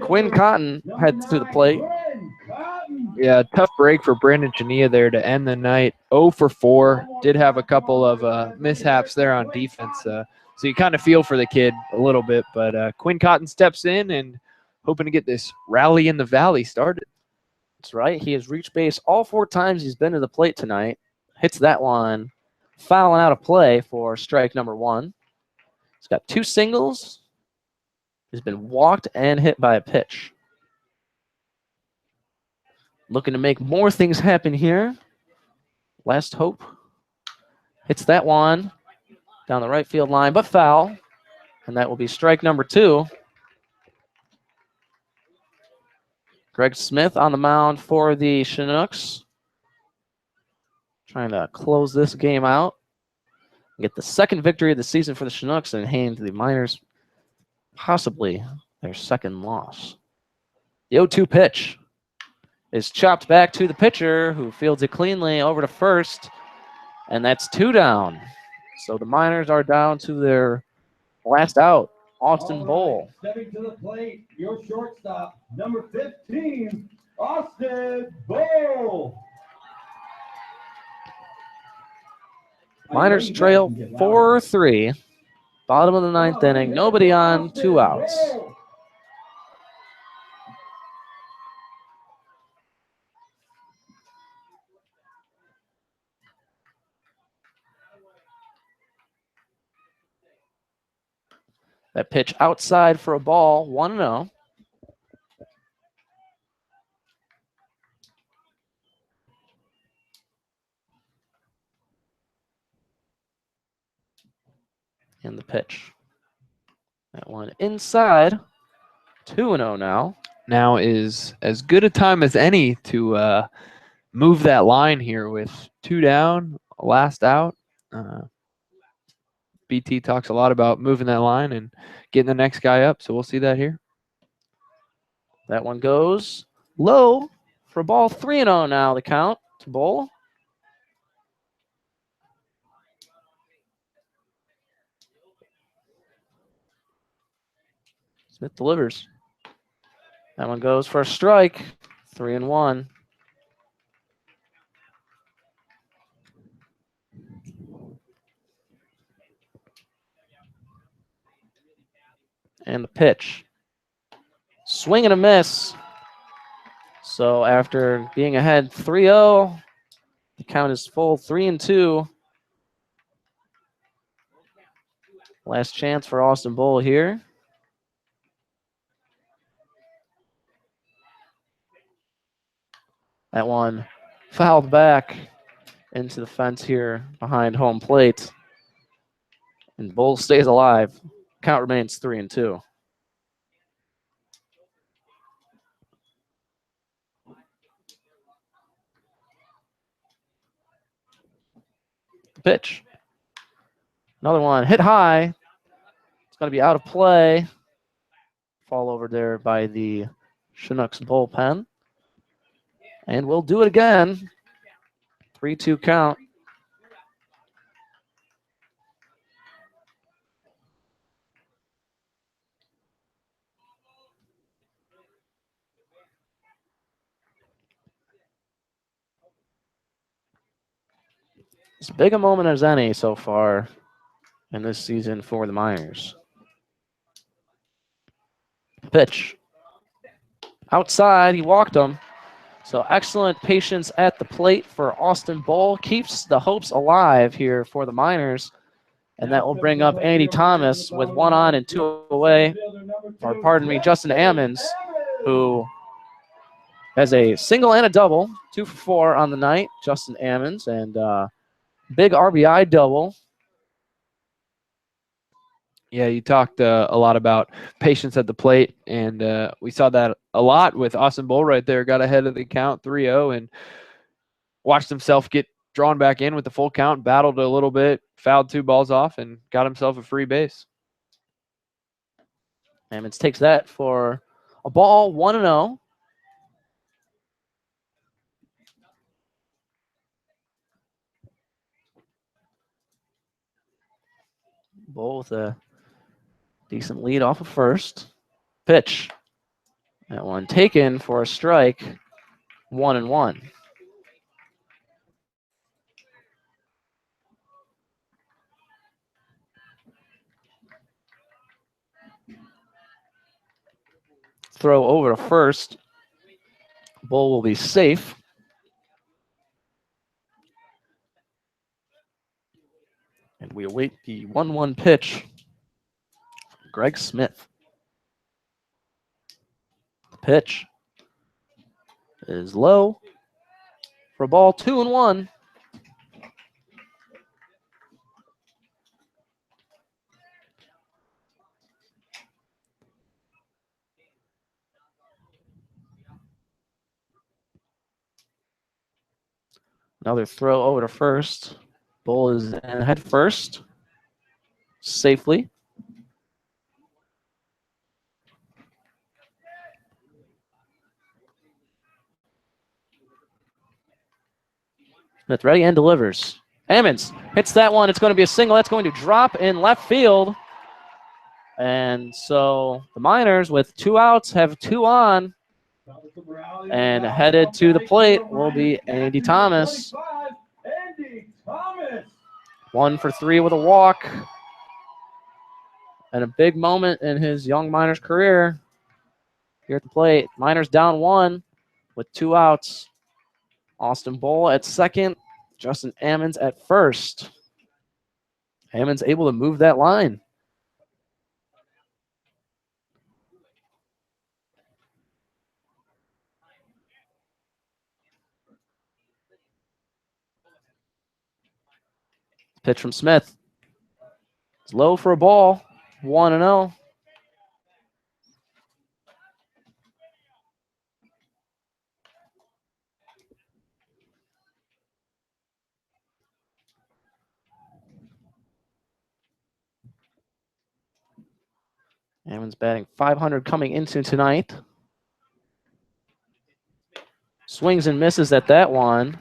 Quinn Cotton heads to the plate. Yeah, tough break for Brandon Chania there to end the night. 0 for 4. Did have a couple of mishaps there on defense. So you kind of feel for the kid a little bit. But Quinn Cotton steps in and hoping to get this rally in the valley started. That's right. He has reached base all 4 times he's been to the plate tonight. Hits that one, fouling out of play for strike number 1. He's got 2 singles. He's been walked and hit by a pitch. Looking to make more things happen here. Last hope. Hits that one down the right field line, but foul. And that will be strike number 2. Greg Smith on the mound for the Chinooks. Trying to close this game out. Get the second victory of the season for the Chinooks and hand to the Miners possibly their second loss. The 0-2 pitch is chopped back to the pitcher, who fields it cleanly over to first, and that's 2 down. So the Miners are down to their last out Austin Bowl. Stepping to the plate, your shortstop, number 15, Austin Bowl. Miners trail 4-3. Bottom of the ninth inning. Nobody on, 2 outs. That pitch outside for a ball, 1-0. And the pitch. That one inside, 2-0 now. Now is as good a time as any to move that line here with 2 down, last out. BT talks a lot about moving that line and getting the next guy up, so we'll see that here. That one goes low for a ball, 3-0 now the count to Bowl. Smith delivers. That one goes for a strike, 3-1. And the pitch. Swing and a miss. So after being ahead 3-0, the count is full, 3-2. Last chance for Austin Bowl here. That one fouled back into the fence here behind home plate. And Bowl stays alive. Count remains 3-2. The pitch. Another one hit high. It's going to be out of play. Fall over there by the Chinooks bullpen. And we'll do it again. 3-2 count. As big a moment as any so far in this season for the Miners. Pitch. Outside, he walked him. So excellent patience at the plate for Austin Bowl. Keeps the hopes alive here for the Miners. And that will bring up Andy Thomas with 1 on and 2 away. Or pardon me, Justin Ammons, who has a single and a double. 2 for 4 on the night, Justin Ammons. And big RBI double. Yeah, you talked a lot about patience at the plate, and we saw that a lot with Austin Bowl right there. Got ahead of the count 3-0 and watched himself get drawn back in with the full count, battled a little bit, fouled 2 balls off, and got himself a free base. Ammons takes that for a ball, 1-0. Bowl with a decent lead off of first. Pitch. That one taken for a strike. 1-1. Throw over to first. Bull will be safe. And we await the 1-1 pitch. Greg Smith. The pitch is low for a ball, 2-1. Another throw over to first. Bull is in head first. Safely. Smith ready and delivers. Ammons hits that one. It's going to be a single. That's going to drop in left field. And so the Miners, with 2 outs, have 2 on. And headed to the plate will be Andy Thomas. 1 for 3 with a walk. And a big moment in his young Miners career here at the plate. Miners down 1 with 2 outs. Austin Bull at second. Justin Ammons at first. Ammons able to move that line. Pitch from Smith. It's low for a ball. 1-0. Ammons batting .500 coming into tonight. Swings and misses at that one.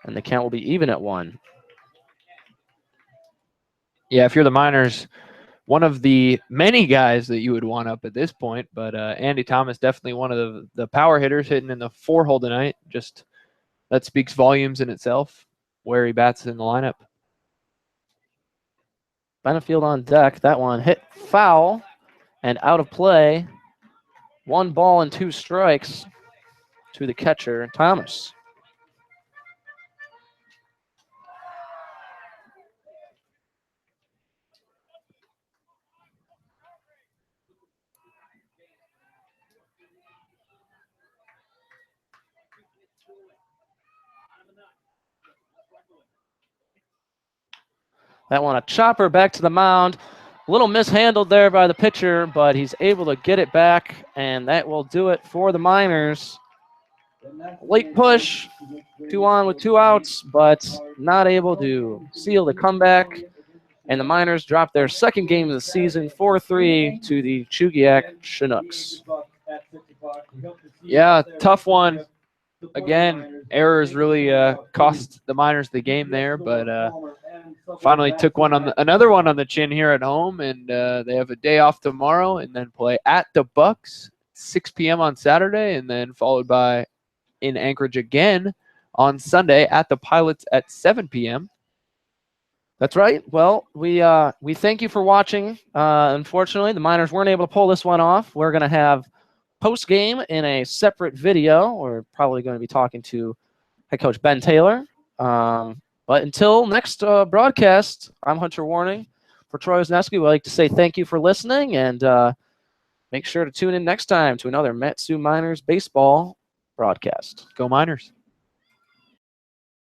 And the count will be even at 1. Yeah, if you're the Miners, one of the many guys that you would want up at this point, but Andy Thomas definitely one of the power hitters hitting in the 4-hole tonight. Just that speaks volumes in itself where he bats in the lineup. Benefield on deck. That one hit foul and out of play. 1 ball and 2 strikes to the catcher, Thomas. That one, a chopper back to the mound. A little mishandled there by the pitcher, but he's able to get it back, and that will do it for the Miners. Late push, 2 on with 2 outs, but not able to seal the comeback. And the Miners drop their second game of the season, 4-3 to the Chugiak Chinooks. Yeah, tough one. Again, errors really cost the Miners the game there, but finally took another one on the chin here at home, and they have a day off tomorrow and then play at the Bucks 6 p.m. on Saturday, and then followed by in Anchorage again on Sunday at the Pilots at 7 p.m. That's right. Well, we thank you for watching. Unfortunately, the Miners weren't able to pull this one off. We're going to have post-game in a separate video. We're probably going to be talking to head coach Ben Taylor. But until next broadcast, I'm Hunter Warning. For Troy Wisniewski, we'd like to say thank you for listening, and make sure to tune in next time to another Matsu Miners baseball broadcast. Go Miners.